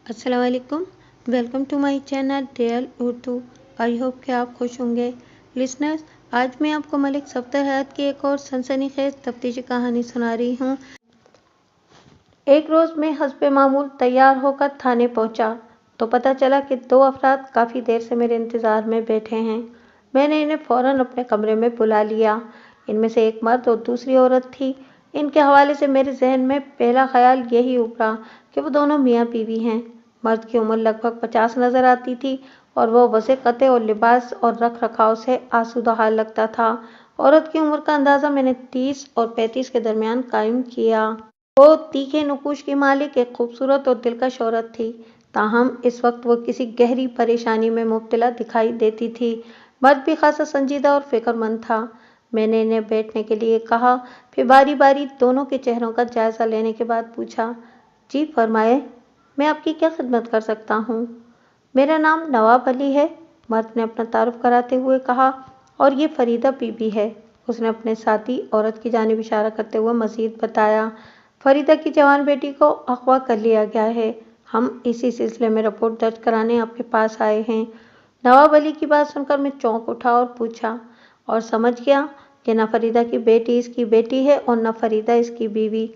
अस्सलाम वालेकुम। Welcome to my channel real Urdu. I hope कि आप खुश होंगे। लिसनर्स, आज मैं आपको मलिक सफदर हयात की एक और सनसनीखेज तफ्तीशी कहानी सुना रही हूँ। एक रोज़ मैं हस्बे मामूल तैयार होकर थाने पहुँचा तो पता चला कि दो अफराद काफ़ी देर से मेरे इंतज़ार में बैठे हैं। मैंने इन्हें फ़ौरन अपने कमरे में बुला लिया। इनमें से एक मर्द और दूसरी औरत थी। इनके हवाले से मेरे जहन में पहला ख्याल यही उभरा कि वो दोनों मियाँ बीवी हैं। मर्द की उम्र लगभग 50 नजर आती थी और वो वज़े-क़ते और लिबास और रख रखाव से आसूदा हाल लगता था। औरत की उम्र का अंदाज़ा मैंने 30 और 35 के दरमियान कायम किया। वो तीखे नकुश की मालिक एक खूबसूरत और दिलकश औरत थी। ताहम इस वक्त वो किसी गहरी परेशानी में मुब्तला दिखाई देती थी। मर्द भी खासा संजीदा और फिक्रमंद था। मैंने इन्हें बैठने के लिए कहा, फिर बारी बारी दोनों के चेहरों का जायज़ा लेने के बाद पूछा, जी फरमाए, मैं आपकी क्या खिदमत कर सकता हूँ? मेरा नाम नवाब अली है, मर्द ने अपना तारुफ कराते हुए कहा, और ये फरीदा बीबी है। उसने अपने साथी औरत की जानिब इशारा करते हुए मज़ीद बताया, फरीदा की जवान बेटी को अगवा कर लिया गया है। हम इसी सिलसिले में रिपोर्ट दर्ज कराने आपके पास आए हैं। नवाब अली की बात सुनकर मैं चौंक उठा और पूछा, और समझ गया कि न फरीदा की बेटी इसकी बेटी है और न फरीदा इसकी बीवी।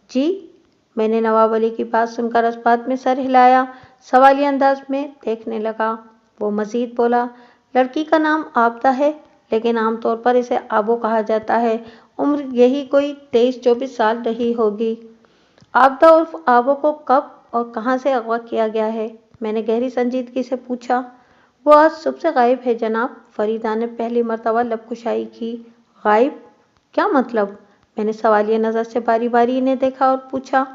जी, मैंने नवाब अली की बात सुनकर इस बात में सर हिलाया, सवालिया अंदाज में देखने लगा। वो मजीद बोला, लड़की का नाम आबदा है, लेकिन आमतौर पर इसे आबो कहा जाता है। उम्र यही कोई 23-24 साल रही होगी। आबदा उर्फ आबो को कब और कहाँ से अगवा किया गया है? मैंने गहरी संजीदगी से पूछा। वो आज सुबह से गायब है जनाब, फरीदा ने पहली मर्तबा लबकुशाई की। गायब? क्या मतलब? मैंने सवालिया नज़र से बारी बारी इन्हें देखा और पूछा,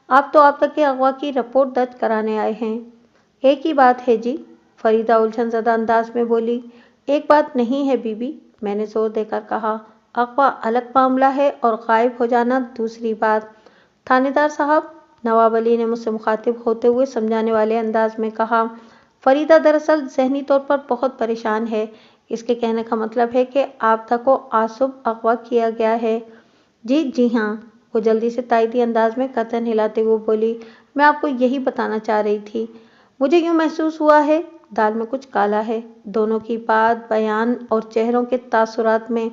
आप तो आप तक के अगवा की रिपोर्ट दर्ज कराने आए हैं। एक ही बात है जी, फरीदा उलझन ज़दा अंदाज में बोली। एक बात नहीं है बीबी, मैंने जोर देकर कहा। अगवा अलग मामला है और गायब हो जाना दूसरी बात। थानेदार साहब, नवाब अली ने मुझसे मुखातिब होते हुए समझाने वाले अंदाज में कहा, फरीदा दरअसल जहनी तौर पर बहुत परेशान है। इसके कहने का मतलब है कि आबदा को आज सुबह अगवा किया गया है। जी जी हाँ, वो जल्दी से तायदी अंदाज में गर्दन हिलाते हुए बोली, मैं आपको यही बताना चाह रही थी। मुझे यूँ महसूस हुआ है दाल में कुछ काला है। दोनों की बात, बयान और चेहरों के तासुरात में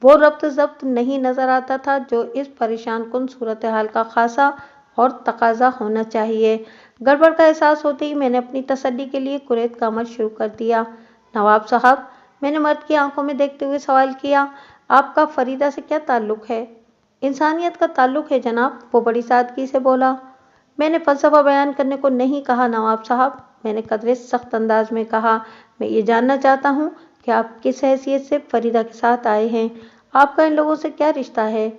वो रब्त ज़ब्त नहीं नजर आता था जो इस परेशान कुन सूरत हाल का खासा और तकाजा होना चाहिए। गड़बड़ का एहसास होते ही मैंने अपनी तसल्ली के लिए कुरैत का अमल शुरू कर दिया। नवाब साहब, मैंने मर्द की आंखों में देखते हुए सवाल किया, आपका फरीदा से क्या ताल्लुक है? इंसानियत का ताल्लुक है जनाब, वो बड़ी सादगी से बोला। मैंने फलसफा बयान करने को नहीं कहा नवाब साहब, मैंने कदरे सख्त अंदाज में कहा, मैं ये जानना चाहता हूँ कि आप किस हैसियत से फरीदा के साथ आए हैं। आपका इन लोगों से क्या रिश्ता है?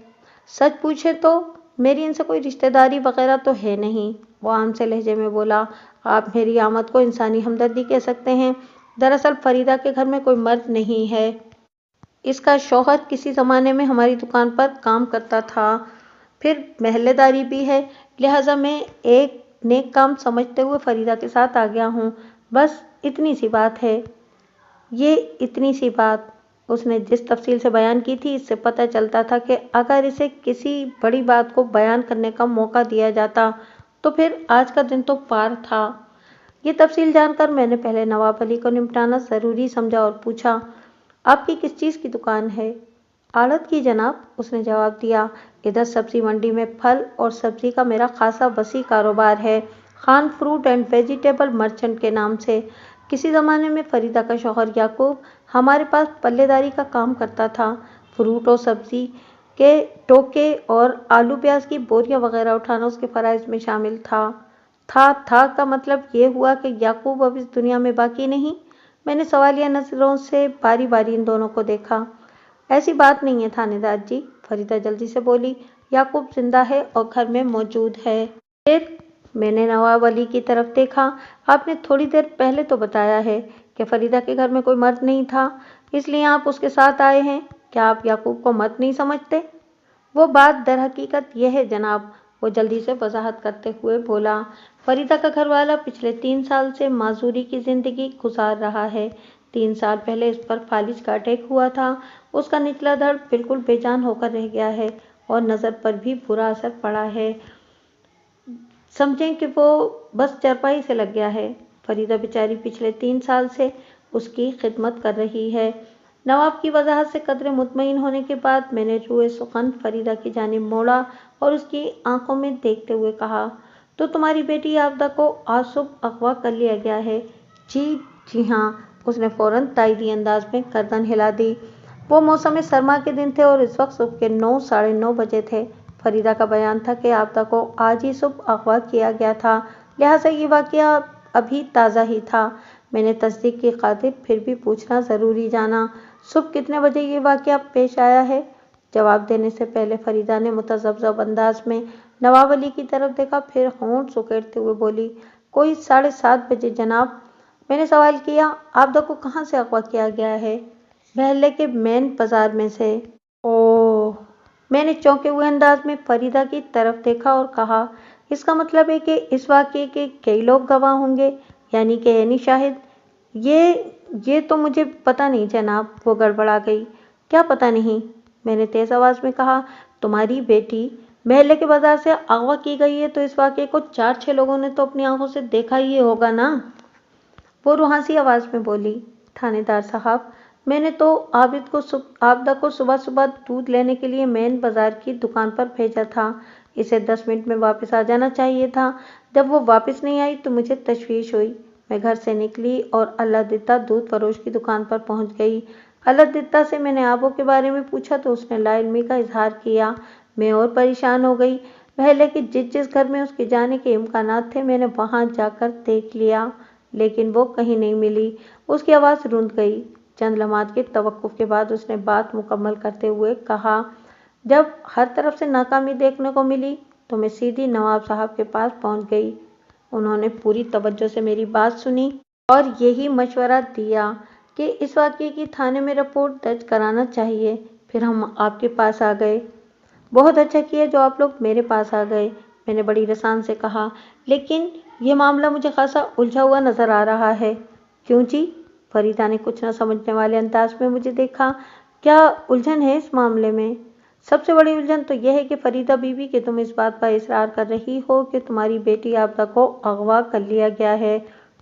सच पूछे तो मेरी इनसे कोई रिश्तेदारी वगैरह तो है नहीं, वो आम से लहजे में बोला। आप मेरी आमद को इंसानी हमदर्दी कह सकते हैं। दरअसल फरीदा के घर में कोई मर्द नहीं है। इसका शौहर किसी ज़माने में हमारी दुकान पर काम करता था, फिर महल्लेदारी भी है, लिहाजा मैं एक नेक काम समझते हुए फरीदा के साथ आ गया हूँ। बस इतनी सी बात है। ये इतनी सी बात उसने जिस तफसील से बयान की थी, इससे पता चलता था कि अगर इसे किसी बड़ी बात को बयान करने का मौका दिया जाता तो फिर आज का दिन तो पार था। ये तफसील जानकर मैंने पहले नवाब अली को निपटाना ज़रूरी समझा और पूछा, आपकी किस चीज़ की दुकान है? आड़त की जनाब, उसने जवाब दिया। इधर सब्जी मंडी में फल और सब्जी का मेरा खासा वसी कारोबार है, Khan fruit and vegetable merchant के नाम से। किसी ज़माने में फरीदा का शौहर याकूब हमारे पास पल्लेदारी का काम करता था। फ्रूट और सब्जी के टोके और आलू प्याज की बोरियां वगैरह उठाना उसके फराइज में शामिल था का मतलब ये हुआ कि याकूब अब इस दुनिया में बाकी नहीं। मैंने सवालिया नजरों से बारी बारी इन दोनों को देखा। ऐसी बात नहीं है थानेदार जी, फरीदा जल्दी से बोली, याकूब जिंदा है और घर में मौजूद है। फिर मैंने नवाब अली की तरफ देखा। आपने थोड़ी देर पहले तो बताया है कि फरीदा के घर में कोई मर्द नहीं था, इसलिए आप उसके साथ आए हैं। क्या आप याकूब को मर्द नहीं समझते? वो बात दर हकीकत यह है जनाब, वो जल्दी से वजाहत करते हुए बोला, फरीदा का घरवाला पिछले 3 साल से माजूरी की जिंदगी गुजार रहा है। 3 साल पहले इस पर फालिज का अटैक हुआ था। उसका निचला धड़ बिल्कुल बेजान होकर रह गया है और नज़र पर भी बुरा असर पड़ा है। समझें कि वो बस चारपाई से लग गया है। फरीदा बेचारी पिछले 3 साल से उसकी खिदमत कर रही है। नवाब की वजाहत से कदरे मुतमईन होने के बाद मैंने रूए सुखन फरीदा की जानिब मोड़ा और उसकी आंखों में देखते हुए कहा, तो तुम्हारी बेटी आबदा को आज सुबह अगवा कर लिया गया है? जी हाँ, उसने फौरन ताइदी अंदाज में गर्दन हिला दी। वो मौसम सरमा के दिन थे और इस वक्त सुबह के 9 साढ़े 9 बजे थे। फरीदा का बयान था कि आबदा को आज ही सुबह अगवा किया गया था, लिहाजा ये वाकया अभी ताज़ा ही था। मैंने तस्दीक की खातिर फिर भी पूछना ज़रूरी जाना, सुबह कितने बजे ये वाकया पेश आया है? जवाब देने से पहले फरीदा ने मुतज़ब्ज़ब अंदाज में नवाब अली की तरफ देखा, फिर होंठ सुकेड़ते हुए बोली, कोई 7:30 बजे जनाब। मैंने सवाल किया, आबदा को कहाँ से अगवा किया गया है? महल्ले के मेन बाजार में से। ओह! मैंने चौंके हुए अंदाज में फरीदा की तरफ देखा और कहा, इसका मतलब है कि इस वाक़ये के कई लोग गवाह होंगे, यानी कि यानी शाहिद? ये तो मुझे पता नहीं जनाब, वो गड़बड़ा गई। क्या पता नहीं? मैंने तेज़ आवाज़ में कहा, तुम्हारी बेटी महल्ले के बाजार से अगवा की गई है तो इस वाक़ये को 4-6 लोगों ने तो अपनी आंखों से देखा ही होगा ना? वो रुहासी आवाज़ में बोली, थानेदार साहब, मैंने तो आबदा को सुबह सुबह दूध लेने के लिए मेन बाजार की दुकान पर भेजा था। इसे 10 मिनट में वापस आ जाना चाहिए था। जब वो वापस नहीं आई तो मुझे तशवीश हुई। मैं घर से निकली और अल्लादित्ता दूध फरोश की दुकान पर पहुंच गई। अल्लादित्ता से मैंने आबो के बारे में पूछा तो उसने लाइल्मी का इजहार किया। मैं और परेशान हो गई। महल्ले के जिस घर में उसके जाने के इम्कानात थे मैंने वहां जाकर देख लिया, लेकिन वो कहीं नहीं मिली। उसकी आवाज़ रुंध गई। चंद लम्हात के तवक्कुफ के बाद उसने बात मुकम्मल करते हुए कहा, जब हर तरफ से नाकामी देखने को मिली तो मैं सीधी नवाब साहब के पास पहुंच गई। उन्होंने पूरी तवज्जो से मेरी बात सुनी और यही मशवरा दिया कि इस वाक़ये की थाने में रिपोर्ट दर्ज कराना चाहिए। फिर हम आपके पास आ गए। बहुत अच्छा किया जो आप लोग मेरे पास आ गए, मैंने बड़ी रसान से कहा, लेकिन ये मामला मुझे खासा उलझा हुआ नज़र आ रहा है। क्यों जी? फरीदा ने कुछ न समझने वाले अंदाज में मुझे देखा। क्या उलझन है इस मामले में? सबसे बड़ी उलझन तो यह है कि फरीदा बीवी कि तुम इस बात पर इसरार कर रही हो कि तुम्हारी बेटी आबदा को अगवा कर लिया गया है।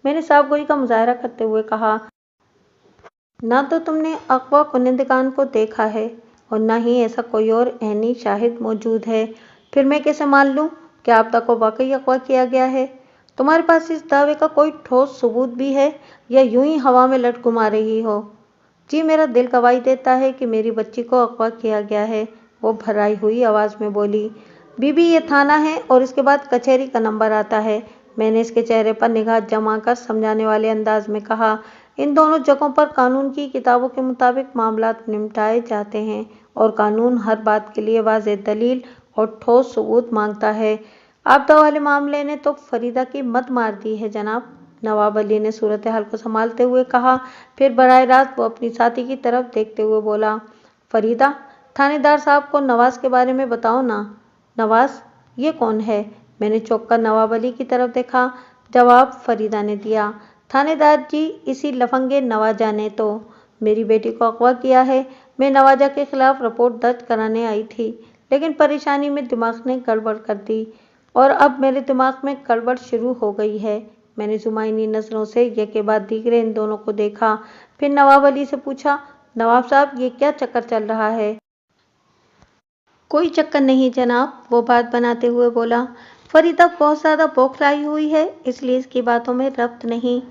मैंने साफगोई का मुजाहरा करते हुए कहा, ना तो तुमने अगवा कुनिंदगान को देखा है और न ही ऐसा कोई और ऐनी शाहिद मौजूद है। फिर मैं कैसे मान लूँ कि आबदा को वाकई अगवा किया गया है? तुम्हारे पास इस दावे का कोई ठोस सबूत भी है या यूं ही हवा में लट घुमा रही हो? जी, मेरा दिल गवाही देता है कि मेरी बच्ची को अगवा किया गया है, वो भराई हुई आवाज़ में बोली। बीबी, ये थाना है और इसके बाद कचहरी का नंबर आता है। मैंने इसके चेहरे पर निगाह जमा कर समझाने वाले अंदाज में कहा, इन दोनों जगहों पर कानून की किताबों के मुताबिक मामला निपटाए जाते हैं और कानून हर बात के लिए वाज़ेह दलील और ठोस सबूत मांगता है। आबदा वाले मामले ने तो फरीदा की मत मार दी है जनाब, नवाब अली ने सूरत हाल को संभालते हुए कहा। फिर बराह रास्त वो अपनी साथी की तरफ देखते हुए बोला, फरीदा, थानेदार साहब को नवाज के बारे में बताओ ना। नवाज? ये कौन है? मैंने चौंक कर नवाब अली की तरफ देखा। जवाब फरीदा ने दिया, थानेदार जी, इसी लफंगे नवाजा ने तो मेरी बेटी को अगवा किया है। मैं नवाजा के खिलाफ रिपोर्ट दर्ज कराने आई थी, लेकिन परेशानी में दिमाग ने गड़बड़ कर दी और अब मेरे दिमाग में गड़बड़ शुरू हो गई है। मैंने जुमाइनी नज़रों से एक के बाद दीगरे इन दोनों को देखा, फिर नवाब अली से पूछा, नवाब साहब, ये क्या चक्कर चल रहा है? कोई चक्कर नहीं जनाब, वो बात बनाते हुए बोला। फरीदा बहुत ज़्यादा बौखलाई हुई है, इसलिए इसकी बातों में रब्त नहीं।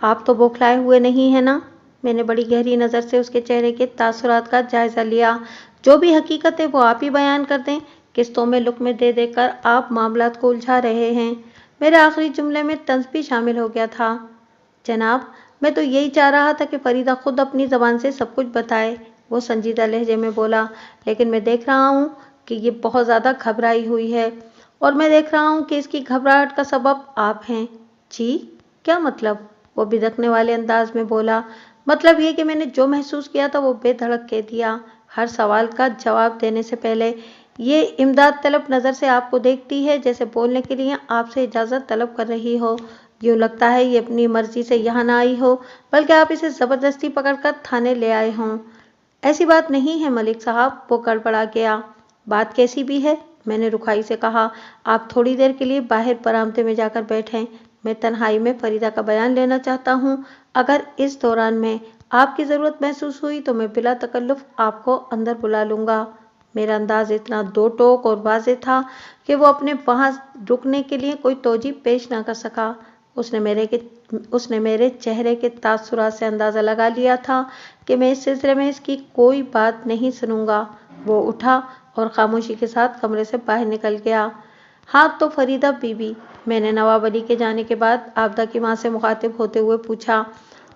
आप तो बौखलाए हुए नहीं है ना? मैंने बड़ी गहरी नज़र से उसके चेहरे के तासुरात का जायज़ा लिया। जो भी हकीकत है वो आप ही बयान कर दें। किस्तों में लुक्मे दे देकर आप मामलात को उलझा रहे हैं। मेरे आखिरी जुमले में तंज भी शामिल हो गया था। जनाब, मैं तो यही चाह रहा था कि फरीदा खुद अपनी ज़बान से सब कुछ बताए, वो संजीदा लहजे में बोला, लेकिन मैं देख रहा हूँ कि ये बहुत ज़्यादा घबराई हुई है और मैं देख रहा हूँ कि इसकी घबराहट का सबब आप हैं। जी? क्या मतलब? वो बिदकने वाले अंदाज में बोला, मतलब ये कि मैंने जो महसूस किया था वो बेधड़क कह दिया। हर सवाल का जवाब देने से पहले ये इमदाद तलब नज़र से आपको देखती है, जैसे बोलने के लिए आपसे इजाज़त तलब कर रही हो। यूँ लगता है ये अपनी मर्जी से यहाँ ना आई हो, बल्कि आप इसे ज़बरदस्ती पकड़कर थाने ले आए हों। ऐसी बात नहीं है मलिक साहब, वो गड़बड़ा गया। बात कैसी भी है, میں نے رکھائی سے کہا، آپ تھوڑی دیر کے لیے باہر برآمدے میں جا کر بیٹھیں، میں تنہائی میں فریدہ کا بیان لینا چاہتا ہوں۔ اگر اس دوران میں آپ کی ضرورت محسوس ہوئی تو میں بلا تکلف آپ کو اندر بلا لوں گا۔ میرا انداز اتنا دو ٹوک اور واضح تھا کہ وہ اپنے وہاں رکنے کے لیے کوئی توجہ پیش نہ کر سکا۔ اس نے میرے چہرے کے تاثرات سے اندازہ لگا لیا تھا کہ میں اس سلسلے میں اس کی کوئی بات نہیں سنوں گا۔ وہ اٹھا اور خاموشی کے ساتھ کمرے سے باہر نکل گیا۔ ہاں تو فریدہ بی بی، میں نے نواب علی کے جانے کے بعد عابدہ کی ماں سے مخاطب ہوتے ہوئے پوچھا،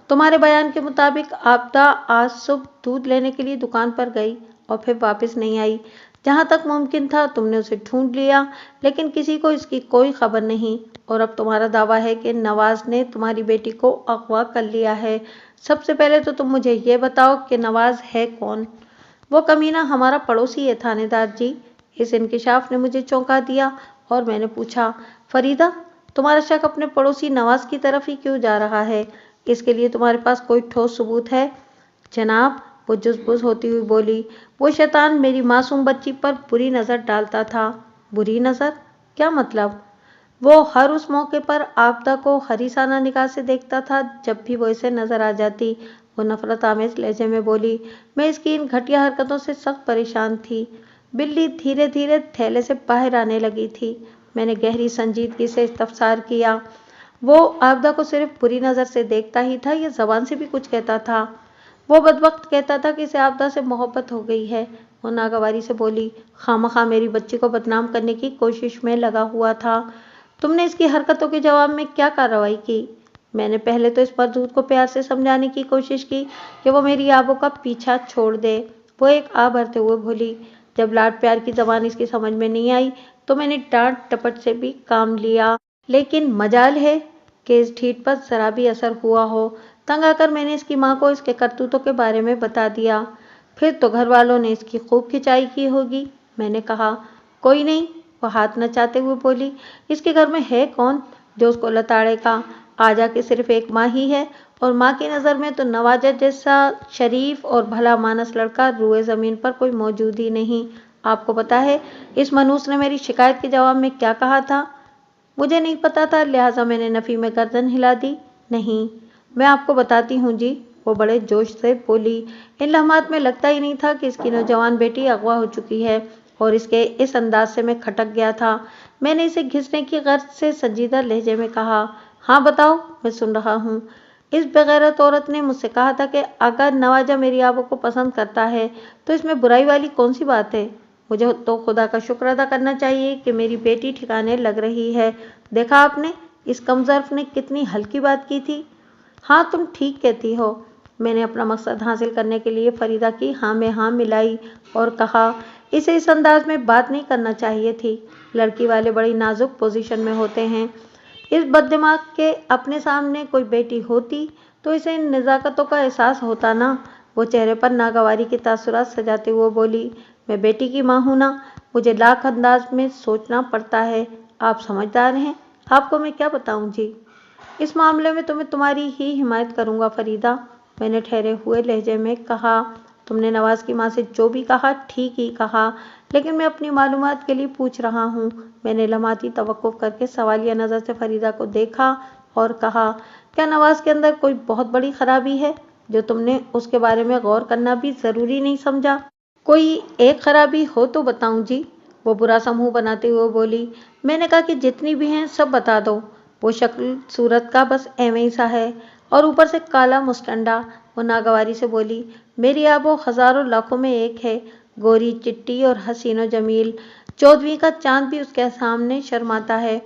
تمہارے بیان کے مطابق عابدہ آج صبح دودھ لینے کے لیے دکان پر گئی اور پھر واپس نہیں آئی۔ جہاں تک ممکن تھا تم نے اسے ڈھونڈ لیا، لیکن کسی کو اس کی کوئی خبر نہیں، اور اب تمہارا دعویٰ ہے کہ نواز نے تمہاری بیٹی کو اغوا کر لیا ہے۔ سب سے پہلے تو تم مجھے یہ بتاؤ کہ نواز ہے کون؟ وہ کمینہ ہمارا پڑوسی ہے تھانے دار جی۔ اس انکشاف نے مجھے چونکا دیا اور میں نے پوچھا، فریدہ، تمہارا شک اپنے پڑوسی نواز کی طرف ہی کیوں جا رہا ہے؟ اس کے لیے تمہارے پاس کوئی ٹھوس ثبوت ہے؟ جناب، وہ جز بز ہوتی ہوئی بولی، وہ شیطان میری معصوم بچی پر بری نظر ڈالتا تھا۔ بری نظر؟ کیا مطلب؟ وہ ہر اس موقع پر عابدہ کو حریصانہ نگاہ سے دیکھتا تھا جب بھی وہ اسے نظر آ جاتی۔ وہ نفرت آمیز لہجے میں بولی، میں اس کی ان گھٹیا حرکتوں سے سخت پریشان تھی۔ بلی دھیرے دھیرے تھیلے سے باہر آنے لگی تھی۔ میں نے گہری سنجیدگی سے استفسار کیا، وہ عابدہ کو صرف بری نظر سے دیکھتا ہی تھا یا زبان سے بھی کچھ کہتا تھا؟ وہ بدبخت کہتا تھا کہ اسے عابدہ سے محبت ہو گئی ہے۔ وہ ناگواری سے بولی، خواہ میری بچی کو بدنام کرنے کی کوشش میں لگا ہوا تھا۔ تم نے اس کی حرکتوں کے جواب میں کیا کارروائی کی؟ میں نے پہلے تو اس مردود کو پیار سے سمجھانے کی کوشش کی کہ وہ میری آبوں کا پیچھا چھوڑ دے۔ وہ ایک آہ بھرتے ہوئے بولی۔ جب لاڈ پیار کی زبان اس کی سمجھ میں نہیں آئی تو میں نے ڈانٹ ٹپٹ سے بھی کام لیا، لیکن مجال ہے کہ اس ڈھیٹ پر ذرا بھی اثر ہوا ہو۔ تنگ آ کر میں نے اس کی ماں کو اس کے کرتوتوں کے بارے میں بتا دیا۔ پھر تو گھر والوں نے اس کی خوب کھچائی کی ہوگی، میں نے کہا۔ کوئی نہیں، وہ ہاتھ نچاتے ہوئے بولی، اس کے گھر میں ہے کون جو اس کو لتاڑے گا؟ آجا کے صرف ایک ماں ہی ہے، اور ماں کی نظر میں تو نواز جیسا شریف اور بھلا مانس لڑکا روئے زمین پر کوئی موجود ہی نہیں۔ آپ کو پتا ہے اس منحوس نے میری شکایت کے جواب میں کیا کہا تھا؟ مجھے نہیں پتا تھا، لہٰذا میں نے نفی میں گردن ہلا دی۔ نہیں، میں آپ کو بتاتی ہوں جی، وہ بڑے جوش سے بولی۔ ان لمحات میں لگتا ہی نہیں تھا کہ اس کی نوجوان بیٹی اغوا ہو چکی ہے، اور اس کے اس انداز سے میں کھٹک گیا تھا۔ میں نے اسے گھسنے کی غرض سے سنجیدہ لہجے میں کہا، ہاں بتاؤ، میں سن رہا ہوں۔ اس بغیرت عورت نے مجھ سے کہا تھا کہ اگر نواجہ میری آبوں کو پسند کرتا ہے تو اس میں برائی والی کون سی بات ہے؟ مجھے تو خدا کا شکر ادا کرنا چاہیے کہ میری بیٹی ٹھکانے لگ رہی ہے۔ دیکھا آپ نے اس کم ظرف نے کتنی ہلکی بات کی تھی؟ ہاں، تم ٹھیک کہتی ہو۔ میں نے اپنا مقصد حاصل کرنے کے لیے فریدہ کی ہاں میں ہاں ملائی اور کہا، اسے اس انداز میں بات نہیں کرنا چاہیے تھی، لڑکی والے بڑی نازک پوزیشن میں ہوتے ہیں۔ اس بد دماغ کے اپنے سامنے کوئی بیٹی ہوتی تو اسے ان نزاکتوں کا احساس ہوتا نا۔ وہ چہرے پر ناگواری کے تاثرات سجاتے ہوئے بولی، میں بیٹی کی ماں ہوں نا، مجھے لاکھ انداز میں سوچنا پڑتا ہے۔ آپ سمجھدار ہیں، آپ کو میں کیا بتاؤں جی؟ اس معاملے میں تو میں تمہاری ہی حمایت کروں گا فریدہ، میں نے ٹھہرے ہوئے لہجے میں کہا۔ تم نے نواز کی ماں سے جو بھی کہا ٹھیک ہی کہا، لیکن میں اپنی معلومات کے لیے پوچھ رہا ہوں۔ میں نے لمحاتی توقف کر کے سوالیہ نظر سے فریدہ کو دیکھا اور کہا، کیا نواز کے اندر کوئی بہت بڑی خرابی ہے جو تم نے اس کے بارے میں غور کرنا بھی ضروری نہیں سمجھا؟ کوئی ایک خرابی ہو تو بتاؤں جی، وہ برا سا منہ بناتے ہوئے بولی۔ میں نے کہا کہ جتنی بھی ہیں سب بتا دو۔ وہ شکل صورت کا بس ایویں سا ہے، اور اوپر سے کالا مستنڈا۔ وہ ناگواری سے بولی، میری آبو ہزاروں لاکھوں میں ایک ہے، گوری چٹی اور حسین و جمیل، 14ویں کا چاند بھی اس کے سامنے شرماتا ہے۔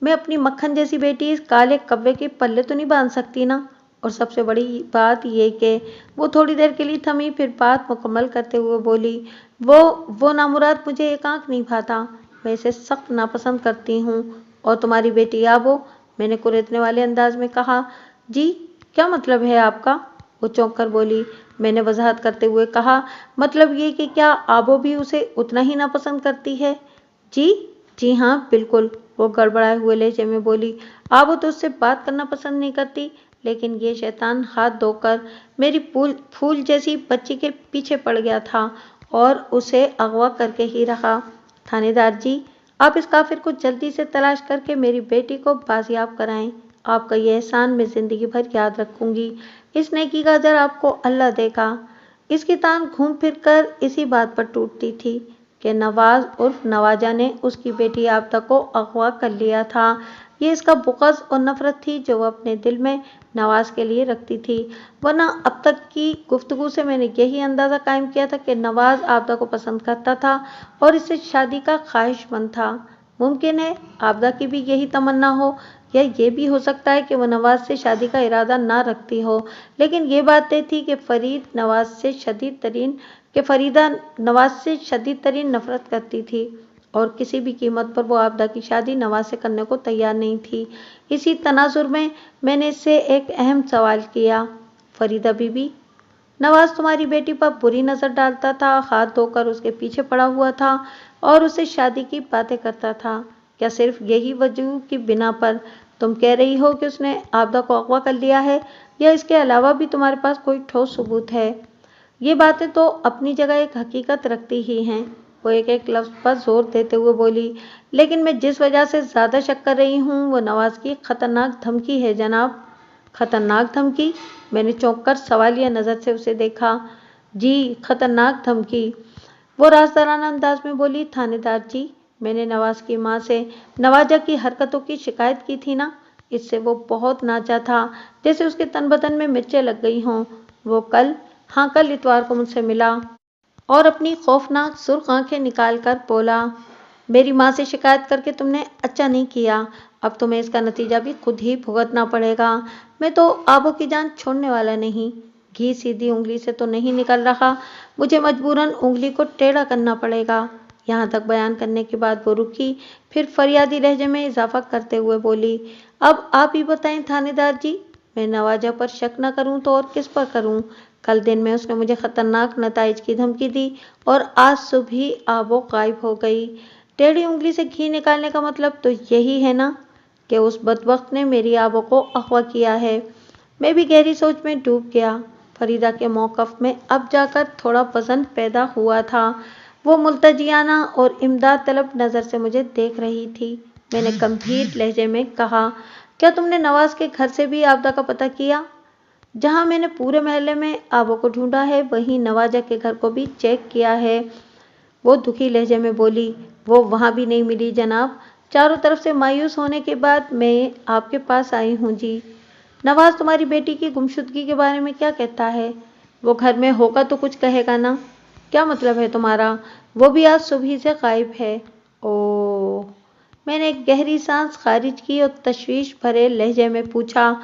میں اپنی مکھن جیسی بیٹی اس کالے کوے کے پلے تو نہیں باندھ سکتی نا؟ اور سب سے بڑی بات یہ کہ وہ تھوڑی دیر کے لیے تھمی، پھر بات مکمل کرتے ہوئے بولی، وہ نامراد مجھے ایک آنکھ نہیں بھاتا، میں اسے سخت ناپسند کرتی ہوں۔ اور تمہاری بیٹی آبو، میں نے کریدنے والے انداز میں کہا۔ جی، کیا مطلب ہے آپ کا؟ وہ چونک کر بولی۔ میں نے وضاحت کرتے ہوئے کہا، مطلب یہ کہ کیا آبو بھی اسے اتنا ہی ناپسند کرتی ہے؟ جی ہاں بالکل، وہ گڑبڑائے ہوئے لہجے میں بولی۔ آبو تو اس سے بات کرنا پسند نہیں کرتی، لیکن یہ شیطان ہاتھ دھو کر میری پھول جیسی بچی کے پیچھے پڑ گیا تھا اور اسے اغوا کر کے ہی رہا थानेदार जी, आप इस काफिर को जल्दी से तलाश करके मेरी बेटी को बाजियाब कराएं। आपका ये एहसान मैं जिंदगी भर याद रखूंगी। इस नेकी का अजर आपको अल्लाह देगा। इसकी तान घूम फिर कर इसी बात पर टूटती थी कि नवाज उर्फ नवाजा ने उसकी बेटी आबदा को अगवा कर लिया था। ये इसका बुग़्ज़ और नफरत थी जो वो अपने दिल में नवाज के लिए रखती थी, वरना अब तक की गुफ्तगू से मैंने यही अंदाज़ा कायम किया था कि नवाज आबदा को पसंद करता था और इससे शादी का ख्वाहिशमंद था। मुमकिन है आबदा की भी यही तमन्ना हो, या ये भी हो सकता है कि वह नवाज से शादी का इरादा ना रखती हो, लेकिन ये बात तय थी कि फरीदा नवाज से शदीद तरीन नफरत करती थी और किसी भी कीमत पर वो आबदा की शादी नवाज से करने को तैयार नहीं थी। इसी तनाजुर में मैंने इससे एक अहम सवाल किया, फरीदा बीबी, नवाज तुम्हारी बेटी पर बुरी नज़र डालता था, हाथ धोकर उसके पीछे पड़ा हुआ था और उससे शादी की बातें करता था। क्या सिर्फ यही वजह की बिना पर तुम कह रही हो कि उसने आबदा को अगवा कर लिया है, या इसके अलावा भी तुम्हारे पास कोई ठोस सबूत है? ये बातें तो अपनी जगह एक हकीकत रखती ही हैं, वो एक एक लफ्ज़ पर जोर देते हुए बोली, लेकिन मैं जिस वजह से ज़्यादा शक कर रही हूँ वो नवाज की खतरनाक धमकी है जनाब। खतरनाक धमकी? मैंने चौंक कर सवालिया नज़र से उसे देखा। जी, खतरनाक धमकी, वो राजदाराना अंदाज में बोली। थानेदार जी, मैंने नवाज की माँ से नवाजा की हरकतों की शिकायत की थी ना, इससे वो बहुत नाचा था, जैसे उसके तन बदन में मिर्चें लग गई हों। वो कल इतवार को मुझसे मिला और अपनी खौफनाक सुर्ख आंखें निकाल कर बोला, मेरी माँ से शिकायत करके तुमने अच्छा नहीं किया, अब तुम्हें इसका नतीजा भी खुद ही भुगतना पड़ेगा। मैं तो आबो की जान छोड़ने वाला नहीं। घी सीधी उंगली से तो नहीं निकल रहा, मुझे मजबूरन उंगली को टेढ़ा करना पड़ेगा। यहाँ तक बयान करने के बाद वो रुकी, फिर फरियादी लहजे में इजाफा करते हुए बोली, अब आप ही बताएं थानेदार जी, मैं नवाजा पर शक न करूं तो और किस पर करूं? कल दिन में उसने मुझे खतरनाक नताइज की धमकी दी और आज सुबह ही आबो गायब हो गई। टेढ़ी उंगली से घी निकालने का मतलब तो यही है ना कि उस बदबख्त ने मेरी आबो को अगवा किया है। मैं भी गहरी सोच में डूब गया। फरीदा के मौक़िफ़ में अब जाकर थोड़ा वज़न पैदा हुआ था। वो मुल्तजियाना और इमदाद तलब नज़र से मुझे देख रही थी। मैंने गंभीर लहजे में कहा, क्या तुमने नवाज के घर से भी आबदा का पता किया? जहाँ मैंने पूरे महल्ले में आबो को ढूंढा है, वहीं नवाजा के घर को भी चेक किया है। वो दुखी लहजे में बोली, वो वहाँ भी नहीं मिली जनाब। चारों तरफ से मायूस होने के बाद मैं आपके पास आई हूँ जी। नवाज तुम्हारी बेटी की गुमशुदगी के बारे में क्या कहता है? वो घर में होगा तो कुछ कहेगा ना? क्या मतलब है तुम्हारा? वो भी आज सुबह से गायब है। ओह, मैंने एक गहरी सांस खारिज की और तशवीश भरे लहजे में पूछा,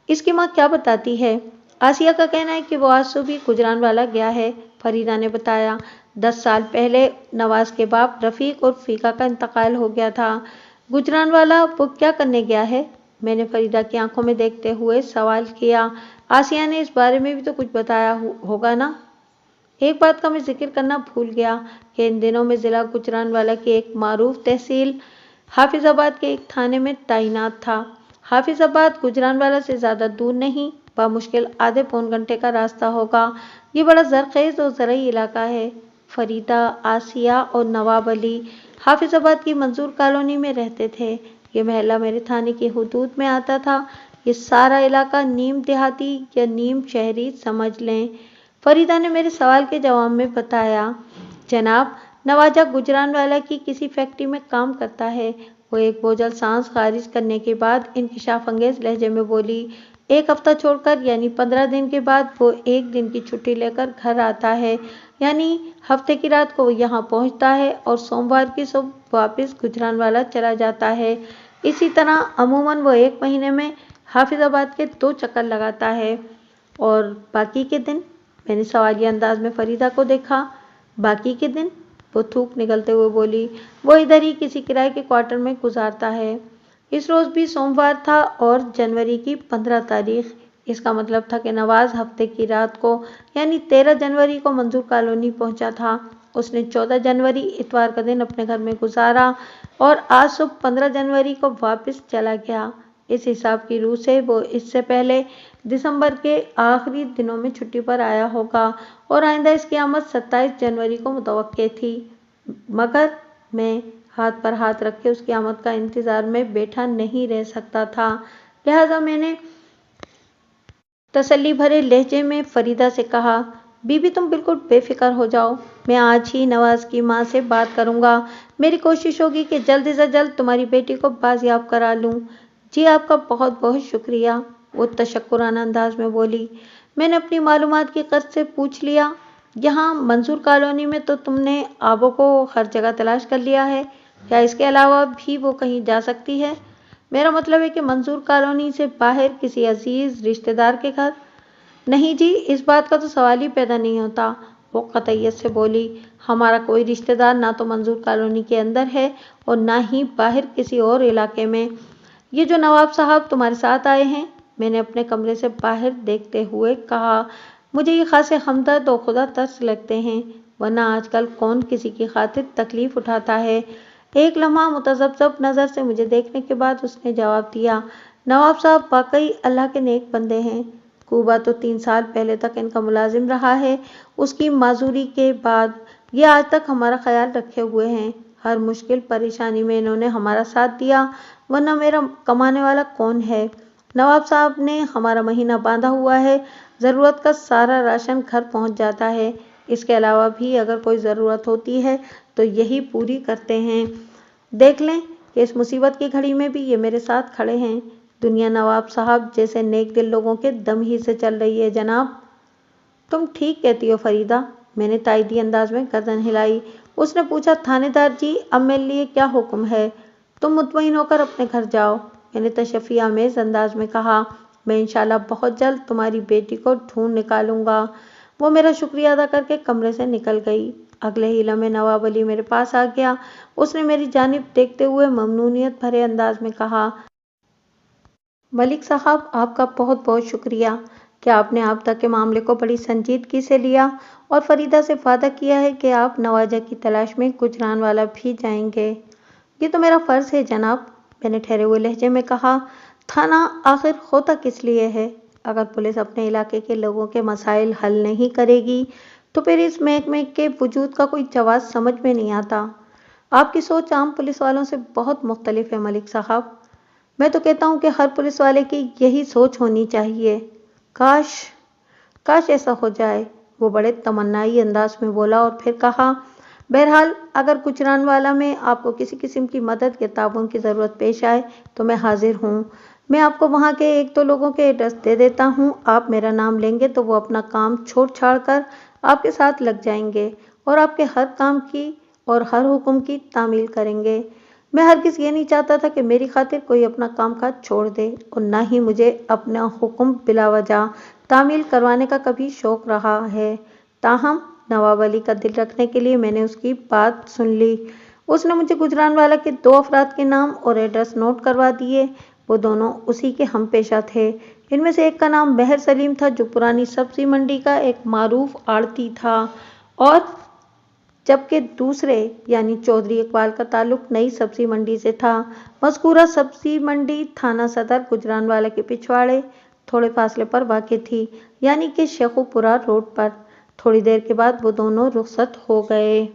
इसकी माँ क्या बताती है? आसिया का कहना है कि वो आज सुबह गुजरानवाला गया है, फरीदा ने बताया। 10 साल पहले नवाज के बाप रफ़ीक और फीका का इंतकाल हो गया था। गुजरानवाला वो क्या करने गया है? मैंने फरीदा की आंखों में देखते हुए सवाल किया। आसिया ने इस बारे में भी तो कुछ बताया होगा ना? एक बात का मैं जिक्र करना भूल गया कि इन दिनों में ज़िला गुजरानवाला की एक मारूफ तहसील हाफिजाबाद के एक थाने में तैनात था। हाफिजाबाद गुजरानवाला से ज़्यादा दूर नहीं, बामुश्किल आधे पौन घंटे का रास्ता होगा। ये बड़ा ज़रख़ेज़ और ज़रई इलाका है। फरीदा, आसिया और नवाब अली हाफिजाबाद की मंजूर कॉलोनी में रहते थे। ये महल्ला मेरे थाने की हुदूद में आता था। ये सारा इलाका नीम देहाती या नीम शहरी समझ लें। फरीदा ने मेरे सवाल के जवाब में बताया, जनाब, नवाजा गुजरानवाला की किसी फैक्ट्री में काम करता है। वो एक बोझल सांस खारिज करने के बाद इंकिशाफ अंगेज लहजे में बोली, एक हफ्ता छोड़कर यानी 15 दिन के बाद वो एक दिन की छुट्टी लेकर घर आता है, यानी हफ्ते की रात को वो यहाँ पहुँचता है और सोमवार की सुबह वापस गुजरानवाला चला जाता है। इसी तरह अमूमन वो एक महीने में हाफिजाबाद के 2 चक्कर लगाता है। और बाकी के दिन? मैंने सवालिया अंदाज में फरीदा को देखा। बाकी के दिन? वो थूक निकलते हुए बोली, वो इधर ही किसी किराए के क्वार्टर में गुजारता है। इस रोज़ भी सोमवार था और जनवरी की 15 तारीख। इसका मतलब था कि नवाज हफ्ते की रात को यानी 13 जनवरी को मंजूर कॉलोनी पहुंचा था। उसने 14 जनवरी इतवार का दिन अपने घर में गुजारा और आज सुबह 15 जनवरी को वापस चला गया। इस हिसाब की रूह से वो इससे पहले दिसंबर के आखिरी दिनों में छुट्टी पर आया होगा और आइंदा इसकी आमद 27 जनवरी को मुतवक्के थी। मगर میں ہاتھ پر ہاتھ رکھ کے اس کی آمد کا انتظار میں بیٹھا نہیں رہ سکتا تھا، لہٰذا میں نے تسلی بھرے لہجے میں فریدہ سے کہا، بی بی تم بالکل بے فکر ہو جاؤ، میں آج ہی نواز کی ماں سے بات کروں گا، میری کوشش ہوگی کہ جلد سے جلد تمہاری بیٹی کو بازیاب کرا لوں۔ جی آپ کا بہت بہت شکریہ، وہ تشکرانہ انداز میں بولی۔ میں نے اپنی معلومات کی غرض سے پوچھ لیا، یہاں منظور کالونی میں تو تم نے آبوں کو ہر جگہ تلاش کر لیا ہے، کیا اس کے علاوہ بھی وہ کہیں جا سکتی ہے؟ میرا مطلب ہے کہ منظور کالونی سے باہر کسی عزیز رشتہ دار کے گھر؟ نہیں جی، اس بات کا تو سوال ہی پیدا نہیں ہوتا، وہ قطعیت سے بولی۔ ہمارا کوئی رشتہ دار نہ تو منظور کالونی کے اندر ہے اور نہ ہی باہر کسی اور علاقے میں۔ یہ جو نواب صاحب تمہارے ساتھ آئے ہیں، میں نے اپنے کمرے سے باہر دیکھتے ہوئے کہا، مجھے یہ خاصے ہمدرد و خدا ترس لگتے ہیں، ورنہ آج کل کون کسی کی خاطر تکلیف اٹھاتا ہے؟ ایک لمحہ متذبذب نظر سے مجھے دیکھنے کے بعد اس نے جواب دیا، نواب صاحب واقعی اللہ کے نیک بندے ہیں، کوبا تو 3 سال پہلے تک ان کا ملازم رہا ہے، اس کی معذوری کے بعد یہ آج تک ہمارا خیال رکھے ہوئے ہیں، ہر مشکل پریشانی میں انہوں نے ہمارا ساتھ دیا، ورنہ میرا کمانے والا کون ہے؟ نواب صاحب نے ہمارا مہینہ باندھا ہوا ہے، ضرورت کا سارا راشن گھر پہنچ جاتا ہے، اس کے علاوہ بھی اگر کوئی ضرورت ہوتی ہے تو یہی پوری کرتے ہیں۔ دیکھ لیں کہ اس مصیبت کی گھڑی میں بھی یہ میرے ساتھ کھڑے ہیں۔ دنیا نواب صاحب جیسے نیک دل لوگوں کے دم ہی سے چل رہی ہے جناب۔ تم ٹھیک کہتی ہو فریدہ، میں نے تائیدی انداز میں گردن ہلائی۔ اس نے پوچھا، تھانے دار جی اب میرے لیے کیا حکم ہے؟ تم مطمئن ہو کر اپنے گھر جاؤ، میں نے تشفی آمیز انداز میں کہا، میں انشاءاللہ بہت جلد تمہاری بیٹی کو ڈھونڈ نکالوں گا۔ وہ میرا شکریہ ادا کر کے کمرے سے نکل گئی۔ اگلے ہی لمحے نواب علی میرے پاس آ گیا۔ اس نے میری جانب دیکھتے ہوئے ممنونیت بھرے انداز میں کہا، ملک صاحب آپ کا بہت بہت شکریہ کہ آپ نے آبدہ کے معاملے کو بڑی سنجیدگی سے لیا اور فریدہ سے وعدہ کیا ہے کہ آپ نواجہ کی تلاش میں گجرانوالہ بھی جائیں گے۔ یہ تو میرا فرض ہے جناب، میں نے ٹھہرے ہوئے لہجے میں کہا۔ تھانہ آخر ہوتا کس لیے ہے؟ اگر پولیس اپنے علاقے کے لوگوں کے مسائل حل نہیں کرے گی تو پھر اس محکمے کے وجود کا کوئی جواز سمجھ میں نہیں آتا۔ آپ کی سوچ عام پولیس والوں سے بہت مختلف ہے ملک صاحب۔ میں تو کہتا ہوں کہ ہر پولیس والے کی یہی سوچ ہونی چاہیے۔ کاش ایسا ہو جائے، وہ بڑے تمنائی انداز میں بولا اور پھر کہا، بہرحال اگر گجرانوالہ میں آپ کو کسی قسم کی مدد یا تعاون کی ضرورت پیش آئے تو میں حاضر ہوں۔ میں آپ کو وہاں کے 1-2 لوگوں کے ایڈریس دے دیتا ہوں، آپ میرا نام لیں گے تو وہ اپنا کام چھوڑ چھاڑ کر آپ کے ساتھ لگ جائیں گے اور آپ کے ہر کام کی اور ہر حکم کی تعمیل کریں گے۔ میں ہرگز یہ نہیں چاہتا تھا کہ میری خاطر کوئی اپنا کام کاج چھوڑ دے اور نہ ہی مجھے اپنا حکم بلا وجہ تعمیل کروانے کا کبھی شوق رہا ہے۔ تاہم نواب علی کا دل رکھنے کے لیے میں نے اس کی بات سن لی۔ اس نے مجھے گجرانوالہ کے 2 افراد کے نام اور ایڈریس نوٹ کروا دیے۔ وہ دونوں اسی کے ہم پیشہ تھے۔ ان میں سے ایک کا نام مہر سلیم تھا جو پرانی سبزی منڈی کا ایک معروف آڑھتی تھا، اور جبکہ دوسرے یعنی چودھری اقبال کا تعلق نئی سبزی منڈی سے تھا۔ مذکورہ سبزی منڈی تھانہ صدر گجرانوالہ کے پچھواڑے تھوڑے فاصلے پر واقع تھی، یعنی کہ شیخو پورہ روڈ پر۔ تھوڑی دیر کے بعد وہ دونوں رخصت ہو گئے۔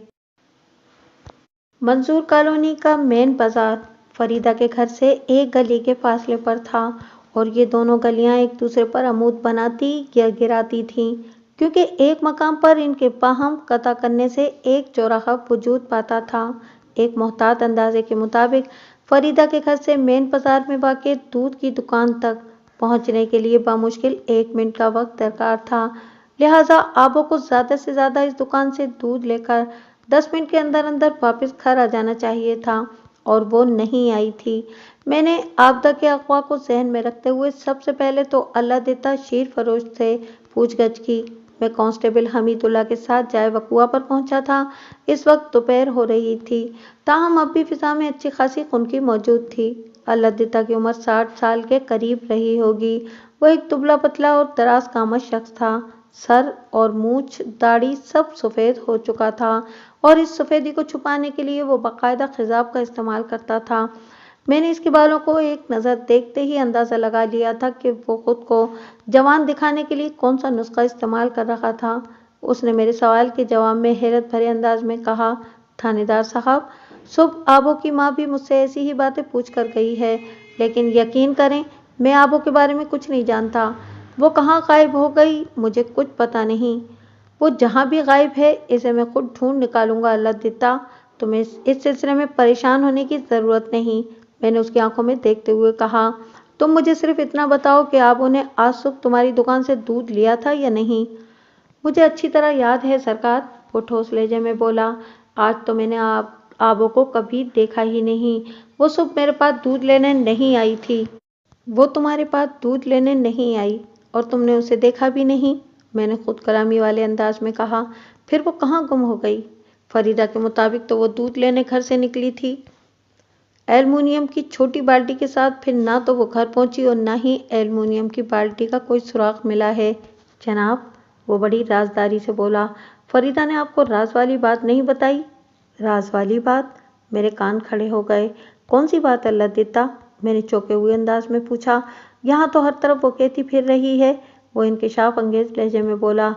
منظور کالونی کا مین بازار فریدہ کے گھر سے ایک گلی کے فاصلے پر تھا اور یہ دونوں گلیاں ایک دوسرے پر عمود بناتی یا گراتی تھیں، کیونکہ ایک مقام پر ان کے باہم قطع کرنے سے ایک چوراہا وجود پاتا تھا۔ ایک محتاط اندازے کے مطابق فریدہ کے گھر سے مین بازار میں واقع دودھ کی دکان تک پہنچنے کے لیے بامشکل 1 منٹ کا وقت درکار تھا، لہٰذا آبوں کو زیادہ سے زیادہ اس دکان سے دودھ لے کر 10 منٹ کے اندر اندر واپس گھر آ جانا چاہیے تھا، اور وہ نہیں آئی تھی۔ میں نے آبدہ کے اغوا کو ذہن میں رکھتے ہوئے سب سے پہلے تو اللہ دیتا شیر فروش سے پوچھ گچھ کی۔ میں کانسٹیبل حمید اللہ کے ساتھ جائے وقوع پر پہنچا تھا۔ اس وقت دوپہر ہو رہی تھی، تاہم اب بھی فضا میں اچھی خاصی خنکی موجود تھی۔ اللہ دیتا کی عمر 60 سال کے قریب رہی ہوگی۔ وہ ایک دبلا پتلا اور دراز قامت شخص تھا۔ سر اور مونچھ داڑھی سب سفید ہو چکا تھا اور اس سفیدی کو چھپانے کے لیے وہ باقاعدہ خضاب کا استعمال کرتا تھا۔ میں نے اس کے بالوں کو ایک نظر دیکھتے ہی اندازہ لگا لیا تھا کہ وہ خود کو جوان دکھانے کے لیے کون سا نسخہ استعمال کر رہا تھا۔ اس نے میرے سوال کے جواب میں حیرت بھرے انداز میں کہا، تھانے دار صاحب، सुबह आबो की माँ भी मुझसे ऐसी ही बातें पूछ कर गई है, लेकिन यकीन करें मैं आबो के बारे में कुछ नहीं जानता। वो कहाँ गायब हो गई मुझे कुछ पता नहीं। वो जहाँ भी गायब है इसे मैं खुद ढूंढ निकालूंगा अल्लाह दिता। तुम्हें इस सिलसिले में परेशान होने की ज़रूरत नहीं, मैंने उसकी आंखों में देखते हुए कहा। तुम मुझे सिर्फ इतना बताओ कि आबो ने आज सुबह तुम्हारी दुकान से दूध लिया था या नहीं। मुझे अच्छी तरह याद है सरकार, वो ठोस लहजे में बोला। आज तो मैंने आबो को कभी देखा ही नहीं। वो सुबह मेरे पास दूध लेने नहीं आई थी। वो तुम्हारे पास दूध लेने नहीं आई और तुमने उसे देखा भी नहीं, मैंने खुद कलामी वाले अंदाज में कहा। फिर वो कहाँ गुम हो गई? फरीदा के मुताबिक तो वो दूध लेने घर से निकली थी एल्युमिनियम की छोटी बाल्टी के साथ। फिर ना तो वो घर पहुंची और ना ही एल्युमिनियम की बाल्टी का कोई सुराग मिला है। जनाब, वो बड़ी राजदारी से बोला। फरीदा ने आपको राज वाली बात नहीं बताई? राज वाली बात? मेरे कान खड़े हो गए। कौन सी बात अल्लाह दिता? मैंने चौंके हुए अंदाज में पूछा। यहाँ तो हर तरफ वो कहती फिर रही है, वो इंकशाफ अंगेज लहजे में बोला,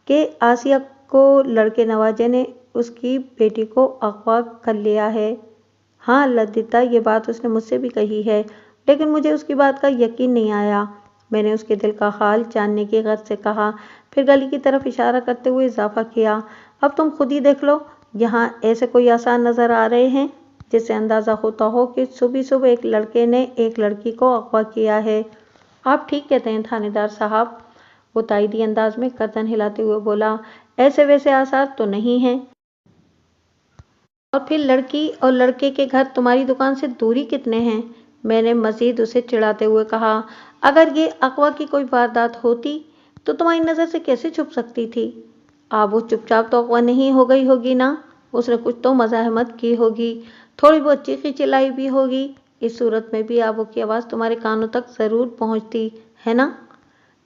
कि आसिया को लड़के नवाजे ने उसकी बेटी को अगवा कर लिया है। हाँ अल्लाह दिता, ये बात उसने मुझसे भी कही है, लेकिन मुझे उसकी बात का यकीन नहीं आया। मैंने उसके दिल का हाल जानने की गर्ज से कहा, फिर गली की तरफ इशारा करते हुए इजाफा किया। अब तुम खुद ही देख लो, यहाँ ऐसे कोई आसान नज़र आ रहे हैं जिससे अंदाज़ा होता हो कि सुबह सुबह एक लड़के ने एक लड़की को अगवा किया है। आप ठीक कहते हैं थानेदार साहब, वो ताइदी अंदाज में गर्दन हिलाते हुए बोला। ऐसे वैसे आसार तो नहीं हैं। और फिर लड़की और लड़के के घर तुम्हारी दुकान से दूरी कितने हैं? मैंने मजीद उसे चिढ़ाते हुए कहा। अगर ये अगवा की कोई वारदात होती तो तुम्हारी नज़र से कैसे छुप सकती थी? वो चुपचाप तो अगवा नहीं हो गई होगी ना, उसने कुछ तो मज़ाहमत की होगी, थोड़ी बहुत चीखी चिल्लाई भी होगी। इस सूरत में भी आबू की आवाज़ तुम्हारे कानों तक ज़रूर पहुंचती है ना?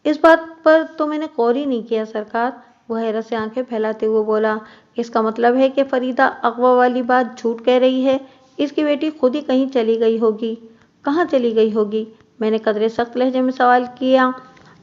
इस बात पर तो मैंने गौर ही नहीं किया सरकार, वो हैरत से आंखें फैलाते हुए बोला। इसका मतलब है कि फरीदा अगवा वाली बात झूठ कह रही है, इसकी बेटी खुद ही कहीं चली गई होगी। कहाँ चली गई होगी? मैंने कदरे सख्त लहजे में सवाल किया।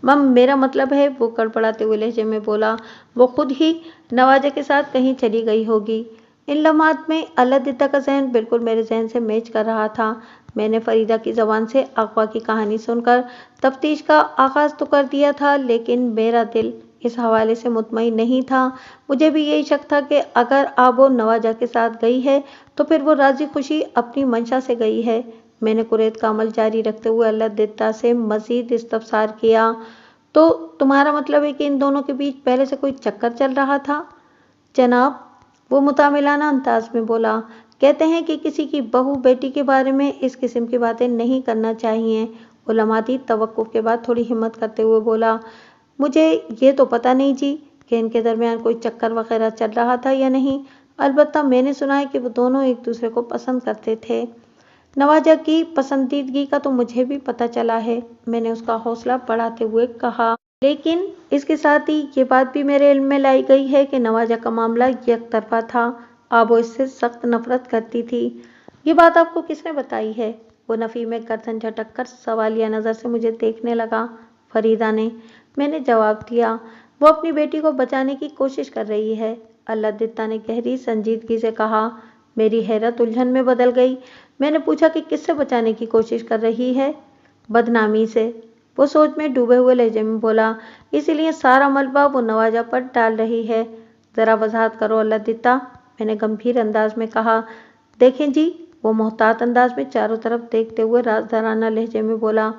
मम, मेरा मतलब है, वो गड़बड़ाते हुए लहजे में बोला, वो खुद ही नवाजे के साथ कहीं चली गई होगी। इन लम्हात में अल्लाह दिता का जहन बिल्कुल मेरे जहन से मैच कर रहा था। मैंने फरीदा की ज़बान से अगवा की कहानी सुनकर तफ्तीश का आगाज़ तो कर दिया था, लेकिन मेरा दिल इस हवाले से मुतमईन नहीं था। मुझे भी यही शक था कि अगर आबो नवाजा के साथ गई है तो फिर वो राजी खुशी अपनी मंशा से गई है। मैंने कुरैत का अमल जारी रखते हुए अल्लाह दिता से मजीद इस्तफसार किया। तो तुम्हारा मतलब है कि इन दोनों के बीच पहले से कोई चक्कर चल रहा था? जनाब, वो मुतामिलाना अंदाज में बोला। कहते हैं कि किसी की बहू बेटी के बारे में इस किस्म की बातें नहीं करना चाहिए। उलमाती तवक्कुफ के बाद थोड़ी हिम्मत करते हुए बोला। मुझे ये तो पता नहीं जी कि इनके दरमियान कोई चक्कर वगैरह चल रहा था या नहीं। अलबत्ता मैंने सुना है कि वो दोनों एक दूसरे को पसंद करते थे। नवाजा की पसंदीदगी का तो मुझे भी पता चला है, मैंने उसका हौसला बढ़ाते हुए कहा। लेकिन इसके साथ ही ये बात भी मेरे इल्म में लाई गई है कि नवाजा का मामला यकतरफा था। वो इससे सख्त नफरत करती थी। ये बात आपको किसने बताई है? वो नफ़ी में गर्दन झटक कर सवालिया नज़र से मुझे देखने लगा। फरीदा ने, मैंने जवाब दिया। वो अपनी बेटी को बचाने की कोशिश कर रही है, अल्लाह दिता ने गहरी संजीदगी से कहा। मेरी हैरत उलझन में बदल गई। मैंने पूछा कि किससे बचाने की कोशिश कर रही है? बदनामी से, वो सोच में डूबे हुए लहजे में बोला। इसीलिए सारा मलबा वो नवाजा पर डाल रही है। ज़रा वजाहत करो अल्लाह दिता, मैंने गंभीर अंदाज में कहा। देखें जी, वो मोहतात अंदाज में चारों तरफ देखते हुए राजदाराना लहजे में बोला।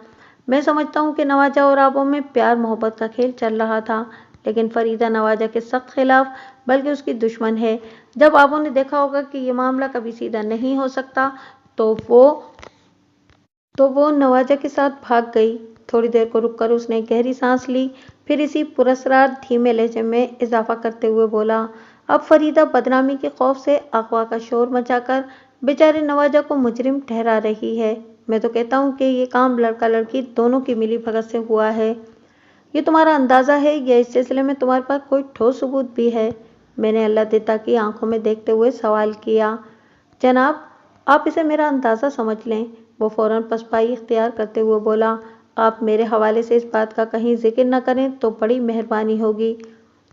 मैं समझता हूँ कि नवाजा और आबो में प्यार मोहब्बत का खेल चल रहा था, लेकिन फरीदा नवाजा के सख्त खिलाफ बल्कि उसकी दुश्मन है। जब आबो ने देखा होगा कि ये मामला कभी सीधा नहीं हो सकता तो वो नवाजा के साथ भाग गई। थोड़ी देर को रुककर उसने गहरी सांस ली, फिर इसी पुरस्कार धीमे लहजे में इजाफा करते हुए बोला। अब फरीदा बदनामी के खौफ से अगवा का शोर मचाकर बेचारे नवाजा को मुजरिम ठहरा रही है। मैं तो कहता हूँ कि ये काम लड़का लड़की दोनों की मिली भगत से हुआ है। ये तुम्हारा अंदाज़ा है या इस सिलसिले में तुम्हारे पास कोई ठोस सबूत भी है? मैंने अल्लाह दिता की आंखों में देखते हुए सवाल किया। जनाब, आप इसे मेरा अंदाज़ा समझ लें, वो फौरन पसपाई इख्तियार करते हुए बोला। आप मेरे हवाले से इस बात का कहीं जिक्र न करें तो बड़ी मेहरबानी होगी।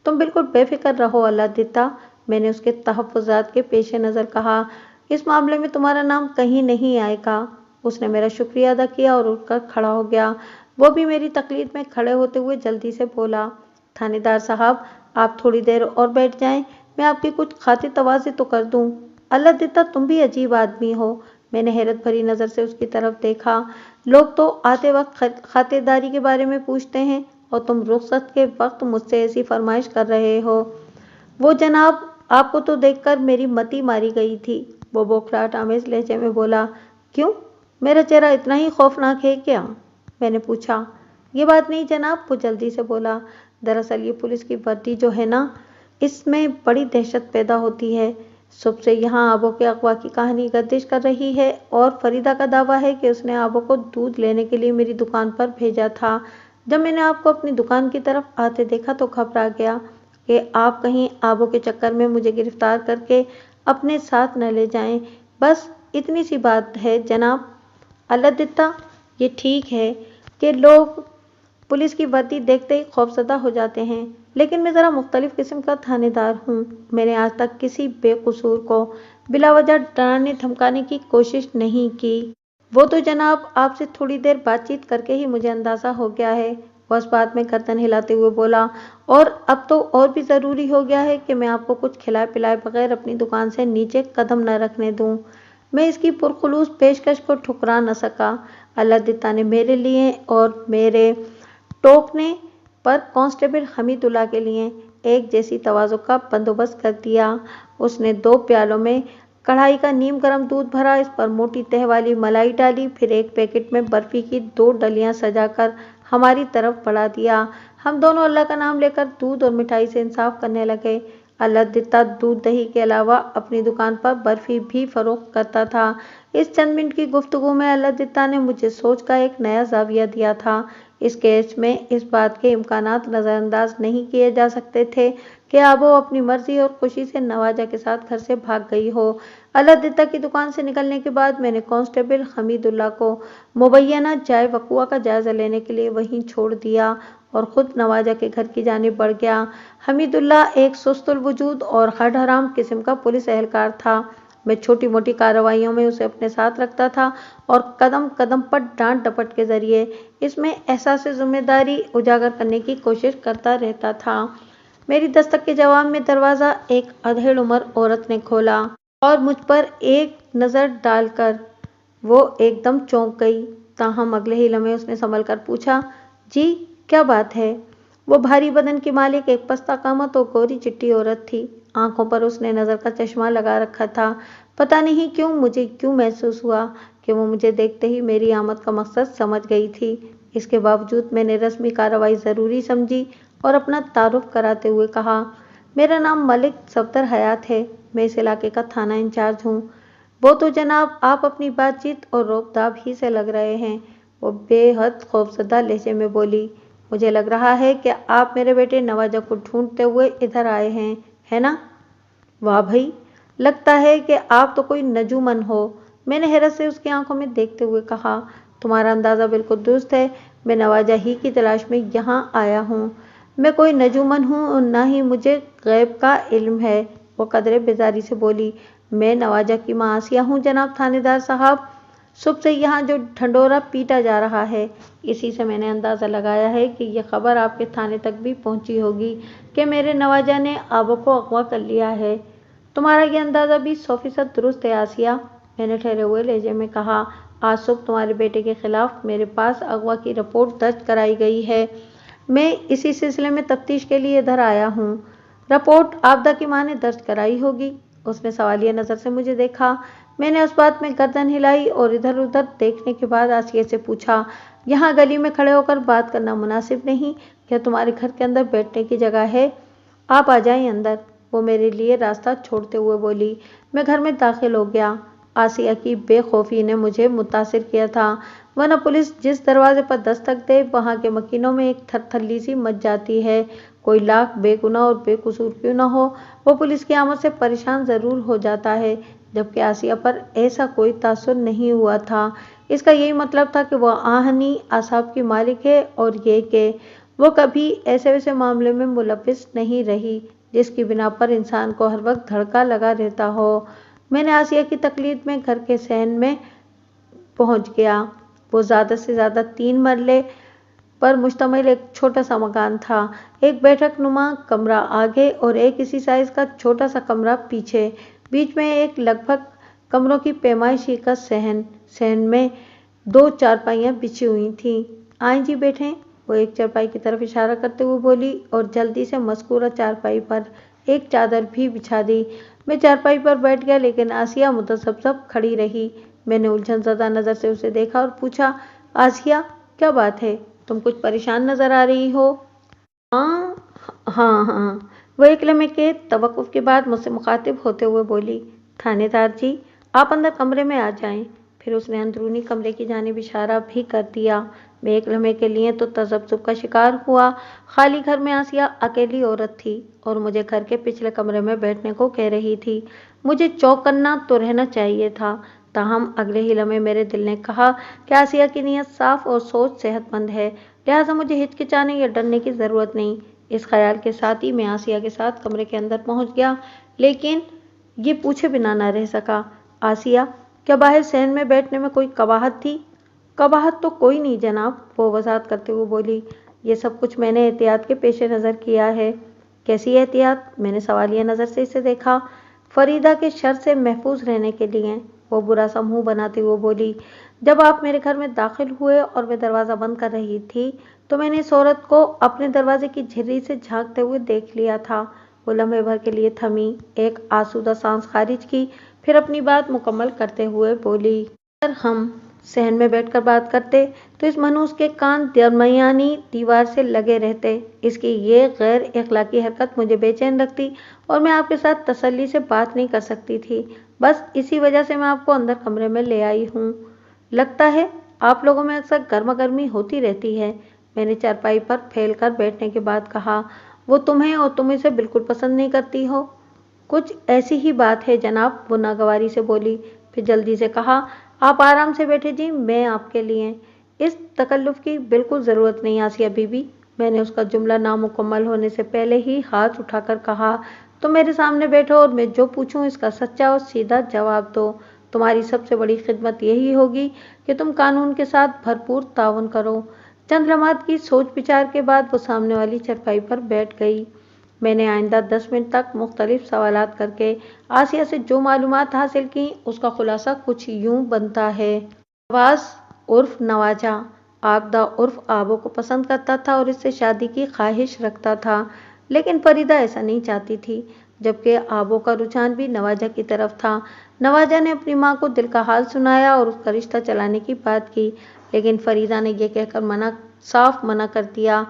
तुम बिल्कुल बेफिक्र रहो अल्लाह दिता, मैंने उसके तहफ़्फ़ुज़ात के पेश नज़र कहा। इस मामले में तुम्हारा नाम कहीं नहीं आएगा। उसने मेरा शुक्रिया अदा किया और उठकर खड़ा हो गया। वो भी मेरी तकलीफ में खड़े होते हुए जल्दी से बोला, थानेदार साहब, आप थोड़ी देर और बैठ जाएं, मैं आपकी कुछ खातिर तवाज़ी तो कर दूं। अल्लाह देता, तुम भी अजीब आदमी हो। मैंने हैरत भरी नज़र से उसकी तरफ देखा। लोग तो आते वक्त खातिरदारी के बारे में पूछते हैं और तुम रुखसत के वक्त मुझसे ऐसी फरमाइश कर रहे हो। वो जनाब, आपको तो देखकर मेरी मति मारी गई थी, वो बौखलाहट आमेज लहजे में बोला। क्यों, मेरा चेहरा इतना ही खौफनाक है क्या? मैंने पूछा। ये बात नहीं जनाब, वो जल्दी से बोला। दरअसल ये पुलिस की वर्दी जो है ना, इसमें बड़ी दहशत पैदा होती है। सुबह से यहाँ आबो के अगवा की कहानी गर्दिश कर रही है और फरीदा का दावा है कि उसने आबो को दूध लेने के लिए मेरी दुकान पर भेजा था। जब मैंने आपको अपनी दुकान की तरफ आते देखा तो घबरा गया कि आप कहीं आबो के चक्कर में मुझे गिरफ्तार करके अपने साथ न ले जाएं। बस इतनी सी बात है जनाब। अल्लाह देता, ये ठीक है कि लोग पुलिस की वर्दी देखते ही खौफजदा हो जाते हैं, लेकिन मैं ज़रा मुख्तलिफ किस्म का थानेदार हूँ। मैंने आज तक किसी बेकसूर को बिलावजह डराने धमकाने की कोशिश नहीं की। वो तो जनाब आपसे थोड़ी देर बातचीत करके ही मुझे अंदाज़ा हो गया है, वो इस बात में गर्दन हिलाते हुए बोला। और अब तो और भी ज़रूरी हो गया है कि मैं आपको कुछ खिलाए पिलाए बगैर अपनी दुकान से नीचे कदम न रखने दूँ। मैं इसकी पुरखुलूस पेशकश को ठुकरा न सका। अल्लाह दिता ने मेरे लिए और मेरे टोकने पर कांस्टेबल हमीदुल्लाह के लिए एक जैसी तवाज़ो का बंदोबस्त कर दिया। उसने 2 प्यालों में कढ़ाई का नीम गर्म दूध भरा, इस पर मोटी तह वाली मलाई डाली, फिर एक पैकेट में बर्फ़ी की 2 डलियां सजाकर हमारी तरफ बढ़ा दिया। हम दोनों अल्लाह का नाम लेकर दूध और मिठाई से इंसाफ करने लगे। अल्लाह दिता दूध दही के अलावा अपनी दुकान पर बर्फ़ी भी फ़रोख्त करता था। इस चंद मिनट की गुफ्तगू में अल्लाह दिता ने मुझे सोच का एक नया ज़ाविया दिया था। इस केस में इस बात के इम्कानात नज़रअंदाज नहीं किए जा सकते थे कि आबो अपनी मर्जी और खुशी से नवाजा के साथ घर से भाग गई हो। अल्लाह दिता की दुकान से निकलने के बाद मैंने कांस्टेबल हमीदुल्लाह को मुबैना जाए वक़ुआ का जायज़ा लेने के लिए वहीं छोड़ दिया और ख़ुद नवाजा के घर की जानिब बढ़ गया। हमीदुल्लाह एक सुस्तुल वजूद और हड हराम किस्म का पुलिस एहलकार था। मैं छोटी मोटी कार्रवाइयों में उसे अपने साथ रखता था और कदम कदम पर डांट डपट के जरिए इसमें एहसास जिम्मेदारी उजागर करने की कोशिश करता रहता था। मेरी दस्तक के जवाब में दरवाज़ा एक अधेड़ उम्र औरत ने खोला और मुझ पर एक नज़र डालकर वो एकदम चौंक गई। ताहम अगले ही लम्हे उसने संभल कर पूछा, जी क्या बात है? वो भारी बदन की मालिक एक पस्ता कामत और गोरी चिट्टी औरत थी। आंखों पर उसने नज़र का चश्मा लगा रखा था। पता नहीं क्यों मुझे महसूस हुआ कि वो मुझे देखते ही मेरी आमद का मकसद समझ गई थी। इसके बावजूद मैंने रस्मी कार्रवाई ज़रूरी समझी और अपना तारुफ कराते हुए कहा, मेरा नाम मलिक सफदर हयात है, मैं इस इलाके का थाना इंचार्ज हूँ। वो तो जनाब आप अपनी बातचीत और रोबदाब ही से लग रहे हैं, वो बेहद खौफजदा लहजे में बोली। मुझे लग रहा है कि आप मेरे बेटे नवाजा को ढूंढते हुए इधर आए हैं, है ना? वाह भाई, लगता है कि आप तो कोई नजूमन हो, मैंने हैरत से उसकी आंखों में देखते हुए कहा। तुम्हारा अंदाज़ा बिल्कुल दुरुस्त है, मैं नवाजा ही की तलाश में यहाँ आया हूँ। मैं कोई नजूमन हूँ और ना ही मुझे गैब का इल्म है, वो कदरे बेजारी से बोली। मैं नवाजा की माँ आसिया हूँ जनाब थानेदार साहब। सुबह से यहाँ जो ढंडोरा पीटा जा रहा है, इसी से मैंने अंदाज़ा लगाया है कि यह खबर आपके थाने तक भी पहुँची होगी कि मेरे नवाजा ने आबो को अगवा कर लिया है। तुम्हारा ये अंदाज़ा भी 100% दुरुस्त है आसिया, मैंने ठहरे हुए लहजे में कहा। आज सुबह तुम्हारे बेटे के खिलाफ मेरे पास अगवा की रिपोर्ट दर्ज कराई गई है। मैं इसी सिलसिले में तफ्तीश के लिए इधर आया हूँ। रिपोर्ट आबदा की माँ ने दर्ज कराई होगी। उसने सवालिया नज़र से मुझे देखा। मैंने उस बात में गर्दन हिलाई और इधर उधर देखने के बाद आसिया से पूछा, यहाँ गली में खड़े होकर बात करना मुनासिब नहीं, क्या तुम्हारे घर के अंदर बैठने की जगह है? आप आ जाएं अंदर, वो मेरे लिए रास्ता छोड़ते हुए बोली। मैं घर में दाखिल हो गया। आसिया की बेखौफी ने मुझे मुतासिर किया था, वरना पुलिस जिस दरवाजे पर दस्तक दे वहाँ के मकीनों में एक थरथल्ली सी मच जाती है। कोई लाख बेगुनाह और बेकसूर क्यों न हो, वो पुलिस की आमद से परेशान ज़रूर हो जाता है, जबकि आसिया पर ऐसा कोई तासुर नहीं हुआ था। इसका यही मतलब था कि वह आहनी आसाब की मालिक है और ये कि वो कभी ऐसे वैसे मामले में मुलविस नहीं रही जिसकी बिना पर इंसान को हर वक्त धड़का लगा रहता हो। मैंने आसिया की तकलीद में घर के सहन में पहुंच गया। वो ज़्यादा से ज़्यादा 3 मरले पर मुश्तमिल एक छोटा सा मकान था। एक बैठक नुमा कमरा आगे और एक इसी साइज का छोटा सा कमरा पीछे। बीच में एक लगभग कमरों की पैमाइशी का सहन। सहन में 2 चारपाइयाँ बिछी हुई थीं। आएं जी बैठें, वो एक चारपाई की तरफ इशारा करते हुए बोली और जल्दी से मज़कूरा चारपाई पर एक चादर भी बिछा दी। मैं चारपाई पर बैठ गया, लेकिन आसिया मुतसब्सब खड़ी रही। मैंने उलझन ज़दा नज़र से उसे देखा और पूछा, आसिया क्या बात है, तुम कुछ परेशान नज़र आ रही हो? हाँ हाँ, वो एक लम्हे के तवक्कुफ के बाद मुझसे मुखातिब होते हुए बोली, थानेदार जी आप अंदर कमरे में आ जाएं। फिर उसने अंदरूनी कमरे की जानिब इशारा भी कर दिया। मैं एक लम्हे के लिए तो तज़ब्ज़ुब का शिकार हुआ। खाली घर में आसिया अकेली औरत थी और मुझे घर के पिछले कमरे में बैठने को कह रही थी। मुझे चौकन्ना तो रहना चाहिए था, ताहम अगले ही लम्हे मेरे दिल ने कहा कि आसिया की नीयत साफ और सोच सेहतमंद है, लिहाजा मुझे हिचकिचाने या डरने की ज़रूरत नहीं। इस ख्याल के साथ ही मैं आसिया के साथ कमरे के अंदर पहुंच गया, लेकिन ये पूछे बिना न रह सका, आसिया क्या बाहर सहन में बैठने में कोई कबाहत थी? कबाहत तो कोई नहीं जनाब, वो वजाहत करते हुए बोली। ये सब कुछ मैंने एहतियात के पेश नज़र किया है। कैसी एहतियात? मैंने सवालिया नज़र से इसे देखा। फरीदा के शर से महफूज रहने के लिए, वो बुरा सा मुंह बनाते हुए बोली। जब आप मेरे घर में दाखिल हुए और मैं दरवाज़ा बंद कर रही थी तो मैंने इस औरत को अपने दरवाजे की झिर्री से झांकते हुए देख लिया था। वो लम्हे भर के लिए थमी, एक आसूदा सांस खारिज की, फिर अपनी बात मुकम्मल करते हुए बोली, अगर हम सहन में बैठकर बात करते तो इस मनूस के कान दरमियानी दीवार से लगे रहते। इसकी ये गैर इखलाकी हरकत मुझे बेचैन रखती और मैं आपके साथ तसल्ली से बात नहीं कर सकती थी। बस इसी वजह से मैं आपको अंदर कमरे में ले आई हूँ। लगता है आप लोगों में अक्सर गर्मा गर्मी होती रहती है, मैंने चारपाई पर फैल कर बैठने के बाद कहा। वो तुम्हें और तुम इसे बिल्कुल पसंद नहीं करती हो। कुछ ऐसी ही बात है जनाब, वो नागवारी से बोली। फिर जल्दी से कहा, आप आराम से बैठे जी, मैं आपके लिए इस तकल्लुफ़ की बिल्कुल ज़रूरत नहीं आसिया बीबी। मैंने उसका जुमला नामुकम्मल होने से पहले ही हाथ उठाकर कहा, तुम मेरे सामने बैठो और मैं जो पूछूं इसका सच्चा और सीधा जवाब दो। तुम्हारी सबसे बड़ी खिदमत यही होगी कि तुम कानून के साथ भरपूर ताउन करो। चंद लम्हात की सोच विचार के बाद वो सामने वाली चरपाई पर बैठ गई। मैंने आइंदा 10 मिनट तक मुख्तलिफ सवालात करके आसिया से जो मालूमात हासिल की, उसका खुलासा कुछ यूं बनता है। नवाज उर्फ नवाजा आबदा उर्फ आबो को पसंद करता था और इससे शादी की ख्वाहिश रखता था, लेकिन फरीदा ऐसा नहीं चाहती थी, जबकि आबो का रुझान भी नवाजा की तरफ था। नवाजा ने अपनी माँ को दिल का हाल सुनाया और उसका रिश्ता चलाने की बात की, लेकिन फरीदा ने यह कहकर साफ मना कर दिया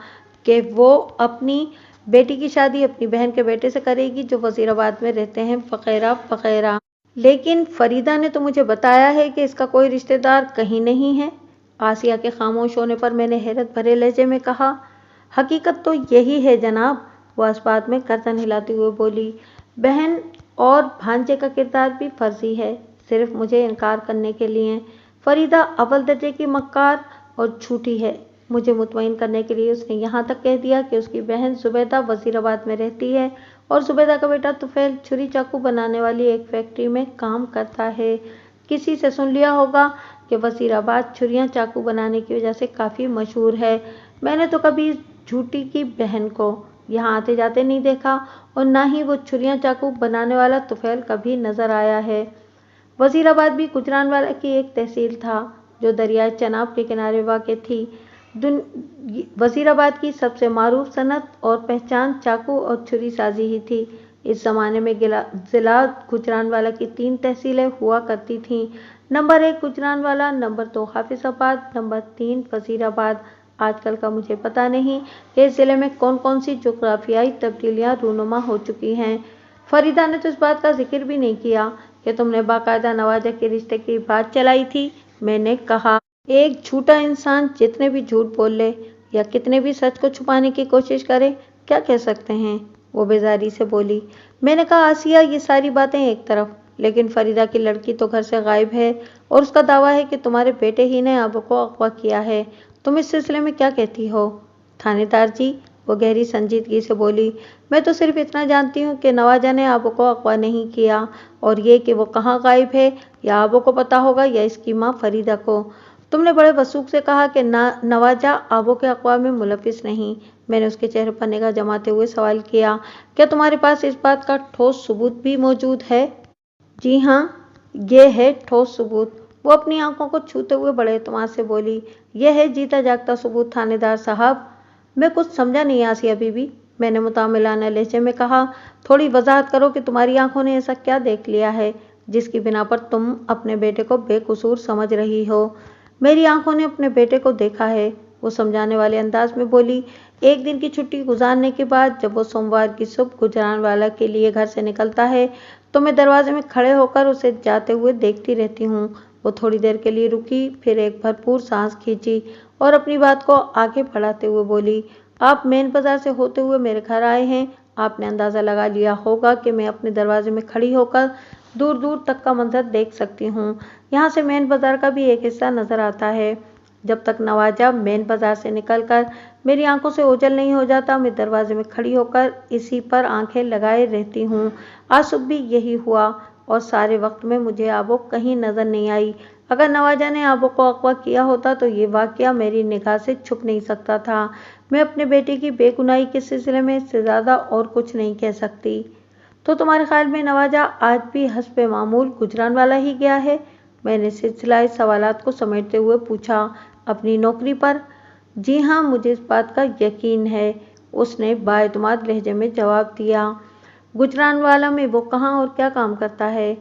कि वो अपनी बेटी की शादी अपनी बहन के बेटे से करेगी जो वजीराबाद में रहते हैं, वगैरह वगैरह। लेकिन फरीदा ने तो मुझे बताया है कि इसका कोई रिश्तेदार कहीं नहीं है। आसिया के खामोश होने पर मैंने हैरत भरे लहजे में कहा, हकीकत तो यही है जनाब, वो इस बात में गर्दन हिलाते हुए बोली। बहन और भांजे का किरदार भी फर्जी है, सिर्फ मुझे इनकार करने के लिए। फरीदा अव्वल दर्जे की मक्कार और झूठी है। मुझे मुतमईन करने के लिए उसने यहाँ तक कह दिया कि उसकी बहन जुबैदा वजीराबाद में रहती है और जुबैदा का बेटा तुफैल छुरी चाकू बनाने वाली एक फैक्ट्री में काम करता है। किसी से सुन लिया होगा कि वजीराबाद छुरियाँ चाकू बनाने की वजह से काफ़ी मशहूर है। मैंने तो कभी झूठी की बहन को यहाँ आते जाते नहीं देखा और ना ही वो छुरियाँ चाकू बनाने वाला तुफैल कभी नज़र आया है। वजीराबाद भी गुजरानवाला की एक तहसील था जो दरियाए चनाब के किनारे वाक़ थी। वजीराबाद की सबसे मारूफ सनत और पहचान चाकू और छुरी साजी ही थी। इस ज़माने में ज़िला गुजरानवाला की 3 तहसीलें हुआ करती थीं। Number 1 Gujranwala, number 2 Hafizabad, number 3 Wazirabad. आजकल का मुझे पता नहीं कि इस ज़िले में कौन कौन सी जोग्राफियाई तब्दीलियाँ रूनुमा हो चुकी हैं। फरीदा ने तो इस बात का जिक्र भी नहीं किया कि तुमने बाकायदा नवाजा के रिश्ते की बात चलाई थी। मैंने कहा, एक झूठा इंसान जितने भी झूठ बोल ले या कितने भी सच को छुपाने की कोशिश करे, क्या कह सकते हैं, वो बेजारी से बोली। मैंने कहा, आसिया ये सारी बातें एक तरफ, लेकिन फरीदा की लड़की तो घर से गायब है और उसका दावा है कि तुम्हारे बेटे ही ने आबो को अगवा किया है। तुम इस सिलसिले में क्या कहती हो? थानेदार जी, वो गहरी संजीदगी से बोली, मैं तो सिर्फ इतना जानती हूँ कि नवाजा ने आबो को अगवा नहीं किया, और ये कि वो कहाँ गायब है या आबो को पता होगा या इसकी माँ फरीदा को। तुमने बड़े वसूख से कहा कि नवाजा आबो के अगवा में मुलविस नहीं। मैंने उसके चेहरे पर निगाह जमाते हुए सवाल किया, क्या तुम्हारे पास इस बात का ठोस सबूत भी मौजूद है? जी हाँ, ये है ठोस सबूत। वो अपनी आंखों को छूते हुए बड़े एतमाद से बोली, यह है जीता जागता सबूत थानेदार साहब। मैं कुछ समझा नहीं आसिया बीबी, मैंने मुतामिलाना लहजे में कहा। थोड़ी वजाहत करो कि तुम्हारी आंखों ने ऐसा क्या देख लिया है जिसकी बिना पर तुम अपने बेटे को बेकसूर समझ रही हो? मेरी आंखों ने अपने बेटे को देखा है, वो समझाने वाले अंदाज में बोली। एक दिन की छुट्टी गुजारने के बाद जब वो सोमवार की सुबह गुजरानवाला के लिए घर से निकलता है तो मैं दरवाजे में खड़े होकर उसे जाते हुए देखती रहती हूँ। वो थोड़ी देर के लिए रुकी, फिर एक भरपूर सांस खींची और अपनी बात को आगे बढ़ाते हुए बोली, आप मेन बाजार से होते हुए मेरे घर आए हैं। आपने अंदाज़ा लगा लिया होगा कि मैं अपने दरवाजे में खड़ी होकर दूर दूर तक का मंजर देख सकती हूँ। यहाँ से मेन बाजार का भी एक हिस्सा नजर आता है। जब तक नवाजा मेन बाजार से निकलकर मेरी आंखों से ओझल नहीं हो जाता, मैं दरवाजे में खड़ी होकर इसी पर आंखें लगाए रहती हूँ। आज सुबह भी यही हुआ और सारे वक्त में मुझे आबो कहीं नजर नहीं आई। अगर नवाजा ने आबो को अगवा किया होता तो ये वाकया मेरी निगाह से छुप नहीं सकता था। मैं अपने बेटे की बेगुनाही के सिलसिले में इससे ज़्यादा और कुछ नहीं कह सकती। तो तुम्हारे ख्याल में नवाजा आज भी हस्बे मामूल गुजरानवाला ही गया है? मैंने सिलसिला सवालात को समेटते हुए पूछा। अपनी नौकरी पर? जी हाँ, मुझे इस बात का यकीन है, उसने बाएतमाद लहजे में जवाब दिया। गुजरानवाला में वो कहाँ और क्या काम करता है?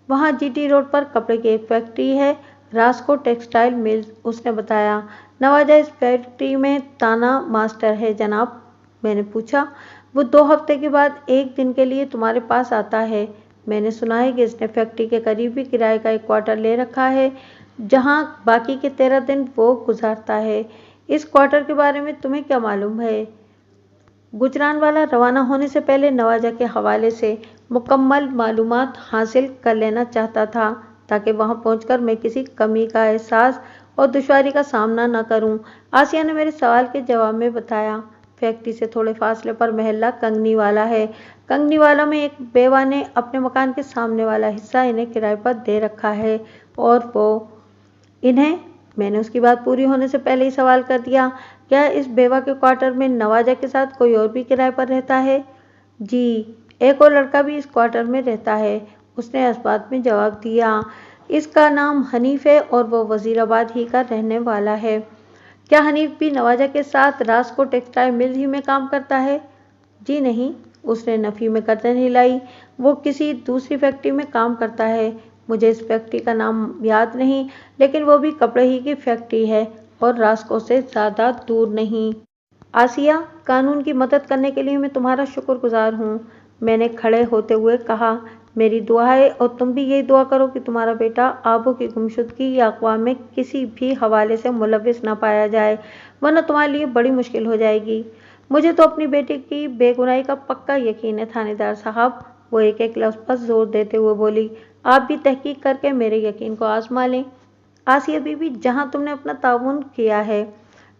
वहाँ जीटी रोड पर कपड़े की एक फैक्ट्री है, रास्को टेक्सटाइल मिल्स, उसने बताया। नवाजा इस फैक्ट्री में ताना मास्टर है जनाब। मैंने पूछा। वो 2 हफ्ते के बाद एक दिन के लिए तुम्हारे पास आता है। मैंने सुना है कि इसने फैक्ट्री के करीब ही किराए का एक क्वार्टर ले रखा है जहाँ बाकी के 13 दिन वो गुजारता है। इस क्वार्टर के बारे में तुम्हें क्या मालूम है? गुजरानवाला रवाना होने से पहले नवाजा के हवाले से मुकम्मल मालूमात हासिल कर लेना चाहता था ताकि वहां पहुंचकर मैं किसी कमी का एहसास और दुश्वारी का सामना न करूं। आसिया ने मेरे सवाल के जवाब में बताया, फैक्ट्री से थोड़े फासले पर महल्ला कंगनी वाला है। कंगनी वाला में एक बेवा ने अपने मकान के सामने वाला हिस्सा इन्हें किराए पर दे रखा है और वो इन्हें। मैंने उसकी बात पूरी होने से पहले ही सवाल कर दिया, क्या इस बेवा के क्वार्टर में नवाजा के साथ कोई और भी किराए पर रहता है? जी, एक और लड़का भी इस क्वार्टर में रहता है, उसने इस बात में जवाब दिया। इसका नाम हनीफ है और वो वजीराबाद ही का रहने वाला है। क्या हनीफ भी नवाजा के साथ रास्को टेक्सटाइल मिल ही में काम करता है? जी नहीं, उसने नफी में गर्दन हिलाई। वो किसी दूसरी फैक्ट्री में काम करता है। मुझे इस फैक्ट्री का नाम याद नहीं, लेकिन वो भी कपड़े ही की फैक्ट्री है और रास्को से ज़्यादा दूर नहीं। आसिया, कानून की मदद करने के लिए मैं तुम्हारा शुक्रगुजार हूँ, मैंने खड़े होते हुए कहा। मेरी दुआ है और तुम भी यही दुआ करो कि तुम्हारा बेटा आबो की गुमशुदगी या अगवा में किसी भी हवाले से मुलविस न पाया जाए, वरना तुम्हारे लिए बड़ी मुश्किल हो जाएगी। मुझे तो अपनी बेटी की बेगुनाही का पक्का यकीन है थानेदार साहब, वो एक एक लफ्ज़ पर जोर देते हुए बोली। आप भी तहकीक करके मेरे यकीन को आजमा लें। आसिया बीबी, जहाँ तुमने अपना ताउन किया है,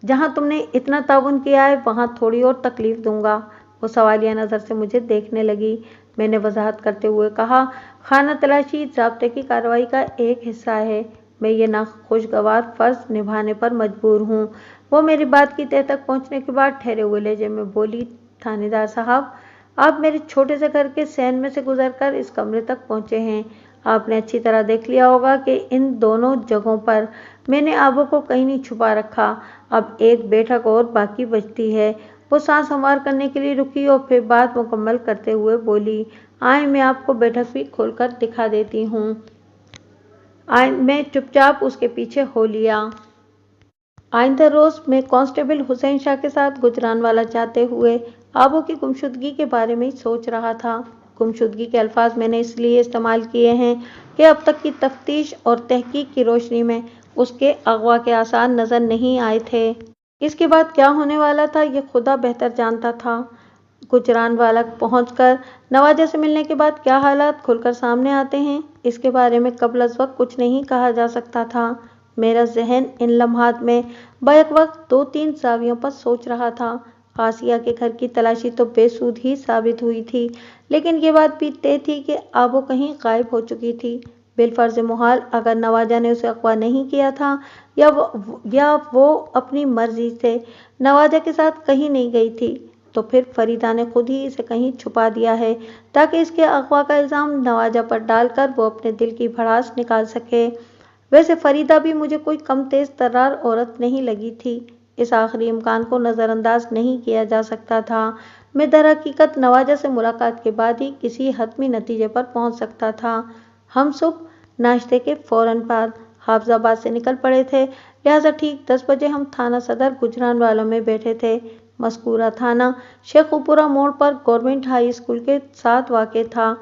जहाँ तुमने इतना ताउन किया है, वहाँ थोड़ी और तकलीफ दूंगा। वो सवालिया नज़र से मुझे देखने लगी। मैंने वजाहत करते हुए कहा, खाना तलाशी ज़ाब्ते की कार्रवाई का एक हिस्सा है। मैं ये नाखुशगवार फ़र्ज निभाने पर मजबूर हूँ। वो मेरी बात की तह तक पहुँचने के बाद ठहरे हुए लहजे में बोली, थानेदार साहब, आप मेरे छोटे से घर के सैन में से गुजरकर इस कमरे तक पहुँचे हैं। आपने अच्छी तरह देख लिया होगा कि इन दोनों जगहों पर मैंने आबो को कहीं नहीं छुपा रखा। अब एक बैठक और बाकी बचती है। वो सांस संवार करने के लिए रुकी और फिर बात मुकम्मल करते हुए बोली, आए मैं आपको बैठक भी खोलकर दिखा देती हूँ। आए मैं चुपचाप उसके पीछे हो लिया। आइंदा रोज मैं कांस्टेबल हुसैन शाह के साथ गुजरानवाला जाते हुए आबो की गुमशुदगी के बारे में ही सोच रहा था। गुमशुदगी के अल्फाज मैंने इसलिए इस्तेमाल किए हैं कि अब तक की तफ्तीश और तहकीक की रोशनी में उसके अगवा के आसार नजर नहीं आए थे। इसके बाद क्या होने वाला था ये खुदा बेहतर जानता था। गुजरानवाला पहुंचकर नवाजा से मिलने के बाद क्या हालात खुलकर सामने आते हैं, इसके बारे में कबल अज़ वक्त कुछ नहीं कहा जा सकता था। मेरा जहन इन लम्हात में बैक वक्त 2-3 जावियों पर सोच रहा था। آسیہ کے گھر کی تلاشی تو بے سود ہی ثابت ہوئی تھی، لیکن یہ بات بھی طے تھی کہ اب وہ کہیں غائب ہو چکی تھی۔ بالفرض محال اگر نوازا نے اسے اغوا نہیں کیا تھا یا وہ اپنی مرضی سے نوازا کے ساتھ کہیں نہیں گئی تھی، تو پھر فریدہ نے خود ہی اسے کہیں چھپا دیا ہے تاکہ اس کے اغوا کا الزام نوازا پر ڈال کر وہ اپنے دل کی بھڑاس نکال سکے۔ ویسے فریدہ بھی مجھے کوئی کم تیز ترار عورت نہیں لگی تھی۔ اس آخری امکان کو نظر انداز نہیں کیا جا سکتا تھا۔ میں در حقیقت نوازا سے ملاقات کے بعد ہی کسی حتمی نتیجے پر پہنچ سکتا تھا۔ ہم صبح ناشتے کے فوراً بعد حافظ آباد سے نکل پڑے تھے، لہٰذا ٹھیک 10 بجے ہم تھانہ صدر گجرانوالہ میں بیٹھے تھے۔ مذکورہ تھانہ شیخوپورہ موڑ پر گورنمنٹ ہائی اسکول کے ساتھ واقع تھا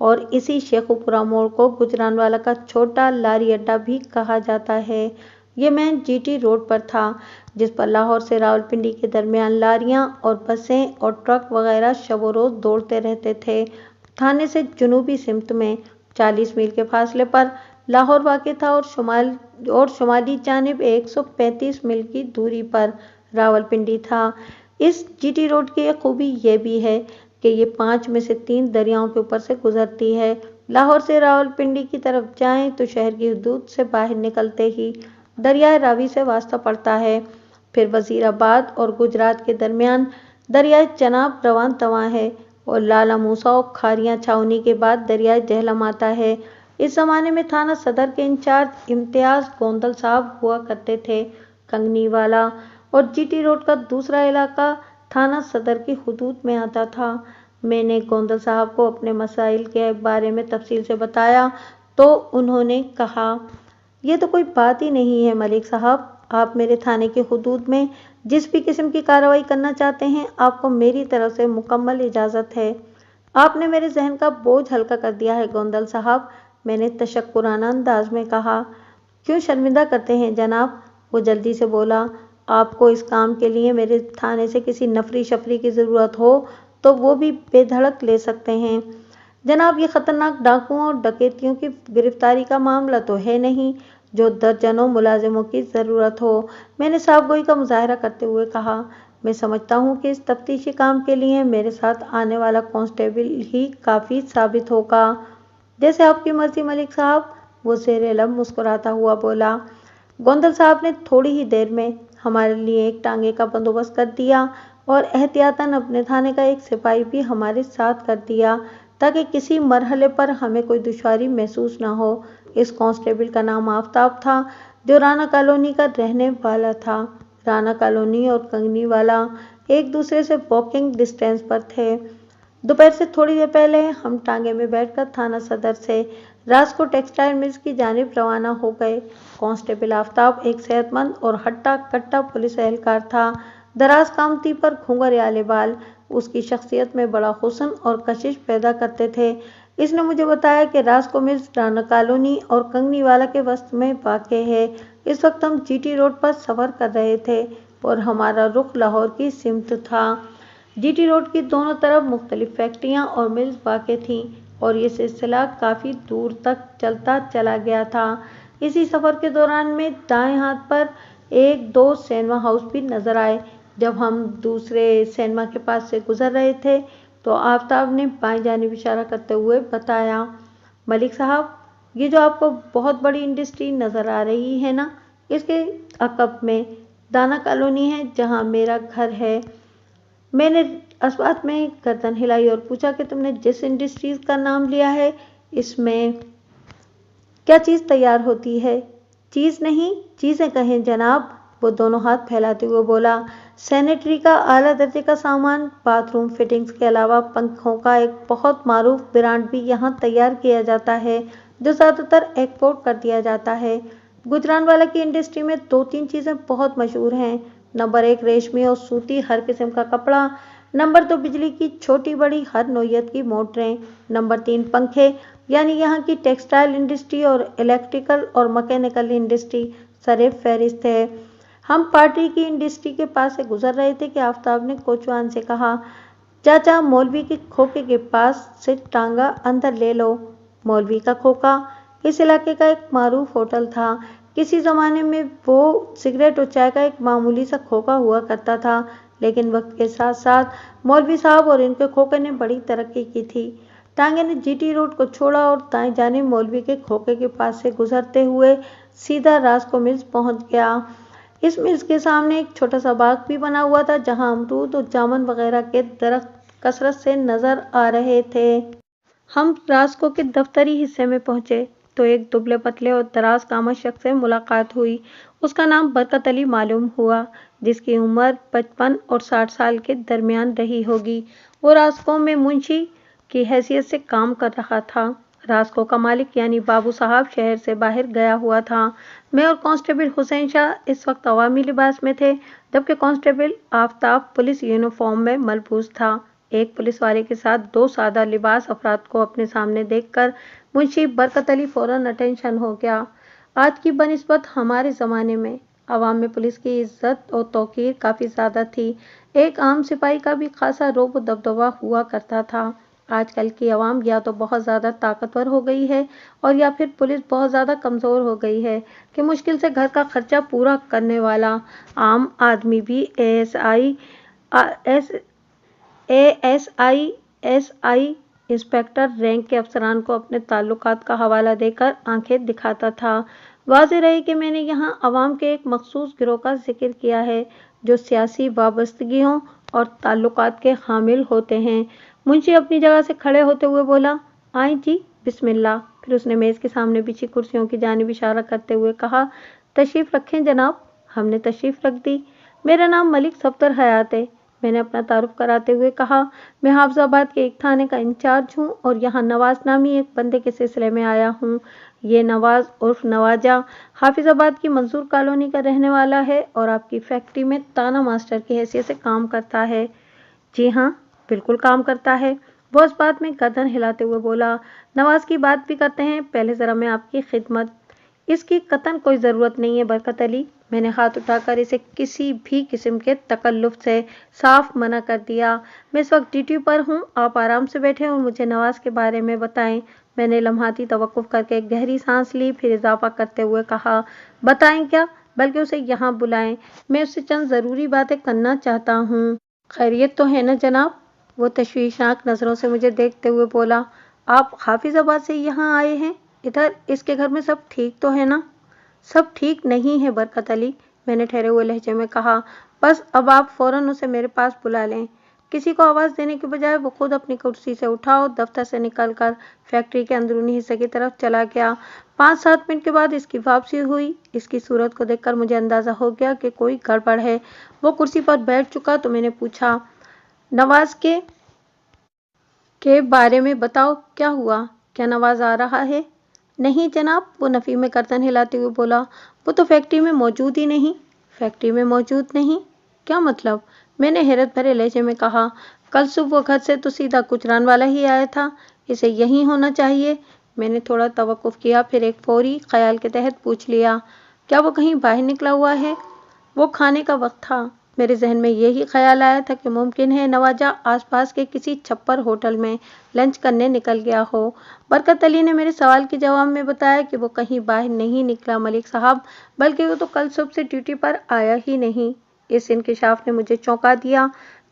اور اسی شیخوپورہ موڑ کو گجرانوالہ کا چھوٹا لاری اڈہ بھی کہا جاتا ہے۔ یہ مین جی ٹی روڈ پر تھا، جس پر لاہور سے راولپنڈی کے درمیان لاریاں اور بسیں اور ٹرک وغیرہ شب و روز دوڑتے رہتے تھے۔ تھانے سے جنوبی سمت میں 40 میل کے فاصلے پر لاہور واقع تھا اور شمالی جانب 135 میل کی دوری پر راولپنڈی تھا۔ اس جی ٹی روڈ کی ایک خوبی یہ بھی ہے کہ یہ 5 میں سے 3 دریاؤں کے اوپر سے گزرتی ہے۔ لاہور سے راولپنڈی کی طرف جائیں تو شہر کی حدود سے باہر نکلتے ہی دریائے راوی سے واسطہ پڑتا ہے، پھر وزیر آباد اور گجرات کے درمیان دریائے چناب رواں تواں ہے اور لالا موسیٰ اور کھاریاں چھاؤنی کے بعد دریائے جہلم آتا ہے۔ اس زمانے میں تھانہ صدر کے انچارج امتیاز گوندل صاحب ہوا کرتے تھے۔ کنگنی والا اور جی ٹی روڈ کا دوسرا علاقہ تھانہ صدر کی حدود میں آتا تھا۔ میں نے گوندل صاحب کو اپنے مسائل کے بارے میں تفصیل سے بتایا تو انہوں نے کہا، یہ تو کوئی بات ہی نہیں ہے ملک صاحب، آپ میرے تھانے کی حدود میں جس بھی قسم کی کارروائی کرنا چاہتے ہیں آپ کو میری طرف سے مکمل اجازت ہے۔ آپ نے میرے ذہن کا بوجھ ہلکا کر دیا ہے گوندل صاحب، میں نے تشکرانہ انداز میں کہا۔ کیوں شرمندہ کرتے ہیں جناب؟ وہ جلدی سے بولا۔ آپ کو اس کام کے لیے میرے تھانے سے کسی نفری شفری کی ضرورت ہو تو وہ بھی بے دھڑک لے سکتے ہیں جناب۔ یہ خطرناک ڈاکوؤں اور ڈکیتوں کی گرفتاری کا معاملہ تو ہے نہیں جو درجنوں ملازموں کی ضرورت ہو، میں نے صاف گوئی کا مظاہرہ کرتے ہوئے کہا۔ میں سمجھتا ہوں کہ اس تفتیشی کام کے لیے میرے ساتھ آنے والا کانسٹیبل ہی کافی ثابت ہوگا۔ جیسے آپ کی مرضی ملک صاحب، وہ زیر لب مسکراتا ہوا بولا۔ گوندل صاحب نے تھوڑی ہی دیر میں ہمارے لیے ایک ٹانگے کا بندوبست کر دیا اور احتیاطاً اپنے تھانے کا ایک سپاہی بھی ہمارے ساتھ کر دیا تاکہ کسی مرحلے پر ہمیں کوئی دشواری محسوس نہ ہو۔ اس کانسٹیبل کا نام آفتاب تھا، جو رانا کالونی کا رہنے والا تھا۔ رانا کالونی اور کنگنی والا ایک دوسرے سے واکنگ ڈسٹینس پر تھے۔ دوپہر سے تھوڑی دیر پہلے ہم ٹانگے میں بیٹھ کر تھانہ صدر سے راسکو ٹیکسٹائل ملز کی جانب روانہ ہو گئے۔ کانسٹیبل آفتاب ایک صحت مند اور ہٹا کٹا پولیس اہلکار تھا۔ دراز قامتی پر گھنگھریالے بال اس کی شخصیت میں بڑا حسن اور کشش پیدا کرتے تھے۔ اس نے مجھے بتایا کہ راسکو ملز رانا کالونی اور کنگنی والا کے وسط میں واقع ہے۔ اس وقت ہم جی ٹی روڈ پر سفر کر رہے تھے اور ہمارا رخ لاہور کی سمت تھا۔ جی ٹی روڈ کی دونوں طرف مختلف فیکٹریاں اور ملز واقع تھیں اور یہ سلسلہ کافی دور تک چلتا چلا گیا تھا۔ اسی سفر کے دوران میں دائیں ہاتھ پر 1-2 سینما ہاؤس بھی نظر آئے۔ جب ہم دوسرے سینما کے پاس سے گزر رہے تھے تو آفتاب نے بائیں جانب اشارہ کرتے ہوئے بتایا، ملک صاحب، یہ جو آپ کو بہت بڑی انڈسٹری نظر آ رہی ہے نا، اس کے عقب میں دانا کالونی ہے جہاں میرا گھر ہے۔ میں نے اس بات میں گردن ہلائی اور پوچھا کہ تم نے جس انڈسٹریز کا نام لیا ہے اس میں کیا چیز تیار ہوتی ہے؟ چیز نہیں، چیزیں کہیں جناب، وہ دونوں ہاتھ پھیلاتے ہوئے بولا۔ سینیٹری کا اعلیٰ درجے کا سامان، باتھ روم فٹنگز کے علاوہ پنکھوں کا ایک بہت معروف برانڈ بھی یہاں تیار کیا جاتا ہے جو زیادہ تر ایکسپورٹ کر دیا جاتا ہے۔ گجرانوالہ کی انڈسٹری میں 2-3 چیزیں بہت مشہور ہیں۔ نمبر 1 ریشمی اور سوتی ہر قسم کا کپڑا، نمبر 2 بجلی کی چھوٹی بڑی ہر نوعیت کی موٹریں، نمبر 3 پنکھے، یعنی یہاں کی ٹیکسٹائل انڈسٹری اور الیکٹریکل اور مکینیکل انڈسٹری سر فہرست ہے۔ ہم پارٹی کی انڈسٹری کے پاس سے گزر رہے تھے کہ آفتاب نے کوچوان سے کہا، چاچا مولوی کے کھوکے کے پاس سے ٹانگا اندر لے لو۔ مولوی کا کھوکا اس علاقے کا ایک معروف ہوٹل تھا۔ کسی زمانے میں وہ سگریٹ اور چائے کا ایک معمولی سا کھوکا ہوا کرتا تھا۔ लेकिन वक्त के साथ साथ मौलवी साहब और इनके खोखे ने बड़ी तरक्की की थी। टांगे ने जीटी रोड को छोड़ा और दाएं जानिब मौलवी के खोखे के पास से गुजरते हुए सीधा रास्को मिल्स पहुंच गया। इस मिल्स के सामने एक छोटा सा बाग भी बना हुआ था, जहां अमरूद और जामुन वगैरह के दरख्त कसरत से नजर आ रहे थे। हम रास्को के दफ्तरी हिस्से में पहुंचे तो एक दुबले पतले और दराज कामत शख्स से मुलाकात हुई। उसका नाम बरकत अली मालूम हुआ, जिसकी उम्र 55 और 60 साल के दरमियान रही होगी। वो रास्को में मुंशी की हैसियत से काम कर रहा था। रास्को का मालिक यानी बाबू साहब शहर से बाहर गया हुआ था। मैं और कांस्टेबल हुसैन शाह इस वक्त अवामी लिबास में थे, जबकि कांस्टेबल आफ्ताब पुलिस यूनिफॉर्म में मलबूस था। एक पुलिस वाले के साथ दो सादा लिबास अफराद को अपने सामने देखकर मुंशी बरकत अली फौरन अटेंशन हो गया। आज की बनिस्बत हमारे ज़माने में अवाम में पुलिस की इज्जत और तौकीर काफ़ी ज़्यादा थी। एक आम सिपाही का भी खासा रोब व दबदबा हुआ करता था। आजकल की अवाम या तो बहुत ज़्यादा ताकतवर हो गई है और या फिर पुलिस बहुत ज़्यादा कमज़ोर हो गई है कि मुश्किल से घर का खर्चा पूरा करने वाला आम आदमी भी एएसआई इंस्पेक्टर रैंक के अफसरान को अपने ताल्लुकात का हवाला देकर आंखें दिखाता था। वाज़ेह रहे कि मैंने यहाँ अवाम के एक मखसूस गिरोह का जिक्र किया है जो सियासी वाबस्तगियों और ताल्लुकात के हामिल होते हैं। मुंशी अपनी जगह से खड़े होते हुए बोला, आए जी, बिस्मिल्लाह। फिर उसने मेज़ के सामने बिछी कुर्सियों की जानिब इशारा करते हुए कहा, तशरीफ़ रखें जनाब। हमने तशरीफ़ रख दी। मेरा नाम मलिक सफ्दर हयात है। मैंने अपना तारुफ कराते हुए कहा, मैं हाफिजाबाद के एक थाने का इंचार्ज हूँ और यहाँ नवाज नामी एक बंदे के सिलसिले में आया हूँ। ये नवाज उर्फ नवाजा हाफिजाबाद की मंसूर कॉलोनी का रहने वाला है और आपकी फैक्ट्री में ताना मास्टर की हैसियत से काम करता है। जी हाँ, बिल्कुल काम करता है। वो इस बात में गर्दन हिलाते हुए बोला, नवाज की बात भी करते हैं, पहले ज़रा मैं आपकी खिदमत। इसकी कतन कोई ज़रूरत नहीं है बरकत अली। मैंने हाथ उठाकर इसे किसी भी किस्म के तकल्लुफ़ से साफ मना कर दिया। मैं इस वक्त ड्यूटी पर हूँ, आप आराम से बैठें और मुझे नवाज के बारे में बताएं। मैंने लम्हाती तवक्कुफ़ करके एक गहरी सांस ली, फिर इजाफा करते हुए कहा, बताएं क्या, बल्कि उसे यहाँ बुलाएं, मैं उससे चंद ज़रूरी बातें करना चाहता हूँ। खैरियत तो है ना जनाब? वो तशवीशनाक नज़रों से मुझे देखते हुए बोला, आप हाफिजाबाद से यहाँ आए हैं? इधर इसके घर में सब ठीक तो है ना? सब ठीक नहीं है बरकत अली, मैंने ठहरे हुए लहजे में कहा। बस अब आप फौरन उसे मेरे पास बुला लें। किसी को आवाज़ देने के बजाय वो खुद अपनी कुर्सी से उठा और दफ्तर से निकलकर फैक्ट्री के अंदरूनी हिस्से की तरफ चला गया। 5-7 मिनट के बाद इसकी वापसी हुई। इसकी सूरत को देखकर मुझे अंदाज़ा हो गया कि कोई गड़बड़ है। वो कुर्सी पर बैठ चुका तो मैंने पूछा, नवाज के बारे में बताओ, क्या हुआ? क्या नवाज आ रहा है? नहीं जनाब, वो नफ़ी में गर्दन हिलाते हुए बोला, वो तो फैक्ट्री में मौजूद ही नहीं। फैक्ट्री में मौजूद नहीं? क्या मतलब? मैंने हैरत भरे लहजे में कहा, कल सुबह वो घर से तो सीधा गुजरान वाला ही आया था, इसे यहीं होना चाहिए। मैंने थोड़ा तवक्कुफ किया, फिर एक फौरी ख्याल के तहत पूछ लिया, क्या वो कहीं बाहर निकला हुआ है? वो खाने का वक्त था। मेरे जहन में यही ख्याल आया था कि मुमकिन है नवाजा आसपास के किसी छप्पर होटल में लंच करने निकल गया हो। बरकत अली ने मेरे सवाल के जवाब में बताया कि वो कहीं बाहर नहीं निकला मलिक साहब, बल्कि वो तो कल सुबह से ड्यूटी पर आया ही नहीं। इस इंकिशाफ ने मुझे चौंका दिया।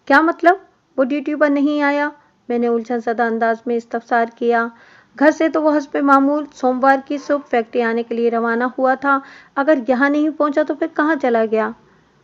क्या मतलब? वो ड्यूटी पर नहीं आया? मैंने उलझन ज़दा अंदाज में इस्तफसार किया। घर से तो वो हस्बे मामूल सोमवार की सुबह फैक्ट्री आने के लिए रवाना हुआ था। अगर यहाँ नहीं पहुँचा तो फिर कहाँ चला गया?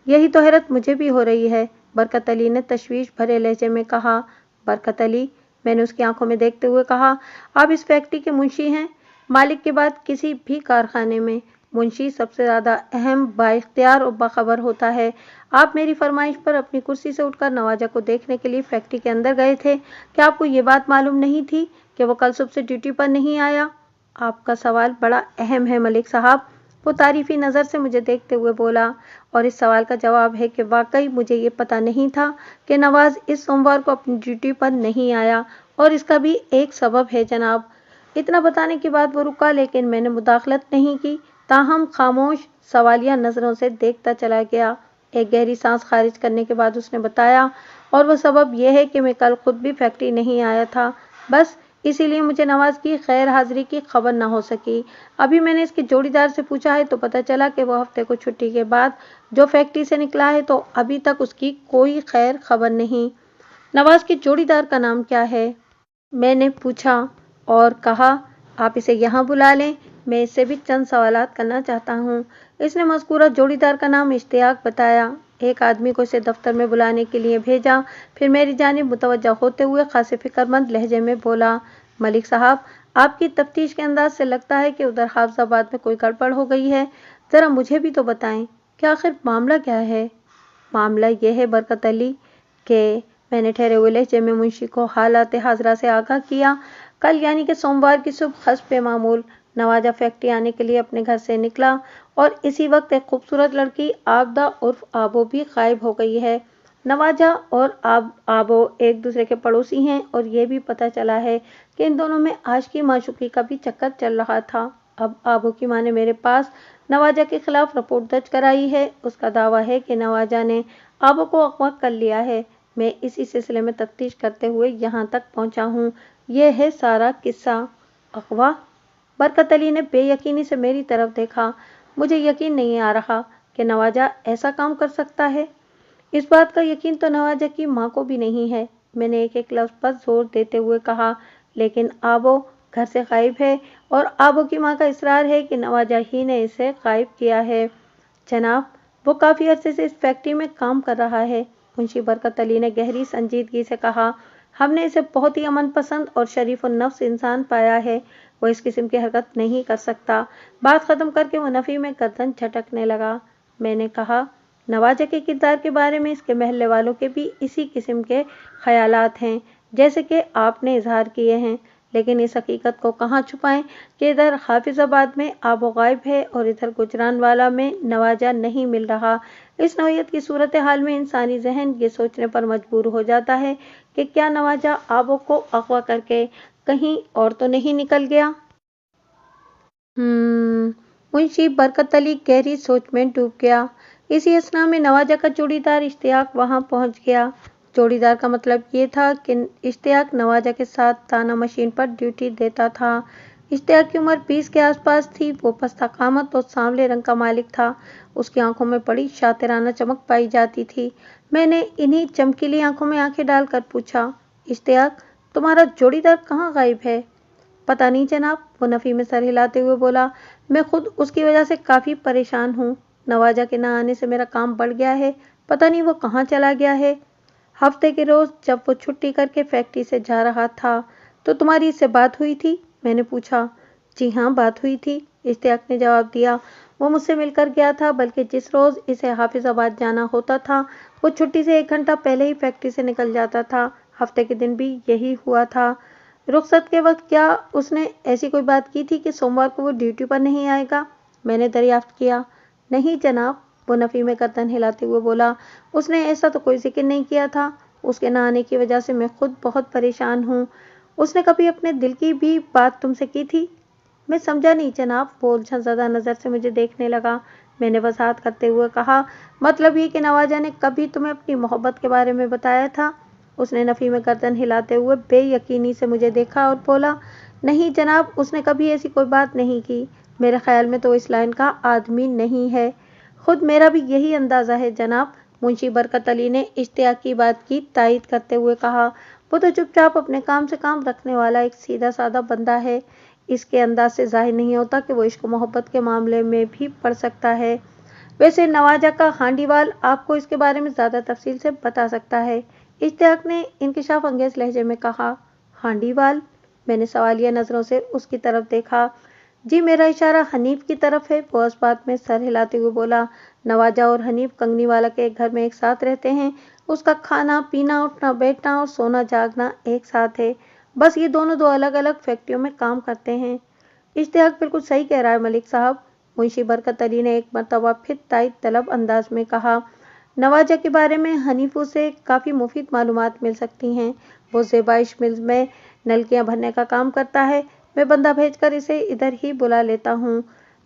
यही तो हैरत मुझे भी हो रही है, बरकत अली ने तशवीश भरे लहजे में कहा। बरकत अली, मैंने उसकी आंखों में देखते हुए कहा, आप इस फैक्ट्री के मुंशी हैं। मालिक के बाद किसी भी कारखाने में मुंशी सबसे ज़्यादा अहम, बाइख्तियार और बाखबर होता है। आप मेरी फरमाइश पर अपनी कुर्सी से उठकर नवाजा को देखने के लिए फैक्ट्री के अंदर गए थे। क्या आपको ये बात मालूम नहीं थी कि वो कल सुबह से ड्यूटी पर नहीं आया? आपका सवाल बड़ा अहम है मलिक साहब, वो तारीफी नज़र से मुझे देखते हुए बोला, और इस सवाल का जवाब है कि वाकई मुझे ये पता नहीं था कि नवाज इस सोमवार को अपनी ड्यूटी पर नहीं आया, और इसका भी एक सबब है जनाब। इतना बताने के बाद वो रुका, लेकिन मैंने मुदाखलत नहीं की, ताहम खामोश सवालिया नज़रों से देखता चला गया। एक गहरी सांस खारिज करने के बाद उसने बताया, और वो सबब यह है कि मैं कल खुद भी फैक्ट्री नहीं आया था। बस اسی لیے مجھے نواز کی غیر حاضری کی خبر نہ ہو سکی۔ ابھی میں نے اس کے جوڑیدار سے پوچھا ہے تو پتہ چلا کہ وہ ہفتے کو چھٹی کے بعد جو فیکٹری سے نکلا ہے تو ابھی تک اس کی کوئی خیر خبر نہیں۔ نواز کے جوڑیدار کا نام کیا ہے؟ میں نے پوچھا اور کہا آپ اسے یہاں بلا لیں، میں اس سے بھی چند سوالات کرنا چاہتا ہوں۔ اس نے مذکورہ جوڑیدار کا نام اشتیاق بتایا۔ ایک آدمی کو اسے دفتر میں بلانے کے لیے بھیجا، پھر میری جانب متوجہ ہوتے ہوئے خاصے فکرمند لہجے میں بولا، ملک صاحب، آپ کی تفتیش کے انداز سے لگتا ہے کہ ادھر حافظ آباد میں کوئی گڑبڑ ہو گئی ہے، ذرا مجھے بھی تو بتائیں کہ آخر معاملہ کیا ہے؟ معاملہ یہ ہے برکت علی کہ میں نے ٹھہرے ہوئے لہجے میں منشی کو حالات حاضرہ سے آگاہ کیا۔ کل یعنی کہ سوموار کی صبح حسب معمول نواجہ فیکٹری آنے کے لیے اپنے گھر سے نکلا اور اسی وقت ایک خوبصورت لڑکی عابدہ عرف آبو بھی غائب ہو گئی ہے۔ نواجہ اور آبو ایک دوسرے کے پڑوسی ہیں اور یہ بھی پتہ چلا ہے کہ ان دونوں میں عاشقی معشوقی کا بھی چکر چل رہا تھا۔ اب آبو کی ماں نے میرے پاس نواجہ کے خلاف رپورٹ درج کرائی ہے۔ اس کا دعویٰ ہے کہ نواجہ نے آبو کو اغوا کر لیا ہے۔ میں اسی سلسلے میں تفتیش کرتے ہوئے یہاں تک پہنچا ہوں۔ یہ ہے سارا قصہ۔ اغوا؟ برکت علی نے بے یقینی سے میری طرف دیکھا۔ مجھے یقین نہیں آ رہا کہ نواجہ ایسا کام کر سکتا ہے۔ اس بات کا یقین تو نواجہ کی ماں کو بھی نہیں ہے۔ میں نے ایک ایک لفظ پر زور دیتے ہوئے کہا، لیکن آبو گھر سے غائب ہے اور آبو کی ماں کا اصرار ہے کہ نواجہ ہی نے اسے غائب کیا ہے۔ جناب، وہ کافی عرصے سے اس فیکٹری میں کام کر رہا ہے، منشی برکت علی نے گہری سنجیدگی سے کہا۔ ہم نے اسے بہت ہی امن پسند اور شریف النفس انسان پایا ہے، وہ اس قسم کی حرکت نہیں کر سکتا۔ بات ختم کر کے وہ نفی میں گردن جھٹکنے لگا۔ میں نے کہا، نواجہ کے کردار کے بارے میں اس کے محلے والوں کے بھی اسی قسم کے خیالات ہیں جیسے کہ آپ نے اظہار کیے ہیں، لیکن اس حقیقت کو کہاں چھپائیں کہ ادھر حافظ آباد میں آبو غائب ہے اور ادھر گجرانوالہ میں نواجہ نہیں مل رہا۔ اس نوعیت کی صورتحال میں انسانی ذہن یہ سوچنے پر مجبور ہو جاتا ہے کہ کیا نواجہ آبو کو اغوا کر کے کہیں اور تو نہیں نکل گیا؟ منشی برکت علی گہری سوچ میں ڈوب گیا۔ اسی اثنا میں نواجہ کا جوڑیدار اشتیاق وہاں پہنچ گیا۔ جوڑیدار کا مطلب یہ تھا کہ اشتیاق نواجہ کے ساتھ تانہ مشین پر ڈیوٹی دیتا تھا۔ اشتیاق کی عمر 20 کے آس پاس تھی۔ وہ پستہ قامت اور سانولے رنگ کا مالک تھا۔ اس کی آنکھوں میں بڑی شاطرانہ چمک پائی جاتی تھی۔ میں نے انہی چمکیلی آنکھوں میں آنکھیں ڈال کر پوچھا، اشتیاق، تمہارا جوڑیدار کہاں غائب ہے؟ پتہ نہیں جناب، وہ نفی میں سر ہلاتے ہوئے بولا، میں خود اس کی وجہ سے کافی پریشان ہوں۔ نواجہ کے نہ آنے سے میرا کام بڑھ گیا ہے، پتہ نہیں وہ کہاں چلا گیا ہے۔ ہفتے کے روز جب وہ چھٹی کر کے فیکٹری سے جا رہا تھا تو تمہاری اس سے بات ہوئی تھی؟ میں نے پوچھا۔ جی ہاں، بات ہوئی تھی، اشتیاق نے جواب دیا۔ وہ مجھ سے مل کر گیا تھا، بلکہ جس روز اسے حافظ آباد جانا ہوتا تھا وہ چھٹی سے 1 گھنٹہ پہلے ہی فیکٹری سے نکل جاتا تھا۔ ہفتے کے دن بھی یہی ہوا تھا۔ رخصت کے وقت کیا اس نے ایسی کوئی بات کی تھی کہ سوموار کو وہ ڈیوٹی پر نہیں آئے گا؟ میں نے دریافت کیا۔ نہیں جناب، وہ نفی میں گردن ہلاتے ہوئے بولا، اس نے ایسا تو کوئی ذکر نہیں کیا تھا۔ اس کے نہ آنے کی وجہ سے میں خود بہت پریشان ہوں۔ اس نے کبھی اپنے دل کی بھی بات تم سے کی تھی؟ میں سمجھا نہیں جناب۔ وہ الجھن زدہ نظر سے مجھے دیکھنے لگا۔ میں نے وضاحت کرتے ہوئے کہا، مطلب یہ کہ نواجہ نے کبھی تمہیں اپنی محبت کے بارے میں بتایا تھا؟ اس نے نفی میں گردن ہلاتے ہوئے بے یقینی سے مجھے دیکھا اور بولا، نہیں جناب، اس نے کبھی ایسی کوئی بات نہیں کی۔ میرے خیال میں تو اس لائن کا آدمی نہیں ہے۔ خود میرا بھی یہی اندازہ ہے جناب، منشی برکت علی نے اشتیاق کی بات کی تائید کرتے ہوئے کہا۔ وہ تو چپ چاپ اپنے کام سے کام رکھنے والا ایک سیدھا سادہ بندہ ہے۔ اس کے انداز سے ظاہر نہیں ہوتا کہ وہ عشق و محبت کے معاملے میں بھی پڑ سکتا ہے۔ ویسے نواجہ کا ہانڈی وال آپ کو اس کے بارے میں زیادہ تفصیل سے بتا سکتا ہے، اشتیاق نے انکشاف انگیز لہجے میں کہا۔ ہانڈی وال؟ میں نے سوالیہ نظروں سے اس کی طرف دیکھا۔ جی، میرا اشارہ حنیف کی طرف ہے، وہ اس بات میں سر ہلاتے ہوئے بولا۔ نواجہ اور حنیف کنگنی والا کے ایک گھر میں ایک ساتھ رہتے ہیں۔ اس کا کھانا پینا، اٹھنا بیٹھنا اور سونا جاگنا ایک ساتھ ہے، بس یہ دونوں 2 الگ الگ فیکٹریوں میں کام کرتے ہیں۔ اشتیاق بالکل صحیح کہہ رہا ہے ملک صاحب، منشی برکت علی نے ایک مرتبہ پھر تائید طلب انداز میں کہا۔ نواجہ کے بارے میں حنیفو سے کافی مفید معلومات مل سکتی ہیں۔ وہ زیبائش ملز میں نلکیاں بھرنے کا کام کرتا ہے۔ میں بندہ بھیج کر اسے ادھر ہی بلا لیتا ہوں۔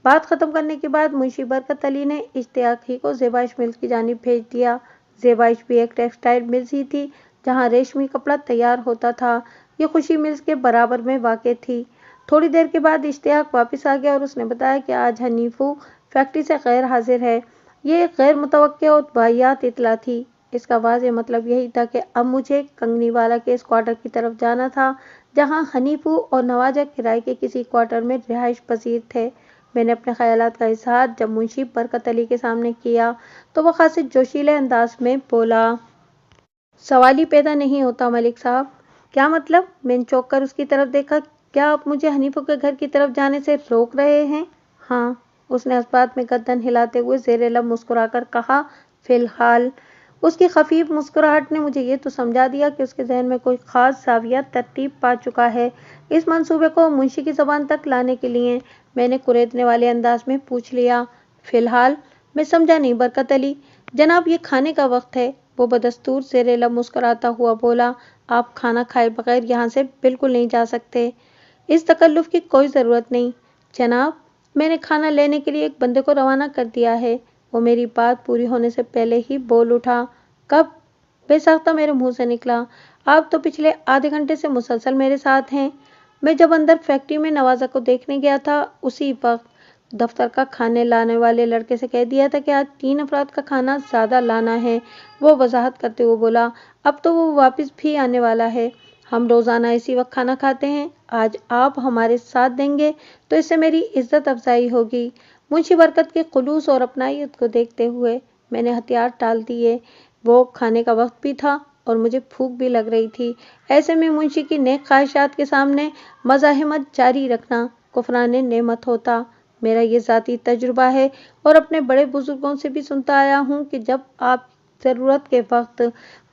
بات ختم کرنے کے بعد منشی برکت علی نے اشتیاق ہی کو زیبائش ملز کی جانب بھیج دیا۔ زیبائش بھی ایک ٹیکسٹائل ملز ہی تھی جہاں ریشمی کپڑا تیار ہوتا تھا۔ یہ خوشی ملز کے برابر میں واقع تھی۔ تھوڑی دیر کے بعد اشتیاق واپس آ گیا اور اس نے بتایا کہ آج حنیفو فیکٹری سے غیر حاضر ہے۔ یہ ایک غیر متوقع اور واہیات اطلاع تھی۔ اس کا واضح مطلب یہی تھا کہ اب مجھے کنگنی والا کے اس کوارٹر کی طرف جانا تھا جہاں حنیفو اور نواجہ کرائے کے کسی کوارٹر میں رہائش پذیر تھے۔ میں نے اپنے خیالات کا اظہار جب منشی برکت علی کے سامنے کیا تو وہ خاصے جوشیلے انداز میں بولا۔ سوال ہی پیدا نہیں ہوتا ملک صاحب۔ کیا مطلب؟ میں نے چونک کر اس کی طرف دیکھا۔ کیا آپ مجھے حنیفو کے گھر کی طرف جانے سے روک رہے ہیں؟ ہاں، اس نے اس بات میں گردن ہلاتے ہوئے زیر لب مسکرا کر کہا۔ فی الحال۔ اس کی خفیف مسکراہٹ نے مجھے یہ تو سمجھا دیا کہ اس کے ذہن میں کوئی خاص زاویہ ترتیب پا چکا ہے۔ اس منصوبے کو منشی کی زبان تک لانے کے لیے میں نے کریدنے والے انداز میں پوچھ لیا۔ فی الحال؟ میں سمجھا نہیں برکت علی۔ جناب، یہ کھانے کا وقت ہے، وہ بدستور زیر لب مسکراتا ہوا بولا۔ آپ کھانا کھائے بغیر یہاں سے بالکل نہیں جا سکتے۔ اس تکلف کی کوئی ضرورت نہیں جناب، میں نے کھانا لینے کے لیے ایک بندے کو روانہ کر دیا ہے۔ وہ میری بات پوری ہونے سے پہلے ہی بول اٹھا۔ کب؟ بے ساختہ میرے منہ سے نکلا۔ آپ تو پچھلے آدھے گھنٹے سے مسلسل میرے ساتھ ہیں۔ میں جب اندر فیکٹری میں نوازہ کو دیکھنے گیا تھا اسی وقت دفتر کا کھانے لانے والے لڑکے سے کہہ دیا تھا کہ آج 3 افراد کا کھانا زیادہ لانا ہے۔ وہ وضاحت کرتے ہوئے بولا۔ اب تو وہ واپس بھی آنے والا ہے۔ ہم روزانہ اسی وقت کھانا کھاتے ہیں۔ آج آپ ہمارے ساتھ دیں گے تو اس سے میری عزت افزائی ہوگی۔ منشی برکت کے خلوص اور اپنائیت کو دیکھتے ہوئے میں نے ہتھیار ٹال دیے۔ وہ کھانے کا وقت بھی تھا اور مجھے بھوک بھی لگ رہی تھی۔ ایسے میں منشی کی نیک خواہشات کے سامنے مزاحمت جاری رکھنا کفران نعمت ہوتا۔ میرا یہ ذاتی تجربہ ہے اور اپنے بڑے بزرگوں سے بھی سنتا آیا ہوں کہ جب آپ ضرورت کے وقت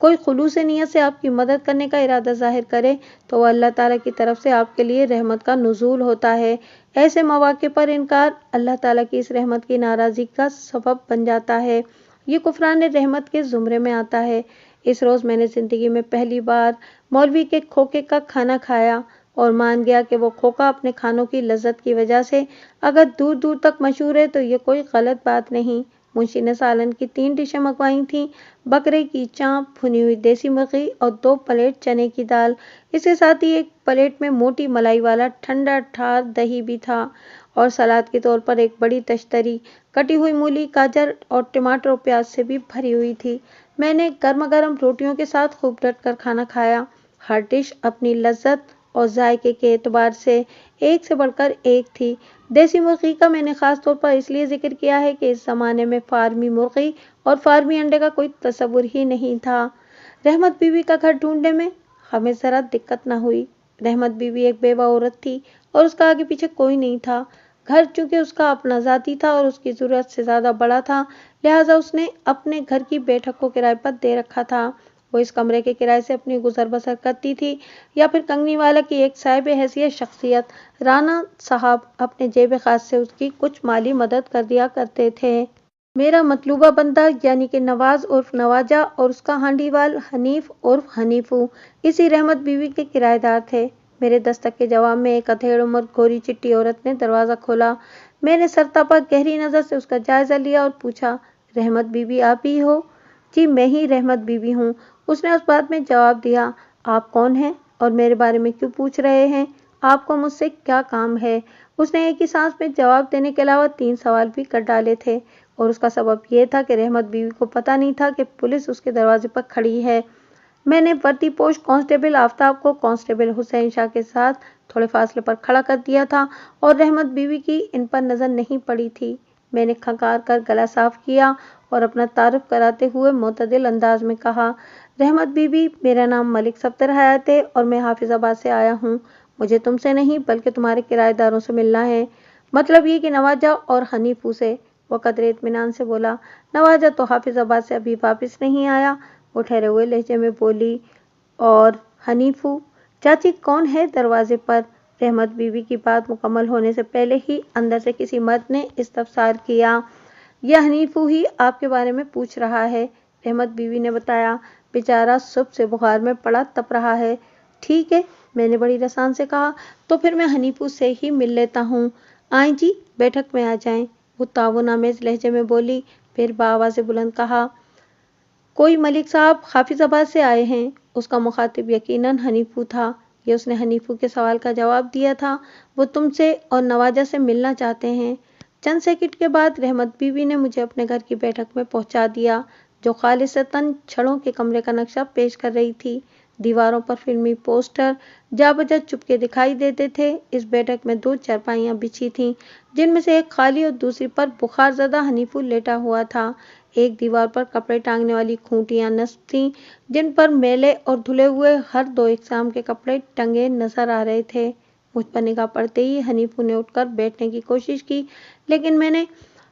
کوئی خلوص نیت سے آپ کی مدد کرنے کا ارادہ ظاہر کرے تو وہ اللہ تعالیٰ کی طرف سے آپ کے لیے رحمت کا نزول ہوتا ہے۔ ایسے مواقع پر انکار اللہ تعالیٰ کی اس رحمت کی ناراضی کا سبب بن جاتا ہے۔ یہ کفران رحمت کے زمرے میں آتا ہے۔ اس روز میں نے زندگی میں پہلی بار مولوی کے کھوکے کا کھانا کھایا اور مان گیا کہ وہ کھوکا اپنے کھانوں کی لذت کی وجہ سے اگر دور دور تک مشہور ہے تو یہ کوئی غلط بات نہیں۔ منشی نے سالن کی 3 ڈشیں منگوائی تھیں، بکرے کی چانپ، بھنی ہوئی دیسی مرغی اور 2 پلیٹ چنے کی دال۔ اس کے ساتھ ہی ایک پلیٹ میں موٹی ملائی والا ٹھنڈا ٹھار دہی بھی تھا اور سلاد کے طور پر ایک بڑی تشتری کٹی ہوئی مولی، گاجر اور ٹماٹر اور پیاز سے بھی بھری ہوئی تھی۔ میں نے گرما گرم روٹیوں کے ساتھ خوب ڈٹ کر کھانا کھایا۔ ہر ڈش اپنی لذت اور ذائقے کے اعتبار سے ایک سے بڑھ کر ایک تھی۔ دیسی مرغی کا میں نے خاص طور پر اس لیے ذکر کیا ہے کہ اس زمانے میں فارمی مرغی اور فارمی انڈے کا کوئی تصور ہی نہیں تھا۔ رحمت بی بی کا گھر ڈھونڈنے میں ہمیں ذرا دقت نہ ہوئی۔ رحمت بی بی ایک بیوہ عورت تھی اور اس کا آگے پیچھے کوئی نہیں تھا۔ گھر چونکہ اس کا اپنا ذاتی تھا اور اس کی ضرورت سے زیادہ بڑا تھا، لہٰذا اس نے اپنے گھر کی بیٹھک کو کرائے پر دے رکھا تھا۔ وہ اس کمرے کے کرائے سے اپنی گزر بسر کرتی تھی یا پھر کنگنی والا کی ایک صاحب حیثیت شخصیت رانا صاحب اپنے جیب خاص سے اس کی کچھ مالی مدد کر دیا کرتے تھے۔ میرا مطلوبہ بندہ یعنی کہ نواز عرف نواجہ اور اس کا ہانڈی وال حنیف عرف حنیفو اسی رحمت بی بی کے کرایہ دار تھے۔ میرے دستک کے جواب میں ایک ادھیڑ عمر گوری چٹی عورت نے دروازہ کھولا۔ میں نے سرتاپا گہری نظر سے اس کا جائزہ لیا اور پوچھا، رحمت بی بی آپ ہی ہو؟ جی میں ہی رحمت بی بی ہوں، اس نے اس بات میں جواب دیا۔ آپ کون ہیں اور میرے بارے میں کیوں پوچھ رہے ہیں؟ آپ کو مجھ سے کیا کام ہے؟ اس نے ایک ہی سانس میں جواب دینے کے علاوہ 3 سوال بھی کر ڈالے تھے اور اس کا سبب یہ تھا کہ رحمت بی بی کو پتہ نہیں تھا کہ پولیس اس کے دروازے پر کھڑی ہے۔ میں نے وردی پوش کانسٹیبل آفتاب کو کانسٹیبل حسین شاہ کے ساتھ تھوڑے فاصلے پر کھڑا کر دیا تھا اور رحمت بی بی کی ان پر نظر نہیں پڑی تھی۔ میں نے کھنکار کر گلا صاف کیا اور اپنا تعارف کراتے ہوئے معتدل انداز میں کہا، رحمت بی بی میرا نام ملک صفدر حیات ہے اور میں حافظ آباد سے آیا ہوں۔ مجھے تم سے نہیں بلکہ تمہارے کرایہ داروں سے ملنا ہے، مطلب یہ کہ نواجہ اور حنیفو سے۔ وہ قدرے اطمینان سے بولا، نواجہ تو حافظ آباد سے ابھی واپس نہیں آیا، وہ ٹھہرے ہوئے لہجے میں بولی۔ اور حنیفو؟ چاچی کون ہے دروازے پر؟ رحمت بی بی کی بات مکمل ہونے سے پہلے ہی اندر سے کسی مرد نے استفسار کیا۔ یہ حنیفو ہی آپ کے بارے میں پوچھ رہا ہے، رحمت بی بی نے بتایا۔ بیچارہ صبح سے بخار میں پڑا تپ رہا ہے۔ ٹھیک ہے، میں نے بڑی رسان سے کہا، تو پھر میں حنیفو سے ہی مل لیتا ہوں۔ آئیں جی، بیٹھک میں آ جائیں، وہ تعاون آمیز لہجے میں بولی، پھر بآواز بلند کہا، کوئی ملک صاحب حافظ آباد سے آئے ہیں؟ اس کا مخاطب یقیناً حنیفو تھا، یہ اس نے حنیفو کے سوال کا جواب دیا تھا۔ وہ تم سے اور نواجہ سے ملنا چاہتے ہیں۔ چند سیکنڈ کے بعد رحمت بیوی نے مجھے اپنے گھر کی بیٹھک میں پہنچا دیا، جو خالصتاً چھڑوں کے کمرے کا نقشہ پیش کر رہی تھی۔ دیواروں پر فلمی پوسٹر جا بجا چپکے دکھائی دیتے تھے۔ اس بیٹھک میں 2 چارپائیاں بچھی تھیں، جن میں سے ایک خالی اور دوسری پر بخار زدہ حنیفو لیٹا ہوا تھا۔ ایک دیوار پر کپڑے ٹانگنے والی کھوٹیاں نصب تھیں، جن پر میلے اور دھلے ہوئے ہر 2 اقسام کے کپڑے ٹنگے نظر آ رہے تھے۔ مجھ پر نگاہ پڑتے ہی حنیفو نے اٹھ کر بیٹھنے کی کوشش کی، لیکن میں نے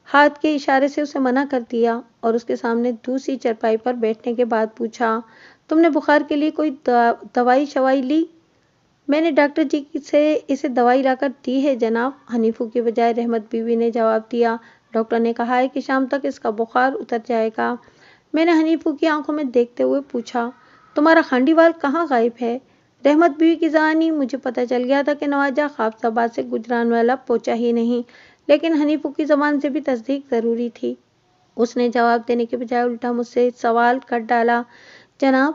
ہاتھ کے اشارے سے اسے منع کر دیا اور اس کے سامنے دوسری چارپائی پر بیٹھنے کے بعد پوچھا، تم نے بخار کے لیے کوئی دوائی شوائی لی؟ میں نے ڈاکٹر جی سے اسے دوائی لا کر دی ہے جناب، حنیفو کی بجائے رحمت بیوی نے جواب دیا۔ ڈاکٹر نے کہا ہے کہ شام تک اس کا بخار اتر جائے گا۔ میں نے حنیفو کی آنکھوں میں دیکھتے ہوئے پوچھا، تمہارا خانڈی وال کہاں غائب ہے؟ رحمت بیوی کی زبانی مجھے پتہ چل گیا تھا کہ نواجہ حافظ آباد سے گجرانوالہ پہنچا ہی نہیں، لیکن حنیفو کی زبان سے بھی تصدیق ضروری تھی۔ اس نے جواب دینے کے بجائے الٹا مجھ سے سوال کر ڈالا، جناب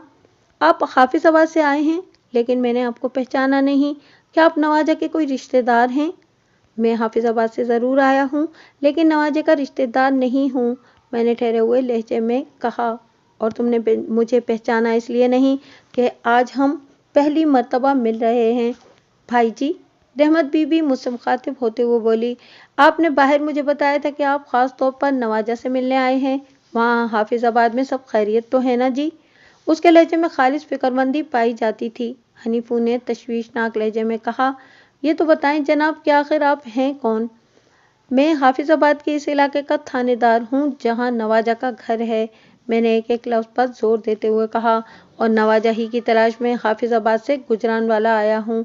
آپ حافظ آباد سے آئے ہیں، لیکن میں نے آپ کو پہچانا نہیں، کیا آپ نواجہ کے کوئی رشتہ دار ہیں؟ میں حافظ آباد سے ضرور آیا ہوں، لیکن نواجہ کا رشتہ دار نہیں ہوں، میں نے ٹھہرے ہوئے لہجے میں کہا، اور تم نے مجھے پہچانا اس لیے نہیں کہ آج ہم پہلی مرتبہ مل رہے ہیں۔ بھائی جی، رحمت بی بی مجھ سے مخاطب ہوتے ہوئے بولی، آپ نے باہر مجھے بتایا تھا کہ آپ خاص طور پر نواجہ سے ملنے آئے ہیں، وہاں حافظ آباد میں سب خیریت تو ہے نا جی؟ اس کے لہجے میں خالص فکرمندی پائی جاتی تھی۔ حنیفو نے تشویشناک لہجے میں کہا، یہ تو بتائیں جناب کہ آخر آپ ہیں کون؟ میں حافظ آباد کے اس علاقے کا تھانے دار ہوں جہاں نواجہ کا گھر ہے، میں نے ایک ایک لفظ پر زور دیتے ہوئے کہا، اور نواجہ ہی کی تلاش میں حافظ آباد سے گجرانوالہ آیا ہوں۔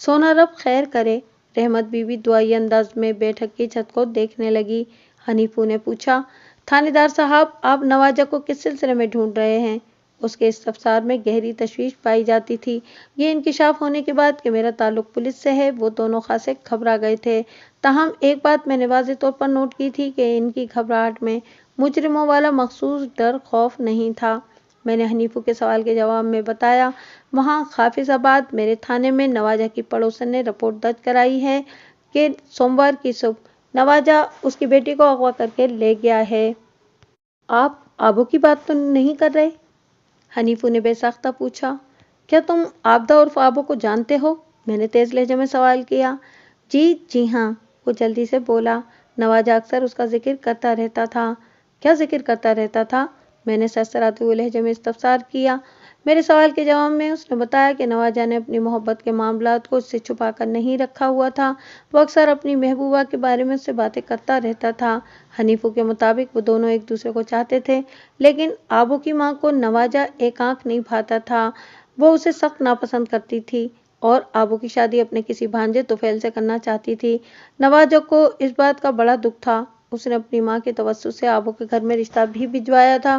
سونا رب خیر کرے۔ رحمت بیوی دعائی انداز میں بیٹھک کی چھت کو دیکھنے لگی۔ حنیفو نے پوچھا، تھانے دار صاحب آپ نواجہ کو کس سلسلے میں ڈھونڈ رہے ہیں؟ اس کے استفسار میں گہری تشویش پائی جاتی تھی۔ یہ انکشاف ہونے کے بعد کہ میرا تعلق پولیس سے ہے، وہ دونوں خاصے گھبرا گئے تھے۔ تاہم ایک بات میں نے واضح طور پر نوٹ کی تھی کہ ان کی گھبراہٹ میں مجرموں والا مخصوص ڈر خوف نہیں تھا۔ میں نے حنیفو کے سوال کے جواب میں بتایا، وہاں حافظ آباد میرے تھانے میں نواجہ کی پڑوسن نے رپورٹ درج کرائی ہے کہ سوموار کی صبح نواجہ اس کی بیٹی کو اغوا کر کے لے گیا ہے۔ آپ آبو کی بات تو نہیں کر رہے؟ حنیفو نے بے ساختہ پوچھا۔ کیا تم آبدہ عرف آبو کو جانتے ہو؟ میں نے تیز لہجے میں سوال کیا۔ جی ہاں، وہ جلدی سے بولا، نواجہ اکثر اس کا ذکر کرتا رہتا تھا۔ کیا ذکر کرتا رہتا تھا؟ میں نے سرسراتے ہوئے لہجے میں استفسار کیا۔ میرے سوال کے جواب میں اس نے بتایا کہ نواجہ نے اپنی محبت کے معاملات کو اس سے چھپا کر نہیں رکھا ہوا تھا، وہ اکثر اپنی محبوبہ کے بارے میں اس سے باتیں کرتا رہتا تھا۔ حنیفو کے مطابق وہ دونوں ایک دوسرے کو چاہتے تھے، لیکن آبو کی ماں کو نواجہ ایک آنکھ نہیں بھاتا تھا، وہ اسے سخت ناپسند کرتی تھی اور آبو کی شادی اپنے کسی بھانجے طفیل سے کرنا چاہتی تھی۔ نواجہ کو اس بات کا بڑا دکھ تھا۔ اس نے اپنی ماں کے توسط سے آبو کے گھر میں رشتہ بھی بھجوایا تھا،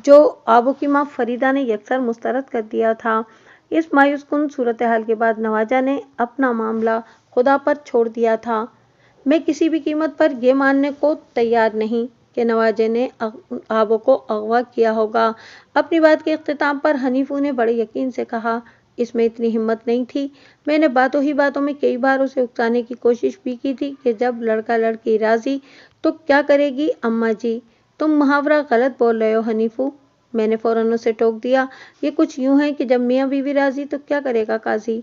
جو آبو کی ماں فریدہ نے یکسر مسترد کر دیا تھا۔ اس مایوس کن صورتحال کے بعد نواجہ نے اپنا معاملہ خدا پر چھوڑ دیا تھا۔ میں کسی بھی قیمت پر یہ ماننے کو تیار نہیں کہ نواجہ نے آبو کو اغوا کیا ہوگا۔ اپنی بات کے اختتام پر حنیفو نے بڑے یقین سے کہا، اس میں اتنی ہمت نہیں تھی۔ میں نے باتوں ہی باتوں میں کئی بار اسے اکسانے کی کوشش بھی کی تھی کہ جب لڑکا لڑکی راضی تو کیا کرے گی اماں جی؟ تم محاورہ غلط بول رہے ہو حنیفو، میں نے فوراً اسے ٹوک دیا۔ یہ کچھ یوں ہے کہ جب میاں بیوی راضی تو کیا کرے گا قاضی؟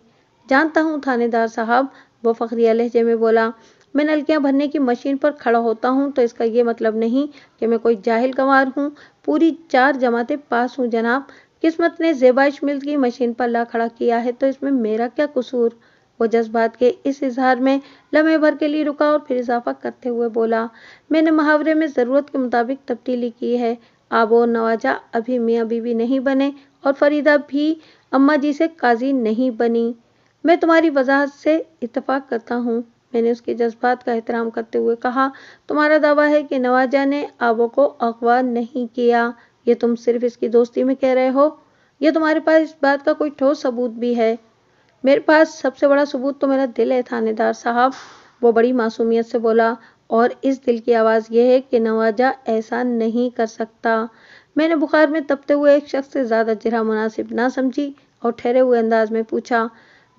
جانتا ہوں تھانے دار صاحب، وہ فخریہ لہجے میں بولا، میں نلکیاں بھرنے کی مشین پر کھڑا ہوتا ہوں تو اس کا یہ مطلب نہیں کہ میں کوئی جاہل گنوار ہوں، پوری 4 جماعتیں پاس ہوں جناب، قسمت نے زیبائش ملک کی مشین پر لا کھڑا کیا ہے تو اس میں میرا کیا قصور؟ وہ جذبات کے اس اظہار میں لمحے بھر کے لیے رکا اور پھر اضافہ کرتے ہوئے بولا، میں نے محاورے میں ضرورت کے مطابق تبدیلی کی ہے، آبو اور نواجہ ابھی میاں بیوی نہیں بنے اور فریدہ بھی اماں جی سے قاضی نہیں بنی۔ میں تمہاری وضاحت سے اتفاق کرتا ہوں، میں نے اس کے جذبات کا احترام کرتے ہوئے کہا، تمہارا دعویٰ ہے کہ نواجہ نے آبو کو اغوا نہیں کیا، یہ تم صرف اس کی دوستی میں کہہ رہے ہو یا تمہارے پاس اس بات کا کوئی ٹھوس ثبوت بھی ہے؟ میرے پاس سب سے بڑا ثبوت تو میرا دل ہے تھانے دار صاحب، وہ بڑی معصومیت سے بولا، اور اس دل کی آواز یہ ہے کہ نواجہ ایسا نہیں کر سکتا۔ میں نے بخار میں تپتے ہوئے ایک شخص سے زیادہ جرح مناسب نہ سمجھی اور ٹھہرے ہوئے انداز میں پوچھا،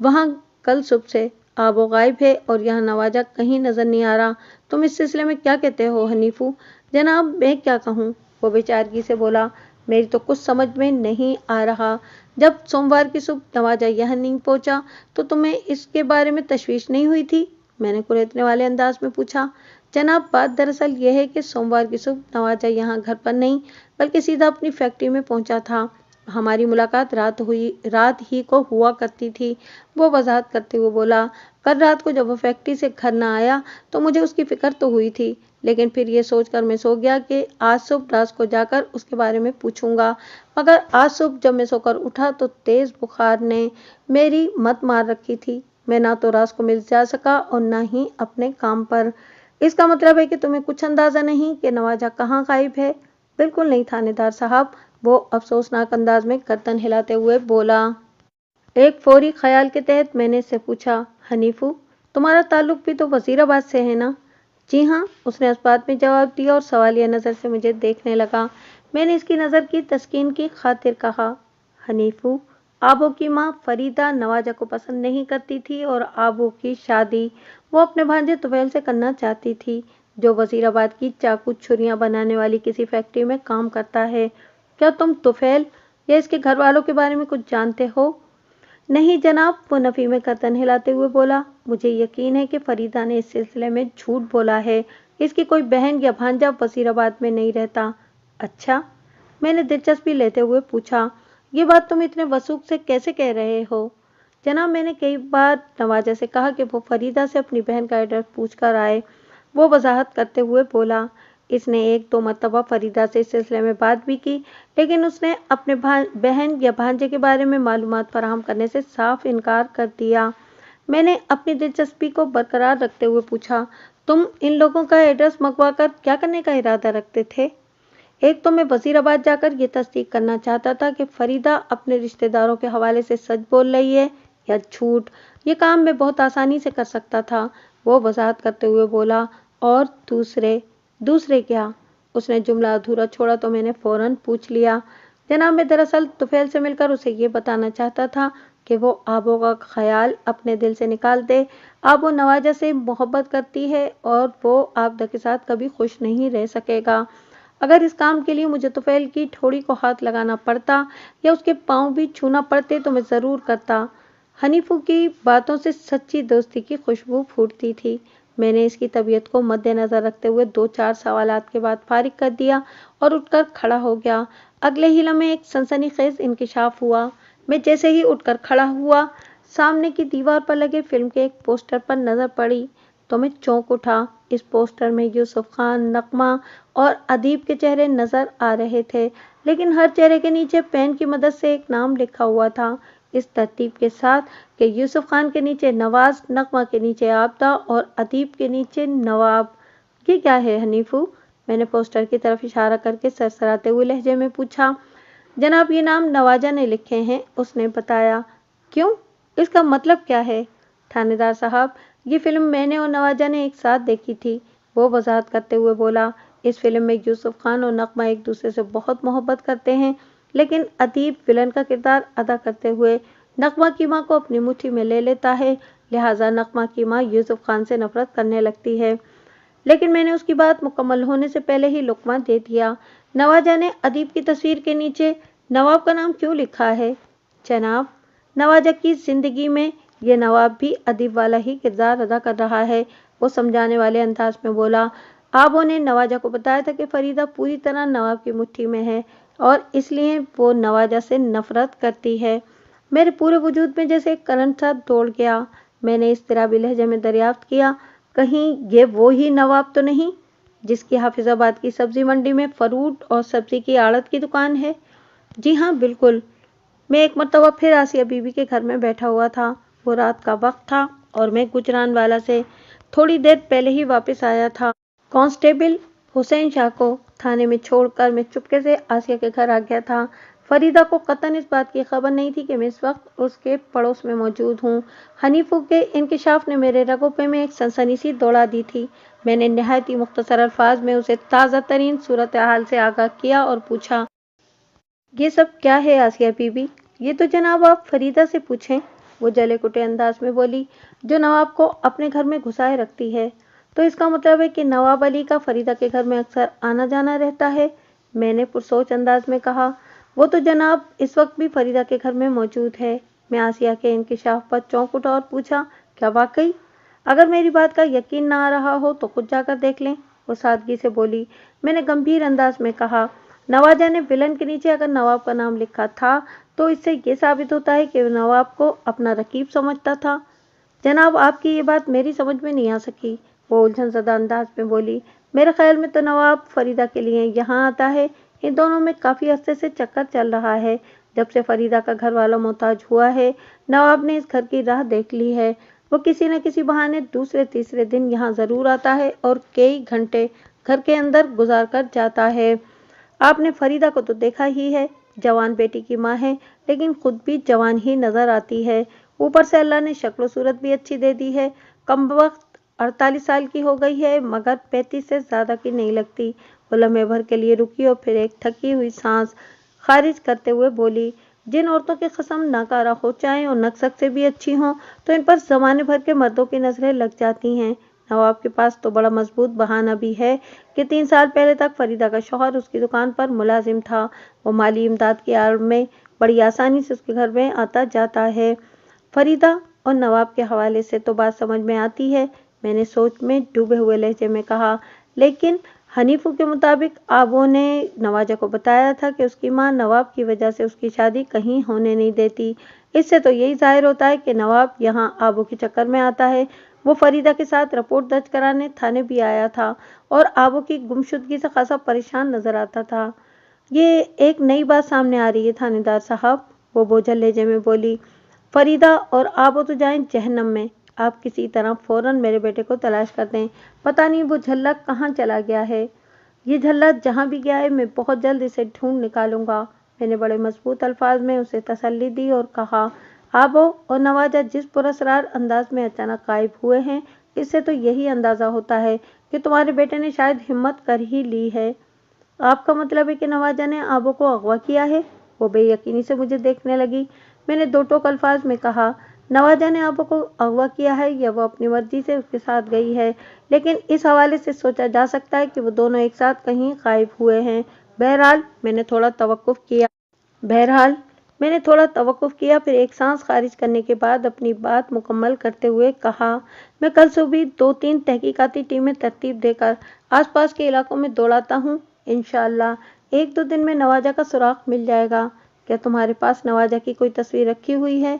वहाँ कल सुबह से आबो गायब है और यहाँ नवाजा कहीं नजर नहीं आ रहा। तुम इस सिलसिले में क्या कहते हो हनीफू? जनाब मैं क्या कहूँ, वो बेचारगी से बोला। मेरी तो कुछ समझ में नहीं आ रहा। जब सोमवार की सुबह नवाजा यहाँ नहीं पहुंचा तो तुम्हें इसके बारे में तशवीश नहीं हुई थी? मैंने कुरेदने वाले अंदाज में पूछा। जनाब बात दरअसल यह है कि सोमवार की सुबह नवाजा यहाँ घर पर नहीं बल्कि सीधा अपनी फैक्ट्री में पहुंचा था। हमारी मुलाकात रात ही को हुआ करती थी, वो वजाहत करते हुए बोला। कल रात को जब वो फैक्ट्री से घर न आया तो मुझे उसकी फिक्र तो हुई थी, लेकिन फिर ये सोचकर मैं सो गया कि आज सुबह राज को जाकर उसके बारे में पूछूंगा। मगर आज सुबह जब मैं सोकर उठा तो तेज बुखार ने मेरी मत मार रखी थी। मैं ना तो राज को मिल जा सका और ना ही अपने काम पर। इसका मतलब है कि तुम्हें कुछ अंदाजा नहीं कि नवाजा कहाँ गायब है? बिल्कुल नहीं थानेदार साहब, वो अफसोसनाक अंदाज में गर्दन हिलाते हुए बोला। एक फौरी ख्याल के तहत मैंने इससे पूछा, हनीफू तुम्हारा ताल्लुक भी तो वजीराबाद से है ना? जी हाँ, उसने इस बात में जवाब दिया और सवालिया नज़र से मुझे देखने लगा। मैंने इसकी नज़र की तस्कीन की खातिर कहा, हनीफू आबो की माँ फरीदा नवाजा को पसंद नहीं करती थी और आबो की शादी वो अपने भांजे तुफैल से करना चाहती थी, जो वजीराबाद की चाकू छुरियां बनाने वाली किसी फैक्ट्री में काम करता है। क्या तुम तुफैल या इसके घर वालों के बारे में कुछ जानते हो? नहीं जनाब, वो नफी में गर्दन हिलाते हुए बोला। मुझे यकीन है कि फरीदा ने इस सिलसिले में झूठ बोला है। इसकी कोई बहन या भांजा वजीराबाद में नहीं रहता। अच्छा, मैंने दिलचस्पी लेते हुए पूछा। ये बात तुम इतने वसूख से कैसे कह रहे हो? जनाब मैंने कई बार नवाजा से कहा कि वो फरीदा से अपनी बहन का एड्रेस पूछ कर आए। वो वजाहत करते हुए बोला। इसने एक दो मरतबा फरीदा से इस सिलसिले में बात भी की, लेकिन उसने अपने बहन या भांजे के बारे में मालूमात फराहम करने से साफ इनकार कर दिया। मैंने अपनी दिलचस्पी को बरकरार रखते हुए पूछा, तुम इन लोगों का एड्रेस मंगवा कर क्या करने का इरादा रखते थे? एक तो मैं वजीराबाद जाकर ये तस्दीक करना चाहता था कि फरीदा अपने रिश्तेदारों के हवाले से सच बोल रही है या झूठ। ये काम मैं बहुत आसानी से कर सकता था, वो वजाहत करते हुए बोला। और दूसरे क्या? उसने जुमला अधूरा छोड़ा तो मैंने फौरन पूछ लिया। जनाब मैं दरअसल तुफैल से मिलकर उसे ये बताना चाहता था कि वो आबो का ख्याल अपने दिल से निकाल दे। आबो नवाजा से मोहब्बत करती है और वो आबदा के साथ कभी खुश नहीं रह सकेगा। अगर इस काम के लिए मुझे तुफैल की ठोड़ी को हाथ लगाना पड़ता या उसके पांव भी छूना पड़ते तो मैं ज़रूर करता। हनीफू की बातों से सच्ची दोस्ती की खुशबू फूटती थी। मैंने इसकी तबीयत को मद्देनजर रखते हुए 2-4 सवालात के बाद फारिग कर दिया और उठकर खड़ा हो गया। अगले ही लम्हे एक सनसनीखेज इंकिशाफ हुआ। मैं जैसे ही उठकर खड़ा हुआ, सामने की दीवार पर लगे फिल्म के एक पोस्टर पर नजर पड़ी तो मैं चौंक उठा। इस पोस्टर में यूसुफ खान, नगमा और अदीब के चेहरे नजर आ रहे थे, लेकिन हर चेहरे के नीचे पेन की मदद से एक नाम लिखा हुआ था, इस तरतीब के साथ कि यूसुफ खान के नीचे नवाज, नगमा के नीचे आबदा और अदीब के नीचे नवाब। ये क्या है हनीफू? मैंने पोस्टर की तरफ इशारा करके सरसराते हुए लहजे में पूछा। जनाब ये नाम नवाजा ने लिखे हैं, उसने बताया। क्यों? इसका मतलब क्या है? थानेदार साहब, ये फिल्म मैंने और नवाजा ने एक साथ देखी थी, वो वजाहत करते हुए बोला। इस फिल्म में यूसुफ खान और नगमा एक दूसरे से बहुत मोहब्बत करते हैं, लेकिन अदीब विलन का किरदार अदा करते हुए नगमा की माँ को अपनी मुट्ठी में ले लेता है, लिहाजा नगमा की माँ यूसुफ खान से नफरत करने लगती है। लेकिन मैंने उसकी बात मुकम्मल होने से पहले ही लुकमा दे दिया। नवाजा ने अदीब की तस्वीर के नीचे नवाब का नाम क्यों लिखा है? जनाब, नवाजा की जिंदगी में ये नवाब भी अदीब वाला ही किरदार अदा कर रहा है, वो समझाने वाले अंदाज में बोला। आबो ने नवाजा को बताया था कि फरीदा पूरी तरह नवाब की मुट्ठी में है और इसलिए वो नवाजा से नफरत करती है। मेरे पूरे वजूद में जैसे एक करंट सा दौड़ गया। मैंने इज़्तिराबी लहजे में दरियाफ्त किया, कहीं ये वो ही नवाब तो नहीं जिसकी हाफिजाबाद की सब्जी मंडी में फ्रूट और सब्जी की आड़त की दुकान है? जी हाँ बिल्कुल। मैं एक मरतबा फिर आसिया बीबी के घर में बैठा हुआ था। वो रात का वक्त था और मैं गुजरानवाला से थोड़ी देर पहले ही वापस आया था। कांस्टेबल हुसैन शाह को थाने में छोड़कर मैं चुपके से आसिया के घर आ गया था। फरीदा को कतन इस बात की खबर नहीं थी कि मैं इस वक्त उसके पड़ोस में मौजूद हूँ। हनीफू के इंकिशाफ ने मेरे रगोपे में एक सनसनी सी दौड़ा दी थी। मैंने नहायत ही मुख्तसर अल्फाज में उसे ताज़ा तरीन सूरत हाल से आगाह किया और पूछा, ये सब क्या है आसिया बीबी? ये तो जनाब आप फरीदा से पूछें। वो जले कुटे अंदाज में बोली, जो नवाब को अपने घर में घुसाए रखती है। तो इसका मतलब है कि नवाब अली का फरीदा के घर में अक्सर आना जाना रहता है। मैंने पुरसोच अंदाज में कहा, वो तो जनाब इस वक्त भी फरीदा के घर में मौजूद है। मैं आसिया के इंकिशाफ पर चौंक उठा और पूछा, क्या वाकई? अगर मेरी बात का यकीन ना आ रहा हो तो खुद जाकर देख लें, वो सादगी से बोली। मैंने गंभीर अंदाज में कहा, नवाजा ने विलन के नीचे अगर नवाब का नाम लिखा था तो इससे ये साबित होता है कि नवाब को अपना रकीब समझता था। जनाब आपकी ये बात मेरी समझ में नहीं आ सकी, वो उलझनज़दा अंदाज में बोली। मेरे ख्याल में तो नवाब फरीदा के लिए यहाँ आता है। इन दोनों में काफ़ी अरसे से चक्कर चल रहा है। जब से फरीदा का घर वाला मोहताज हुआ है, नवाब ने इस घर की राह देख ली है। वो किसी न किसी बहाने दूसरे तीसरे दिन यहाँ ज़रूर आता है और कई घंटे घर के अंदर गुजार कर जाता है। आपने फरीदा को तो देखा ही है, जवान बेटी की माँ है, लेकिन खुद भी जवान ही नजर आती है। ऊपर से अल्लाह ने शक्ल सूरत भी अच्छी दे दी है। कमबख्त 48 साल की हो गई है, मगर 35 से ज़्यादा की नहीं लगती। वो लम्हे भर के लिए रुकी और फिर एक थकी हुई सांस खारिज करते हुए बोली, जिन औरतों की कसम नाकारा हो चाहें और नक्सक से भी अच्छी हों, तो इन पर जमाने भर के मर्दों की नजरें लग जाती हैं। नवाब के पास तो बड़ा मजबूत बहाना भी है कि 3 साल पहले तक फरीदा का शौहर उसकी दुकान पर मुलाजिम था। वो माली इमदाद की आड़ में बड़ी आसानी से उसके घर में आता जाता है। फरीदा और नवाब के हवाले से तो बात समझ में आती है, मैंने सोच में डूबे हुए लहजे में कहा। लेकिन हनीफू के मुताबिक आबो ने नवाजा को बताया था कि उसकी माँ नवाब की वजह से उसकी शादी कहीं होने नहीं देती। इससे तो यही जाहिर होता है कि नवाब यहाँ आबो के चक्कर में आता है। वो फरीदा के साथ रिपोर्ट दर्ज कराने थाने भी आया था और आबो की गुमशुदगी से खासा परेशान नजर आता था। ये एक नई बात सामने आ रही है थानेदार साहब, वो बोझल लहजे में बोली। फरीदा और आबो तो जाएं जहन्नम में। आप किसी तरह फौरन मेरे बेटे को तलाश कर दें। पता नहीं वो झल्ला कहाँ चला गया है। ये झल्ला जहाँ भी गया है मैं बहुत जल्द इसे ढूंढ निकालूंगा। मैंने बड़े मजबूत अल्फाज में उसे तसल्ली दी और कहा, आबो और नवाजा जिस पुरस्कार अंदाज में अचानक गायब हुए हैं, इससे तो यही अंदाजा होता है कि तुम्हारे बेटे ने शायद हिम्मत कर ही ली है। आपका मतलब है कि नवाजा ने आबो को अगवा किया है? वो बेयकीनी से मुझे देखने लगी। मैंने दो टोक अल्फाज में कहा, नवाजा ने आबो को अगवा किया है या वो अपनी मर्जी से उसके साथ गई है, लेकिन इस हवाले से सोचा जा सकता है कि वो दोनों एक साथ कहीं गायब हुए हैं। बहरहाल मैंने थोड़ा तवक्कुफ किया, फिर एक सांस खारिज करने के बाद अपनी बात मुकम्मल करते हुए कहा, मैं कल सुबह 2-3 तहकीकाती टीमें तरतीब देकर आसपास के इलाकों में दौड़ाता हूँ। इंशाअल्लाह 1-2 दिन में नवाजा का सुराग मिल जाएगा। क्या तुम्हारे पास नवाजा की कोई तस्वीर रखी हुई है?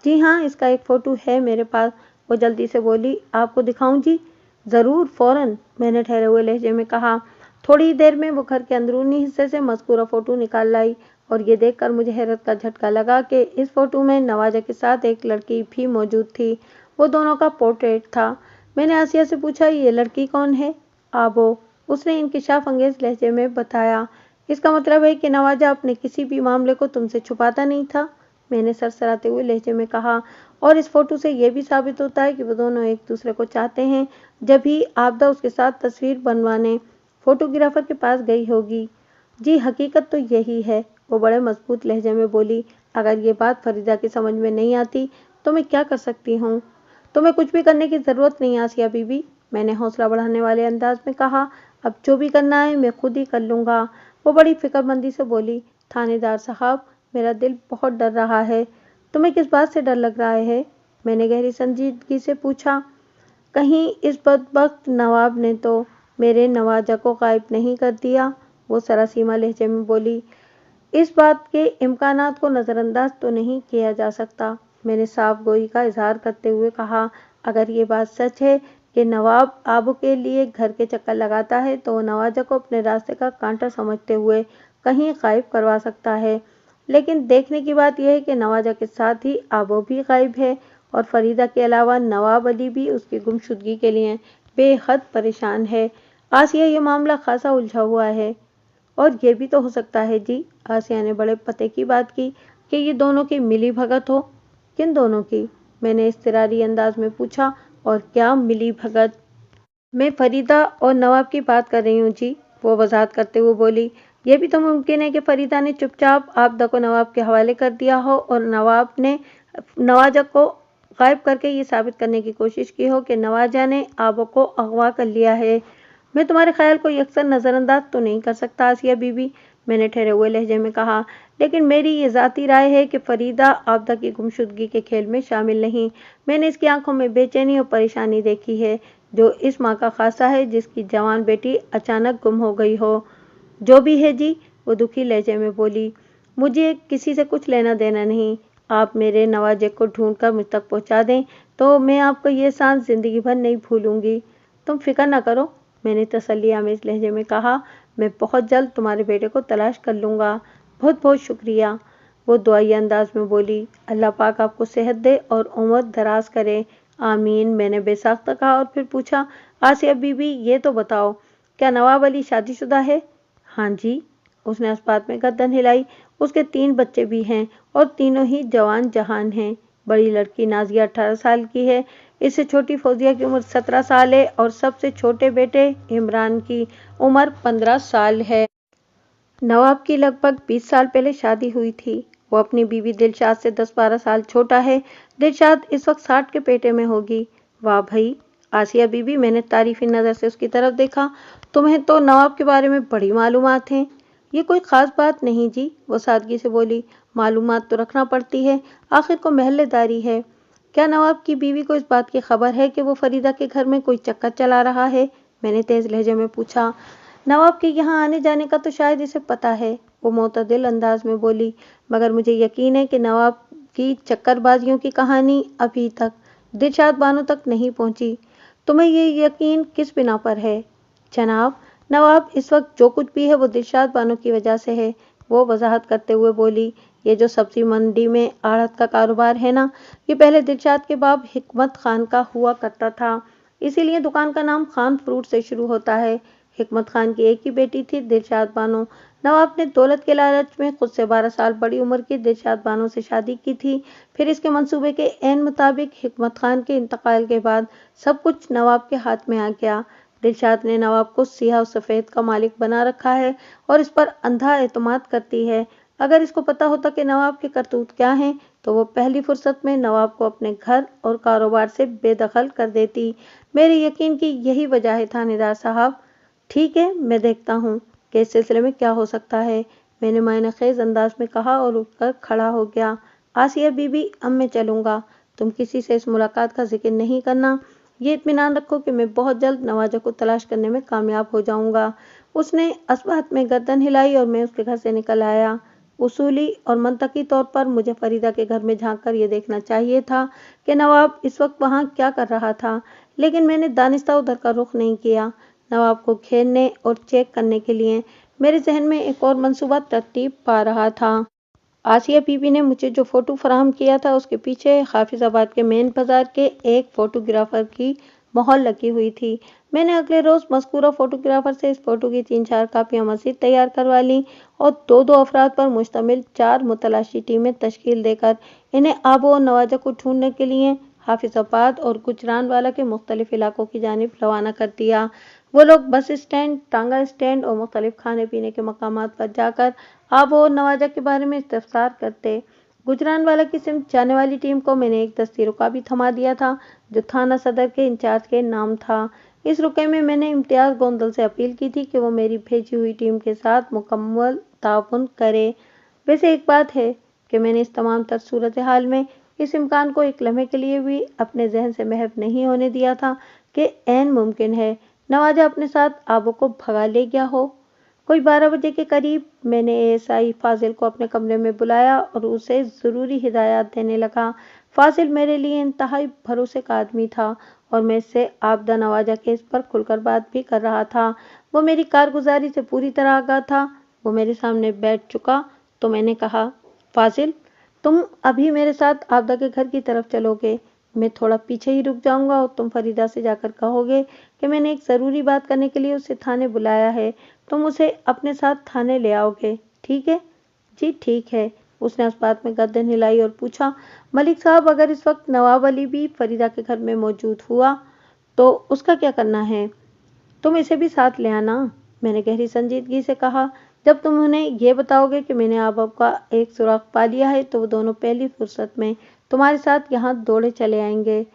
जी हाँ, इसका एक फ़ोटो है मेरे पास, वो जल्दी से बोली। आपको दिखाऊं जी? ज़रूर, फ़ौरन, मैंने ठहरे हुए लहजे में कहा। थोड़ी ही देर में वो घर के अंदरूनी हिस्से से मज़कूरा फ़ोटो निकाल लाई और ये देखकर मुझे हैरत का झटका लगा कि इस फ़ोटो में नवाजा के साथ एक लड़की भी मौजूद थी। वो दोनों का पोर्ट्रेट था। मैंने आसिया से पूछा, ये लड़की कौन है? आबो, उसने इंकिशाफ अंगेज लहजे में बताया। इसका मतलब है कि नवाजा अपने किसी भी मामले को तुमसे छुपाता नहीं था, मैंने सरसराते हुए लहजे में कहा। और इस फोटो से यह भी साबित होता है कि वो दोनों एक दूसरे को चाहते हैं। जब ही आबदा उसके साथ तस्वीर बनवाने फोटोग्राफर के पास गई होगी। जी हकीकत तो यही है, वो बड़े मजबूत लहजे में बोली। अगर ये बात फरीदा की समझ में नहीं आती तो मैं क्या कर सकती हूँ? तुम्हें कुछ भी करने की ज़रूरत नहीं आसिया बीबी, मैंने हौसला बढ़ाने वाले अंदाज में कहा। अब जो भी करना है मैं खुद ही कर लूँगा, वो बड़ी फिक्रमंदी से बोली। थानेदार साहब, मेरा दिल बहुत डर रहा है। तुम्हें किस बात से डर लग रहा है? मैंने गहरी संजीदगी से पूछा। कहीं इस बदबख्त नवाब ने तो मेरे नवाजा को गायब नहीं कर दिया, वो सरासीमा लहजे में बोली। इस बात के इम्कानात को नज़रअंदाज तो नहीं किया जा सकता, मैंने साफ गोई का इजहार करते हुए कहा। अगर ये बात सच है कि नवाब आबू के लिए घर के चक्कर लगाता है तो वो नवाजा को अपने रास्ते का कांटा समझते हुए कहीं गायब करवा सकता है। लेकिन देखने की बात यह है कि नवाजा के साथ ही आबो भी गायब है और फरीदा के अलावा नवाब अली भी उसकी गुमशुदगी के लिए बेहद परेशान है। आसिया, ये मामला खासा उलझा हुआ है। और ये भी तो हो सकता है जी, आसिया ने बड़े पते की बात की, कि ये दोनों की मिली भगत हो। किन दोनों की? मैंने इस्तरारी अंदाज में पूछा। और क्या मिली भगत? मैं फरीदा और नवाब की बात कर रही हूँ जी, वो वजाहत करते हुए बोली। یہ بھی تو ممکن ہے کہ فریدہ نے چپ چاپ آبدہ کو نواب کے حوالے کر دیا ہو اور نواب نے نواجہ کو غائب کر کے یہ ثابت کرنے کی کوشش کی ہو کہ نواجہ نے آبا کو اغوا کر لیا ہے۔ میں تمہارے خیال کو یکسر نظر انداز تو نہیں کر سکتا آسیہ بی بی، میں نے ٹھہرے ہوئے لہجے میں کہا، لیکن میری یہ ذاتی رائے ہے کہ فریدہ آبدہ کی گمشدگی کے کھیل میں شامل نہیں۔ میں نے اس کی آنکھوں میں بے چینی اور پریشانی دیکھی ہے، جو اس ماں کا خاصہ ہے جس کی جوان بیٹی اچانک گم ہو گئی ہو۔ جو بھی ہے جی، وہ دکھی لہجے میں بولی، مجھے کسی سے کچھ لینا دینا نہیں۔ آپ میرے نواجے کو ڈھونڈ کر مجھ تک پہنچا دیں تو میں آپ کو یہ احسان زندگی بھر نہیں بھولوں گی۔ تم فکر نہ کرو، میں نے تسلی آمیز لہجے میں کہا، میں بہت جلد تمہارے بیٹے کو تلاش کر لوں گا۔ بہت بہت شکریہ، وہ دعائیہ انداز میں بولی، اللہ پاک آپ کو صحت دے اور عمر دراز کرے۔ آمین، میں نے بے ساختہ کہا اور پھر پوچھا، آسیہ بی بی یہ تو بتاؤ، کیا نواب علی شادی شدہ ہے؟ ہاں جی، اس نے اس بات میں گردن ہلائی، اس کے 3 بچے بھی ہیں اور تینوں ہی جوان جہان ہیں۔ بڑی لڑکی نازیہ 18 سال کی ہے، اس سے چھوٹی فوزیہ کی عمر 17 سال ہے اور سب سے چھوٹے بیٹے عمران کی عمر 15 سال ہے۔ نواب کی لگ بھگ 20 سال پہلے شادی ہوئی تھی۔ وہ اپنی بیوی دلشاد سے 10-12 سال چھوٹا ہے۔ دلشاد اس وقت 60 کے پیٹے میں ہوگی۔ واہ بھئی، آسیہ بی بی، میں نے تعریفی نظر سے اس کی طرف دیکھا، تمہیں تو نواب کے بارے میں بڑی معلومات ہیں۔ یہ کوئی خاص بات نہیں جی، وہ سادگی سے بولی، معلومات تو رکھنا پڑتی ہے، آخر کو محلے داری ہے۔ کیا نواب کی بیوی کو اس بات کی خبر ہے کہ وہ فریدہ کے گھر میں کوئی چکر چلا رہا ہے؟ میں نے تیز لہجے میں پوچھا۔ نواب کے یہاں آنے جانے کا تو شاید اسے پتہ ہے، وہ معتدل انداز میں بولی، مگر مجھے یقین ہے کہ نواب کی چکر بازیوں کی کہانی ابھی تک دلشاد بانو تک نہیں پہنچی۔ تمہیں یہ یقین کس بنا پر ہے؟ جناب، نواب اس وقت جو کچھ بھی ہے وہ دلشاد بانو کی وجہ سے ہے، وہ وضاحت کرتے ہوئے بولی، یہ جو سبزی منڈی میں آڑھت کا کاروبار ہے نا، یہ پہلے دلشاد کے باپ حکمت خان کا ہوا کرتا تھا، اسی لیے دکان کا نام خان فروٹ سے شروع ہوتا ہے۔ حکمت خان کی ایک ہی بیٹی تھی، دلشاد بانو۔ نواب نے دولت کے لالچ میں خود سے 12 سال بڑی عمر کی دلشاد بانو سے شادی کی تھی۔ پھر اس کے منصوبے کے عین مطابق حکمت خان کے انتقال کے بعد سب کچھ نواب کے ہاتھ میں آ گیا۔ دلشاد نے نواب کو سیاہ و سفید کا مالک بنا رکھا ہے اور اس پر اندھا اعتماد کرتی ہے۔ اگر اس کو پتہ ہوتا کہ نواب کے کرتوت کیا ہیں تو وہ پہلی فرصت میں نواب کو اپنے گھر اور کاروبار سے بے دخل کر دیتی۔ میرے یقین کی یہی وجہ ہے تھانے دار صاحب۔ ٹھیک ہے، میں دیکھتا ہوں کہ اس سلسلے میں کیا ہو سکتا ہے، میں نے معنی خیز انداز میں کہا اور اٹھ کر کھڑا ہو گیا۔ آسیہ بی بی، اب میں چلوں گا، تم کسی سے اس ملاقات کا ذکر نہیں کرنا۔ یہ اطمینان رکھو کہ میں بہت جلد نواجہ کو تلاش کرنے میں کامیاب ہو جاؤں گا۔ اس نے اصبحت میں گردن ہلائی اور میں اس کے گھر سے نکل آیا۔ اصولی اور منطقی طور پر مجھے فریدہ کے گھر میں جھانک کر یہ دیکھنا چاہیے تھا کہ نواب اس وقت وہاں کیا کر رہا تھا، لیکن میں نے دانستہ ادھر کا رخ نہیں کیا۔ نواب کو گھیرنے اور چیک کرنے کے لیے میرے ذہن میں ایک اور منصوبہ ترتیب پا رہا تھا۔ آسیہ بی بی نے مجھے جو فوٹو فراہم کیا تھا اس کے پیچھے حافظ آباد کے مین بازار کے ایک فوٹوگرافر کی مہر لگی ہوئی تھی۔ میں نے اگلے روز مذکورہ فوٹوگرافر سے اس فوٹو کی 3-4 کاپیاں مزید تیار کروا لیں اور 2-2 افراد پر مشتمل 4 متلاشی ٹیمیں تشکیل دے کر انہیں آبو اور نواجہ کو ڈھونڈنے کے لیے حافظ آباد اور گجرانوالہ کے مختلف علاقوں کی جانب روانہ کر دیا۔ وہ لوگ بس اسٹینڈ، ٹانگا اسٹینڈ اور مختلف کھانے پینے کے مقامات پر جا کر آبو اور نواجہ کے بارے میں استفسار کرتے۔ گجرانوالہ کی سمت جانے والی ٹیم کو میں نے ایک دستی رکا بھی تھما دیا تھا جو تھانہ صدر کے انچارج کے نام تھا۔ اس رکے میں میں نے امتیاز گوندل سے اپیل کی تھی کہ وہ میری بھیجی ہوئی ٹیم کے ساتھ مکمل تعاون کرے۔ ویسے ایک بات ہے کہ میں نے اس تمام تر صورتحال میں اس امکان کو ایک لمحے کے لیے بھی اپنے ذہن سے محو نہیں ہونے دیا تھا کہ عین ممکن ہے نواجہ اپنے ساتھ آبو کو بھگا لے گیا ہو۔ کوئی 12 بجے کے قریب میں نے ASI فاضل کو اپنے کمرے میں بلایا اور اسے ضروری ہدایات دینے لگا۔ فاضل میرے لیے انتہائی بھروسے کا آدمی تھا اور میں اس سے آبدہ نواجہ کیس پر کھل کر بات بھی کر رہا تھا۔ وہ میری کارگزاری سے پوری طرح آگاہ تھا۔ وہ میرے سامنے بیٹھ چکا تو میں نے کہا، فاضل، تم ابھی میرے ساتھ آبدہ کے گھر کی طرف چلو گے، میں تھوڑا پیچھے ہی رک جاؤں گا اور تم فریدہ سے جا کر کہو گے کہ میں نے ایک ضروری بات کرنے کے لیے اسے تھانے بلایا ہے، تم اسے اپنے ساتھ تھانے لے آؤ گے، ٹھیک ہے؟ جی ٹھیک ہے، اس نے اس بات میں گردن ہلائی اور پوچھا، ملک صاحب، اگر اس وقت نواب علی بھی فریدہ کے گھر میں موجود ہوا تو اس کا کیا کرنا ہے؟ تم اسے بھی ساتھ لے آنا، میں نے گہری سنجیدگی سے کہا۔ जब तुम उन्हें ये बताओगे कि मैंने आप का एक सुराग पा लिया है तो वो दोनों पहली फुर्सत में तुम्हारे साथ यहाँ दौड़े चले आएंगे।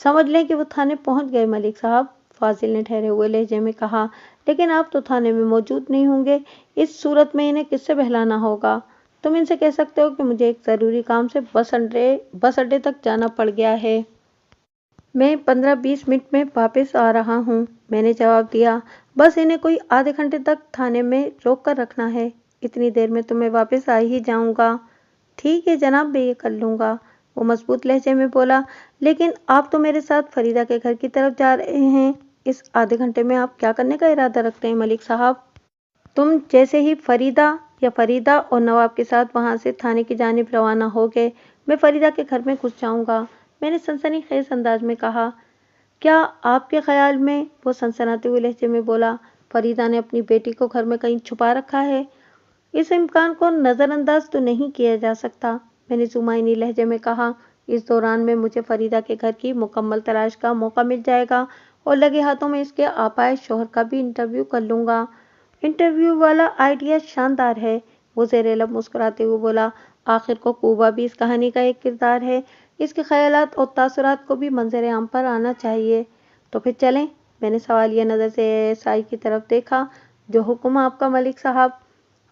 समझ लें कि वो थाने पहुंच गए मलिक साहब, फाजिल ने ठहरे हुए लहजे में कहा। लेकिन आप तो थाने में मौजूद नहीं होंगे, इस सूरत में इन्हें किससे बहलाना होगा? तुम इनसे कह सकते हो कि मुझे एक जरूरी काम से बस अड्डे तक जाना पड़ गया है, मैं 15-20 मिनट में वापस आ रहा हूँ, मैंने जवाब दिया। बस इन्हें कोई आधे घंटे तक थाने में रोक कर रखना है, इतनी देर में तो मैं वापस आ ही जाऊंगा। ठीक है जनाब, मैं ये कर लूंगा, वो मजबूत लहजे में बोला। लेकिन आप तो मेरे साथ फरीदा के घर की तरफ जा रहे हैं, इस आधे घंटे में आप क्या करने का इरादा रखते हैं मलिक साहब? तुम जैसे ही फरीदा और नवाब के साथ वहां से थाने की जानिब रवाना हो गए, मैं फरीदा के घर में घुस जाऊंगा, मैंने सनसनीखेज अंदाज में कहा। क्या आपके ख्याल में, वो सनसनाते हुए लहजे में बोला, फरीदा ने अपनी बेटी को घर में कहीं छुपा रखा है? इस इम्कान को नजरअंदाज तो नहीं किया जा सकता, मैंने जुमाइनी लहजे में कहा। इस दौरान में मुझे फरीदा के घर की मुकम्मल तलाश का मौका मिल जाएगा और लगे हाथों में इसके आपाए शोहर का भी इंटरव्यू कर लूंगा। इंटरव्यू वाला आइडिया शानदार है, वो ज़ेरे लब मुस्कुराते हुए बोला। आखिर को कूबा भी इस कहानी का एक किरदार है, इसके ख्यालात और तासुरात को भी मंजर आम पर आना चाहिए। तो फिर चलें, मैंने सवालिया नज़र से एएसआई की तरफ देखा। जो हुक्म आपका मलिक साहब।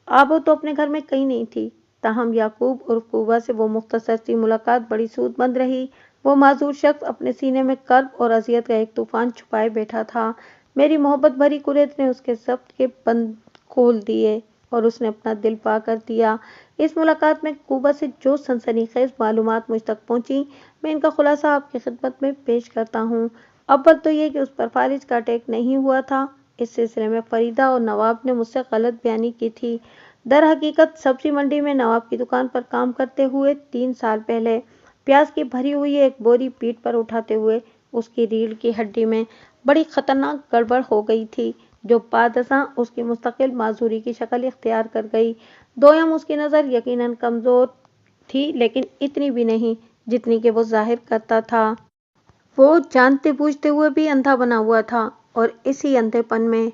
आबो तो अपने घर में कहीं नहीं थी, ताहम याकूब उर्फ कूबा से वो मुख्तसर सी मुलाकात बड़ी सूदमंद रही। वो माजूर शख्स अपने सीने में कर्ब और अजियत का एक तूफान छुपाए बैठा था। मेरी मोहब्बत भरी कुरैत ने उसके ज़ब्त के बंद खोल दिए और उसने अपना दिल पा कर दिया। इस मुलाकात में कूबा से जो सनसनीखेज मालूमात मुझ तक पहुंची, मैं इनका खुलासा आपकी खिदमत में पेश करता हूँ। अव्वल तो ये कि उस पर फारिज का अटैक नहीं हुआ था, इस सिलसिले में फरीदा और नवाब ने मुझसे गलत बयानी की थी। दर हकीकत सब्जी मंडी में नवाब की दुकान पर काम करते हुए 3 साल पहले प्याज की भरी हुई एक बोरी पीठ पर उठाते हुए उसकी रीढ़ की हड्डी में बड़ी खतरनाक गड़बड़ हो गई थी, जो बादशाह उसकी मुस्तकिल माजूरी की शक्ल इख्तियार कर गई। दोयम उसकी नज़र यकीनन कमज़ोर थी, लेकिन इतनी भी नहीं जितनी कि वो जाहिर करता था। वो जानते बूझते हुए भी अंधा बना हुआ था और इसी अंधेपन में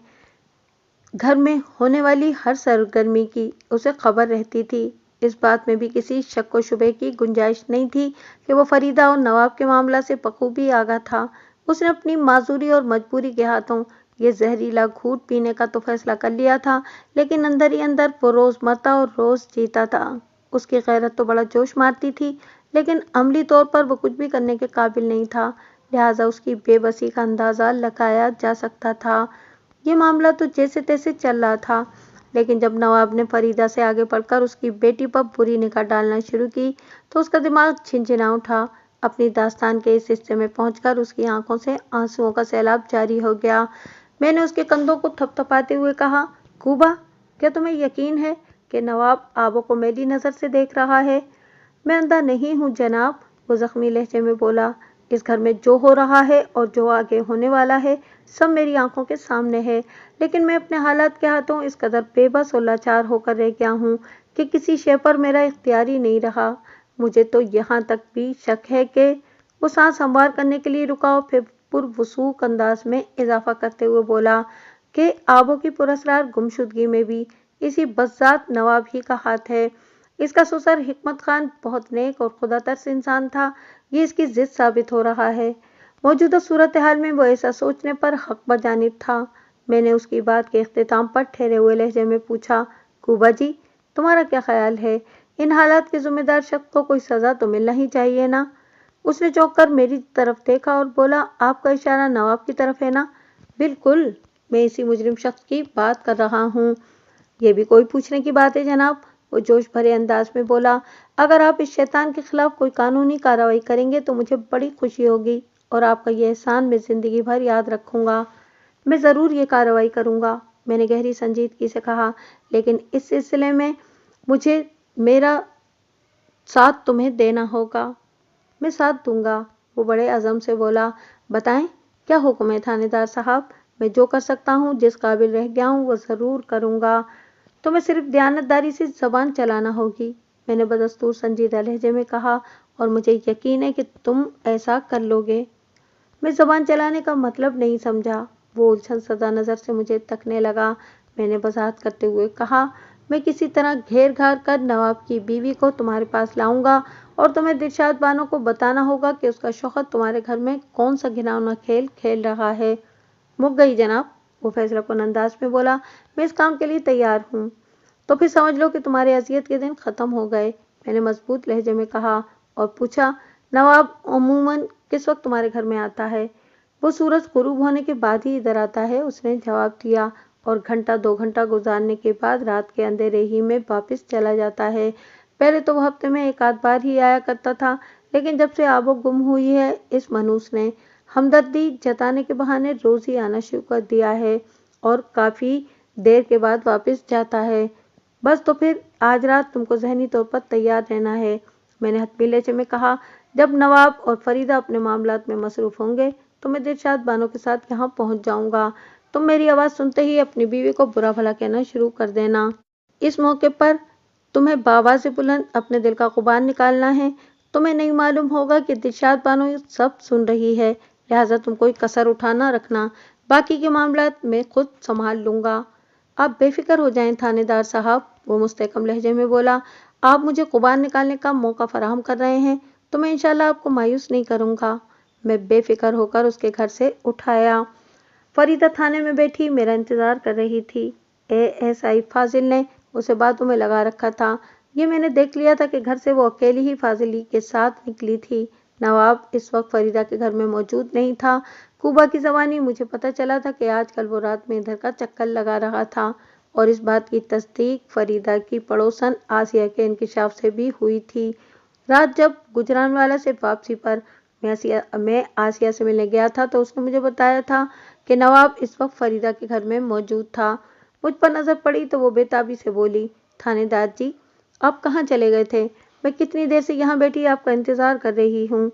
घर में होने वाली हर सरगर्मी की उसे खबर रहती थी। इस बात में भी किसी शक व शुबे की गुंजाइश नहीं थी कि वो फरीदा और नवाब के मामला से बखूबी आगाह था। उसने अपनी माजूरी और मजबूरी के हाथों ये जहरीला घूंट पीने का तो फैसला कर लिया था, लेकिन अंदर ही अंदर वो रोज मरता और रोज जीता था। उसकी गैरत तो बड़ा जोश मारती थी, लेकिन अमली तौर पर वो कुछ भी करने के काबिल नहीं था, लिहाजा उसकी बेबसी का अंदाजा लगाया जा सकता था। ये मामला तो जैसे तैसे चल रहा था, लेकिन जब नवाब ने फरीदा से आगे बढ़कर उसकी बेटी पर बुरी निगाह डालना शुरू की तो उसका दिमाग छिनछिना उठा। अपनी दास्तान के इस हिस्से में पहुंचकर उसकी आंखों से आंसुओं का सैलाब जारी हो गया। मैंने उसके कंधों को थपथपाते हुए कहा, कूबा, क्या तुम्हें यकीन है कि नवाब आबो को मेरी नज़र से देख रहा है? मैं अंधा नहीं हूँ जनाब, वो जख्मी लहजे में बोला। इस घर में जो हो रहा है और जो आगे होने वाला है सब मेरी आंखों के सामने है, लेकिन मैं अपने हालात के हाथों इस कदर बेबस और लाचार होकर रह गया हूँ कि किसी शय पर मेरा इख्तियार ही नहीं रहा। मुझे तो यहाँ तक भी शक है कि वो सांस संभार करने के लिए रुका और फिर पुरवसूक अंदाज में इजाफा करते हुए बोला कि आबो की पुरस्कार गुमशुदगी में भी इसी बज़ात नवाब ही का हाथ है। इसका ससुर हिकमत खान बहुत नेक और खुदा तरस इंसान था, ये इसकी जिद साबित हो रहा है। मौजूदा सूरत हाल में वो ऐसा सोचने पर हक बजानिब था। मैंने उसकी बात के इख्तिताम पर ठहरे हुए लहजे में पूछा, कूबा जी, तुम्हारा क्या ख्याल है? इन हालात के जिम्मेदार शख्स को कोई सजा तो मिलना ही चाहिए ना? उसने चौंक कर मेरी तरफ देखा और बोला, आपका इशारा नवाब की तरफ है ना? बिल्कुल, मैं इसी मुजरिम शख्स की बात कर रहा हूँ। ये भी कोई पूछने की बात है जनाब, वो जोश भरे अंदाज में बोला। अगर आप इस शैतान के खिलाफ कोई कानूनी कार्रवाई करेंगे तो मुझे बड़ी खुशी होगी और आपका ये एहसान मैं जिंदगी भर याद रखूंगा। मैं ज़रूर ये कार्रवाई करूंगा, मैंने गहरी संजीदगी से कहा, लेकिन इस सिलसिले में मुझे मेरा साथ तुम्हें देना होगा। मैं साथ दूंगा, वो बड़े अज़म से बोला। बताएं, क्या हुक्म है थानेदार साहब? मैं जो कर सकता हूँ, जिस काबिल रह गया हूँ, वो ज़रूर करूँगा। तुम्हें सिर्फ दयानतदारी से जबान चलाना होगी, मैंने बदस्तूर संजीदा लहजे में कहा, और मुझे यकीन है कि तुम ऐसा कर लोगे। मैं जबान चलाने का मतलब नहीं समझा, वो उलझन सदा नज़र से मुझे तकने लगा। मैंने वजाहत करते हुए कहा, मैं किसी तरह घेर घार कर नवाब की बीवी को तुम्हारे पास लाऊंगा और तुम्हें दिलशाद बानो को बताना होगा कि उसका शौहर तुम्हारे घर में कौन सा घिनौना खेल खेल रहा है। मुक गई जनाब, वो फैसलाकुन अंदाज में बोला। मैं इस काम के लिए तैयार हूँ। तो फिर समझ लो कि तुम्हारे अजियत के दिन खत्म हो गए, मैंने मजबूत लहजे में कहा और पूछा, नवाब अमूमन किस वक्त तुम्हारे घर में आता है? वो सूरज गुरूब होने के बाद ही इधर आता है, उसने जवाब दिया, और घंटा 2 घंटा गुजारने के बाद रात के अंधेरे ही में वापस चला जाता है। पहले तो वो हफ्ते में 1 आध बार ही आया करता था, लेकिन जब से आबो गुम हुई है इस मनूस ने हमदर्दी जताने के बहाने रोज ही आना शुरू कर दिया है और काफी देर के बाद वापस जाता है। बस तो फिर आज रात तुमको जहनी तौर पर तैयार रहना है, मैंने हतमी लहजे में कहा। जब नवाब और फरीदा अपने मामलात में मसरूफ होंगे तो मैं दिलशाद बानो के साथ यहाँ पहुँच जाऊंगा। तुम मेरी आवाज़ सुनते ही अपनी बीवी को बुरा भला कहना शुरू कर देना। इस मौके पर तुम्हें बावाज़ बुलंद अपने दिल का गुबार निकालना है। तुम्हें नहीं मालूम होगा कि दिलशाद बानो सब सुन रही है, लिहाजा तुम कोई कसर उठा ना रखना। बाकी के मामलात मैं खुद संभाल लूंगा। आप बेफिक्र हो जाएं थानेदार साहब, वो मुस्तहकम लहजे में बोला। आप मुझे गुबार निकालने का मौका फराहम कर रहे हैं तो मैं इंशाल्लाह आपको मायूस नहीं करूंगा। मैं बेफिक्र होकर उसके घर से उठाया। फरीदा थाने में बैठी मेरा इंतजार कर रही थी। एएसआई फाजिल ने उसे बातों में लगा रखा था। ये मैंने देख लिया था कि घर से वो अकेली ही फाजिली के साथ निकली थी। नवाब इस वक्त फरीदा के घर में मौजूद नहीं था। कूबा की जबानी मुझे पता चला था कि आजकल वो रात में इधर का चक्कर लगा रहा था और इस बात की तस्दीक फरीदा की पड़ोसन आसिया के इंकिशाफ से भी हुई थी। रात जब गुजरानवाला से वापसी पर मैं आसिया से मिलने गया था तो उसने मुझे बताया था कि नवाब इस वक्त फरीदा के घर में मौजूद था। मुझ पर नजर पड़ी तो वो बेताबी से बोली, थानेदार जी आप कहाँ चले गए थे? मैं कितनी देर से यहाँ बैठी आपका इंतजार कर रही हूँ।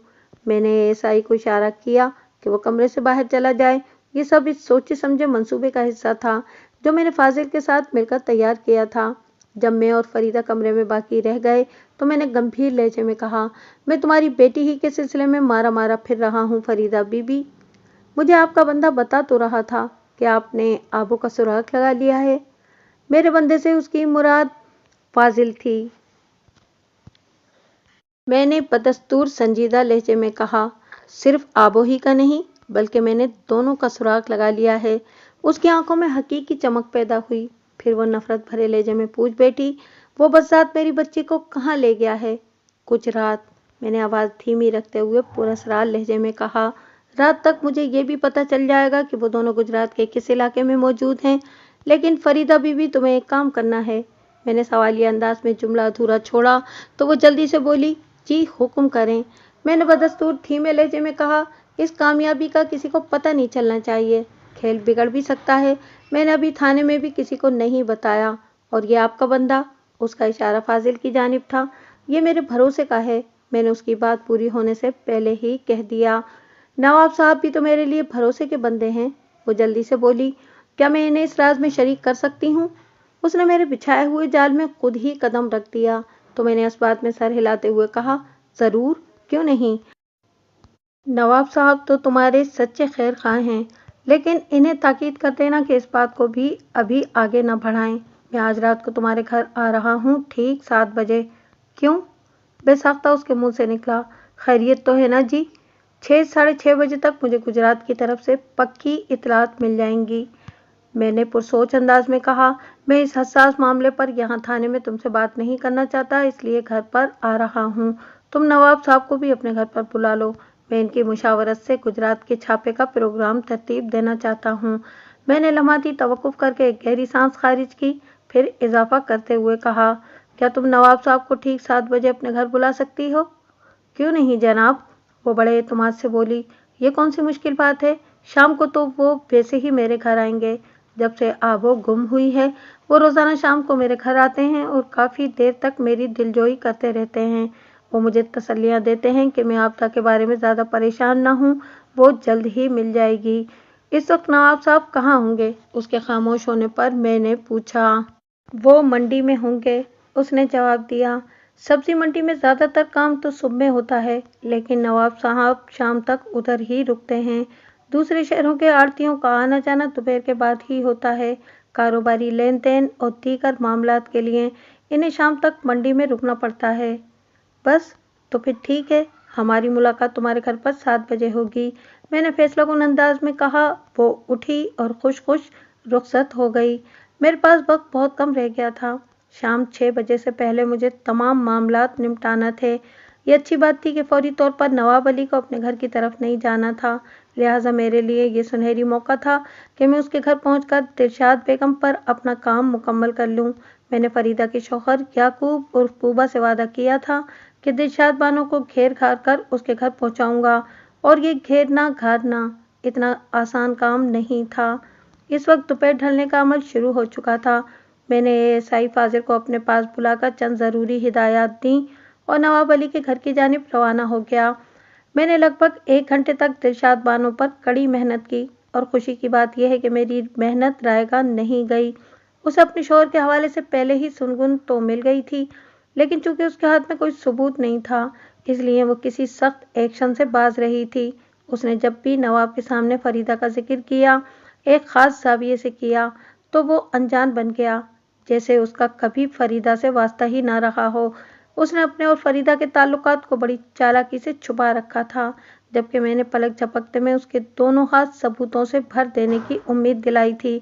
मैंने एएसआई को इशारा किया कि वो कमरे से बाहर चला जाए। ये सब इस सोचे समझे मंसूबे का हिस्सा था जो मैंने फाजिल के साथ मिलकर तैयार किया था। जब मैं और फरीदा कमरे में बाकी रह गए तो मैंने गंभीर लहजे में कहा, मैं तुम्हारी बेटी ही के सिलसिले में मारा मारा फिर रहा हूँ फरीदा बीबी। मुझे आपका बंदा बता तो रहा था कि आपने आबो का सुराग लगा लिया है। मेरे बंदे से उसकी मुराद फाजिल थी, मैंने बदस्तूर संजीदा लहजे में कहा। सिर्फ आबो ही का नहीं बल्कि मैंने दोनों का सुराग लगा लिया है। उसकी आंखों में हकीकी चमक पैदा हुई। फिर वो नफरत भरे लहजे में पूछ बैठी, वो बज़ात मेरी बच्ची को कहाँ ले गया है? गुजरात, मैंने आवाज़ धीमी रखते हुए पुरस्कार लहजे में कहा। रात तक मुझे ये भी पता चल जाएगा कि वो दोनों गुजरात के किस इलाके में मौजूद हैं। लेकिन फरीदा बीबी तुम्हें एक काम करना है। मैंने सवालिया अंदाज में जुमला अधूरा छोड़ा तो वो जल्दी से बोली, जी हुक्म करें। मैंने बदस्तूर धीमे लहजे में कहा, इस कामयाबी का किसी को पता नहीं चलना चाहिए, खेल बिगड़ भी सकता है। मैंने अभी थाने में भी किसी को नहीं बताया। और ये आपका बंदा, उसका इशारा फाजिल की जानिब था, ये मेरे भरोसे का है। मैंने उसकी बात पूरी होने से पहले ही कह दिया, नवाब साहब भी तो मेरे लिए भरोसे के बंदे हैं। वो जल्दी से बोली, क्या मैं इन्हें इस राज में शरीक कर सकती हूँ? उसने मेरे बिछाए हुए जाल में खुद ही कदम रख दिया तो मैंने इस बात में सर हिलाते हुए कहा, जरूर, क्यों नहीं। नवाब साहब तो तुम्हारे सच्चे खैर खां हैं, लेकिन इन्हें ताकीद कर देना कि इस बात को भी अभी आगे न बढ़ाएं। मैं आज रात को तुम्हारे घर आ रहा हूँ ठीक 7 बजे। क्यों? बेसाख्ता उसके मुंह से निकला। खैरियत तो है ना जी? 6 साढ़े 6 बजे तक मुझे गुजरात की तरफ से पक्की इतलात मिल जाएंगी, मैंने पुरसोच अंदाज में कहा। मैं इस हसास मामले पर यहाँ थाने में तुमसे बात नहीं करना चाहता, इसलिए घर पर आ रहा हूँ। तुम नवाब साहब को भी अपने घर पर बुला लो। मैं इनकी मुशावरत से गुजरात के छापे का प्रोग्राम तरतीब देना चाहता हूँ। मैंने लम्हाती तवक्कुफ करके एक गहरी सांस खारिज की, फिर इजाफा करते हुए कहा, क्या तुम नवाब साहब को ठीक 7 बजे अपने घर बुला सकती हो? क्यों नहीं जनाब, वो बड़े एतमाद से बोली। ये कौन सी मुश्किल बात है? शाम को तो वो वैसे ही मेरे घर आएंगे। जब से आबो गुम हुई है वो रोज़ाना शाम को मेरे घर आते हैं और काफ़ी देर तक मेरी दिलजोई करते रहते हैं। वो मुझे तसल्लियाँ देते हैं कि मैं आपदा के बारे में ज़्यादा परेशान ना हूँ, वो जल्द ही मिल जाएगी। इस वक्त नवाब साहब कहाँ होंगे? उसके खामोश होने पर मैंने पूछा। वो मंडी में होंगे, उसने जवाब दिया। सब्जी मंडी में ज़्यादातर काम तो सुबह में होता है, लेकिन नवाब साहब शाम तक उधर ही रुकते हैं। दूसरे शहरों के आड़तियों का आना जाना दोपहर के बाद ही होता है। कारोबारी लेन देन और दीगर मामलात के लिए इन्हें शाम तक मंडी में रुकना पड़ता है। बस, तो फिर ठीक है, हमारी मुलाकात तुम्हारे घर पर 7 बजे होगी, मैंने फैसलाकुन अंदाज में कहा। वो उठी और खुश खुश रुखसत हो गई। मेरे पास वक्त बहुत कम रह गया था। शाम 6 बजे से पहले मुझे तमाम मामलात निपटाना थे। ये अच्छी बात थी कि फौरी तौर पर नवाब अली को अपने घर की तरफ नहीं जाना था, लिहाजा मेरे लिए ये सुनहरी मौका था कि मैं उसके घर पहुंचकर दिलशाद बेगम पर अपना काम मुकम्मल कर लूं। मैंने फरीदा के शौहर याकूब उर्फ कूबा से वादा किया था कि दिलशाद बानो को घेर घार कर उसके घर पहुंचाऊंगा, और ये घेरना घारना इतना आसान काम नहीं था। इस वक्त दोपहर ढलने का अमल शुरू हो चुका था। मैंने एएसआई फाजिल को अपने पास बुलाकर चंद ज़रूरी हिदायत दी और नवाब अली के घर की जानिब रवाना हो गया। मैंने लगभग 1 घंटे तक दिलशाद बानो पर कड़ी मेहनत की, और खुशी की बात यह है कि मेरी मेहनत रायगा नहीं गई। उसे अपने शौहर के हवाले से पहले ही सुनगुन तो मिल गई थी, लेकिन चूंकि उसके हाथ में कोई सबूत नहीं था, इसलिए वो किसी सख्त एक्शन से बाज रही थी। उसने जब भी नवाब के सामने फरीदा का जिक्र किया, एक खास जाविये से किया, तो वो अनजान बन गया, जैसे उसका कभी फरीदा से वास्ता ही ना रहा हो। उसने अपने और फरीदा के ताल्लुकात को बड़ी चालाकी से छुपा रखा था, जबकि मैंने पलक झपकते में उसके दोनों हाथ सबूतों से भर देने की उम्मीद दिलाई थी।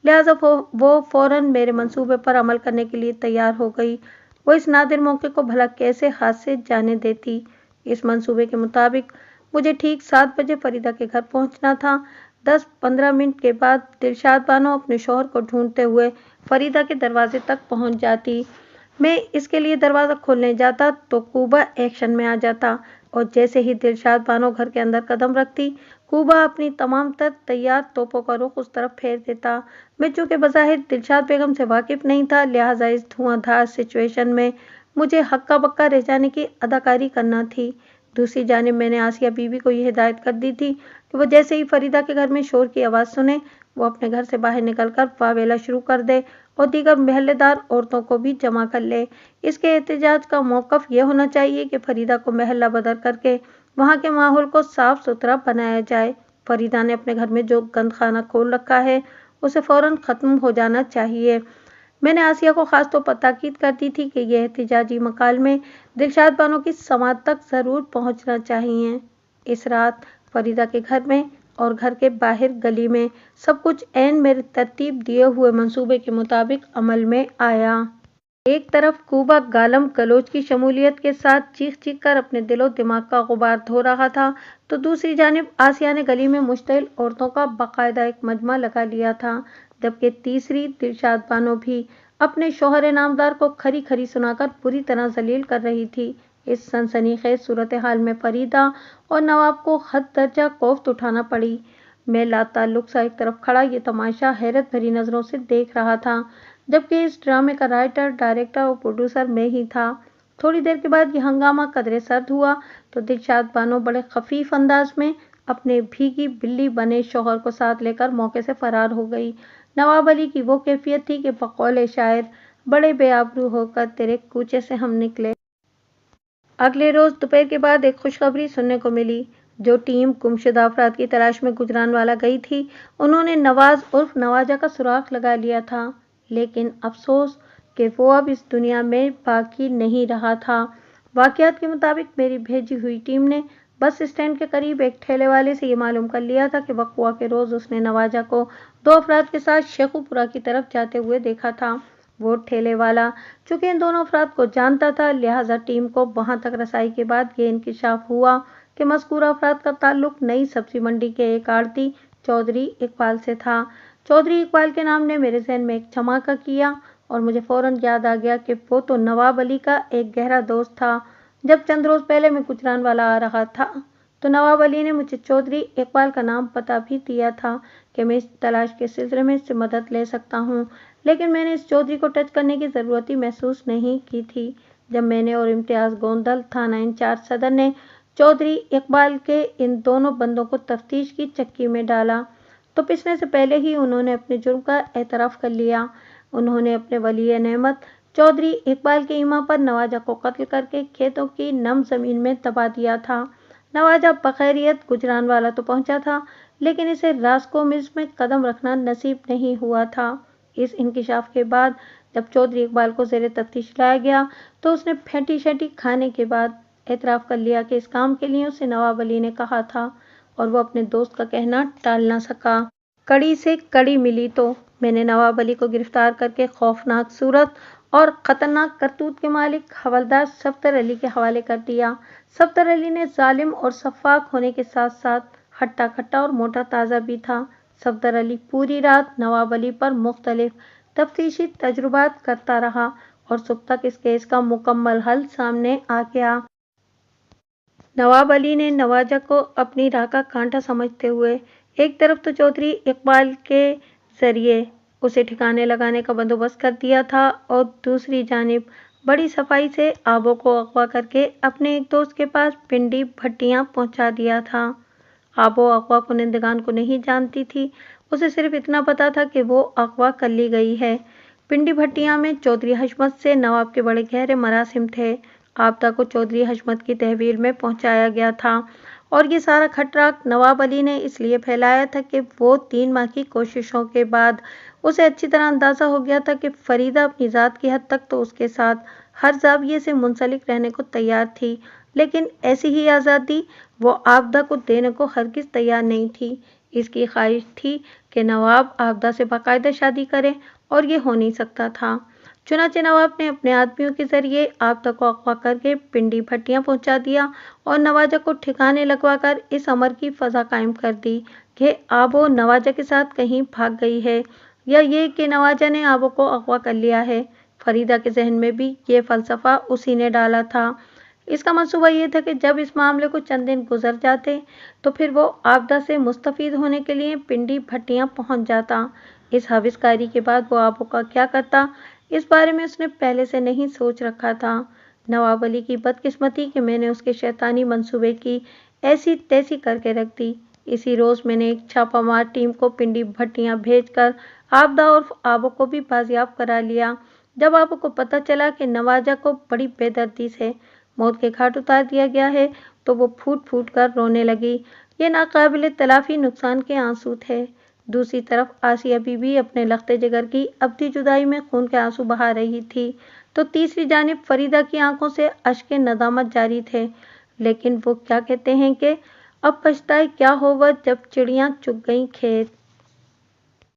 लिहाजा वो फौरन मेरे मंसूबे पर अमल करने के लिए तैयार हो गई। वो इस नादिर मौके को भला कैसे हाथ से जाने देती। इस मंसूबे के मुताबिक मुझे ठीक 7 बजे फरीदा के घर पहुंचना था। 10-15 मिनट के बाद दिलशाद बानो अपने शौहर को ढूंढते हुए फरीदा के दरवाजे तक पहुंच जाती। मैं इसके लिए दरवाज़ा खोलने जाता तो कूबा एक्शन में आ जाता, और जैसे ही दिलशाद बानो घर के अंदर कदम रखती, कूबा अपनी तमाम तर तैयार तोपों का रुख उस तरफ फेर देता। मैं चूंकि बज़ाहिर दिलशाद बेगम से वाकिफ नहीं था, लिहाजा इस धुआंधार सिचुएशन में मुझे हक्का बक्का रह जाने की अदाकारी करना थी। दूसरी जानिब मैंने आसिया बीवी को यह हिदायत कर दी थी कि वो जैसे ही फरीदा के घर में शोर की आवाज़ सुने, वो अपने घर से बाहर निकलकर वावेला शुरू कर दे और दीगर महल्लेदार औरतों को भी जमा कर ले। इसके एहतजाज का मौक़िफ़ यह होना चाहिए कि फरीदा को महल्ला बदर करके वहाँ के माहौल को साफ सुथरा बनाया जाए। फरीदा ने अपने घर में जो गंदखाना खोल रखा है, उसे फ़ौरन ख़त्म हो जाना चाहिए। मैंने आसिया को ख़ास तौर पर ताकीद कर दी थी कि यह एहतजाजी मकालमे दिलशाद बानो की समात तक ज़रूर पहुँचना चाहिए। इस रात फरीदा के घर में और घर के बाहर गली में सब कुछ ऐन मेरे तरतीब दिए हुए मंसूबे के मुताबिक अमल में आया। एक तरफ कूबा गालम गलोच की शमूलियत के साथ चीख चीख कर अपने दिलो दिमाग का गुबार धो रहा था, तो दूसरी जानिब आसिया ने गली में मुश्तइल औरतों का बाकायदा एक मजमा लगा लिया था, जबकि तीसरी दिलशाद बानो भी अपने शौहर नामदार को खरी खरी सुनाकर बुरी तरह जलील कर रही थी। इस सनसनीखेज सूरत हाल में फरीदा और नवाब को हद दर्जा कोफ्त उठाना पड़ी। मैं लाताल्लुक सा एक तरफ खड़ा ये तमाशा हैरत भरी नज़रों से देख रहा था, जबकि इस ड्रामे का राइटर, डायरेक्टर और प्रोड्यूसर मैं ही था। थोड़ी देर के बाद यह हंगामा कदरे सर्द हुआ तो दिलशाद बानो बड़े खफीफ अंदाज में अपने भीगी बिल्ली बने शौहर को साथ लेकर मौके से फरार हो गई। नवाब अली की वो कैफियत थी कि बकौल शायर, बड़े बेआबरू होकर तेरे कूचे से हम निकले। अगले रोज़ दोपहर के बाद एक खुशखबरी सुनने को मिली। जो टीम गुमशुदा अफराद की तलाश में गुजरानवाला गई थी, उन्होंने नवाज उर्फ नवाजा का सुराग लगा लिया था, लेकिन अफसोस कि वो अब इस दुनिया में बाकी नहीं रहा था। वाक़ियात के मुताबिक मेरी भेजी हुई टीम ने बस स्टैंड के करीब एक ठेले वाले से ये मालूम कर लिया था कि वक़्वा के रोज़ उसने नवाजा को 2 अफराद के साथ शेखुपुरा की तरफ जाते हुए देखा था। वो ठेले वाला चूँकि इन दोनों अफराद को जानता था, लिहाजा टीम को वहाँ तक रसाई के बाद ये इंकिशाफ हुआ कि मज़कूरा अफराद का ताल्लुक नई सब्ज़ी मंडी के एक आड़ती चौधरी इकबाल से था। चौधरी इकबाल के नाम ने मेरे ज़हन में एक चमाका किया और मुझे फ़ौरन याद आ गया कि वो तो नवाब अली का एक गहरा दोस्त था। जब चंद रोज़ पहले मैं गुजरानवाला आ रहा था, तो नवाब अली ने मुझे चौधरी इकबाल का नाम पता भी दिया था कि मैं इस तलाश के सिलसिले में इससे मदद ले सकता हूँ, लेकिन मैंने इस चौधरी को टच करने की ज़रूरत ही महसूस नहीं की थी। जब मैंने और इम्तियाज़ गोंदल थाना इंचार्ज सदर ने चौधरी इकबाल के इन दोनों बंदों को तफ्तीश की चक्की में डाला, तो पिसने से पहले ही उन्होंने अपने जुर्म का एतराफ़ कर लिया। उन्होंने अपने वली नेमत चौधरी इकबाल के इमाम पर नवाजा को कत्ल करके खेतों की नम ज़मीन में दबा दिया था। नवाजा बखैरियत गुजरानवाला तो पहुंचा था, लेकिन इसे रास्को मिल्स में कदम रखना नसीब नहीं हुआ था। اس انکشاف کے بعد جب چودھری اقبال کو زیر تفتیش لایا گیا تو اس نے پھینٹی شینٹی کھانے کے بعد اعتراف کر لیا کہ اس کام کے لیے اسے نواب علی نے کہا تھا اور وہ اپنے دوست کا کہنا ٹال نہ سکا۔ کڑی سے کڑی ملی تو میں نے نواب علی کو گرفتار کر کے خوفناک صورت اور خطرناک کرتوت کے مالک حوالدار صفدر علی کے حوالے کر دیا۔ صفدر علی نے ظالم اور سفاک ہونے کے ساتھ ساتھ ہٹا کھٹا اور موٹا تازہ بھی تھا۔ صفدر علی پوری رات نواب علی پر مختلف تفتیشی تجربات کرتا رہا اور صبح تک اس کیس کا مکمل حل سامنے آ گیا۔ نواب علی نے نواجہ کو اپنی راہ کا کانٹا سمجھتے ہوئے ایک طرف تو چودھری اقبال کے ذریعے اسے ٹھکانے لگانے کا بندوبست کر دیا تھا اور دوسری جانب بڑی صفائی سے آبو کو اغوا کر کے اپنے ایک دوست کے پاس پنڈی بھٹیاں پہنچا دیا تھا۔ آبو اغوا کنندگان کو نہیں جانتی تھی، اسے صرف اتنا پتا تھا کہ وہ اغوا کر لی گئی ہے۔ پنڈی بھٹیاں میں چودھری حشمت سے نواب کے بڑے گہرے مراسم تھے۔ آبدہ کو چودھری حشمت کی تحویل میں پہنچایا گیا تھا اور یہ سارا کھٹراک نواب علی نے اس لیے پھیلایا تھا کہ وہ 3 ماہ کی کوششوں کے بعد اسے اچھی طرح اندازہ ہو گیا تھا کہ فریدہ اپنی ذات کی حد تک تو اس کے ساتھ ہر زاویے سے منسلک رہنے کو تیار تھی، لیکن ایسی ہی آزادی وہ آبدہ کو دینے کو ہرگز تیار نہیں تھی۔ اس کی خواہش تھی کہ نواب آبدہ سے باقاعدہ شادی کرے اور یہ ہو نہیں سکتا تھا۔ چنانچہ نواب نے اپنے آدمیوں کے ذریعے آبدہ کو اغوا کر کے پنڈی بھٹیاں پہنچا دیا اور نواجہ کو ٹھکانے لگوا کر اس امر کی فضا قائم کر دی کہ آبو نواجہ کے ساتھ کہیں بھاگ گئی ہے یا یہ کہ نواجہ نے آبو کو اغوا کر لیا ہے۔ فریدہ کے ذہن میں بھی یہ فلسفہ اسی نے ڈالا تھا۔ اس کا منصوبہ یہ تھا کہ جب اس معاملے کو چند دن گزر جاتے تو پھر وہ آبدہ سے مستفید ہونے کے لیے پنڈی بھٹیاں پہنچ جاتا۔ اس ہوس کاری کے بعد وہ آبو کا کیا کرتا، اس بارے میں اس نے پہلے سے نہیں سوچ رکھا تھا۔ نواب علی کی بدقسمتی کہ میں نے اس کے شیطانی منصوبے کی ایسی تیسی کر کے رکھ دی۔ اسی روز میں نے ایک چھاپہ مار ٹیم کو پنڈی بھٹیاں بھیج کر آبدہ اور آبو کو بھی بازیاب کرا لیا۔ جب آبو کو پتہ چلا کہ نواجہ کو بڑی بے دردی سے موت کے گھاٹ اتار دیا گیا ہے تو وہ پھوٹ پھوٹ کر رونے لگی۔ یہ ناقابل تلافی نقصان کے آنسو تھے۔ دوسری طرف آسیہ بی بی اپنے لخت جگر کی ابدی جدائی میں خون کے آنسو بہا رہی تھی تو تیسری جانب فریدہ کی آنکھوں سے اشک ندامت جاری تھے۔ لیکن وہ کیا کہتے ہیں کہ اب پچھتائے کیا ہوت جب چڑیاں چگ گئیں کھیت۔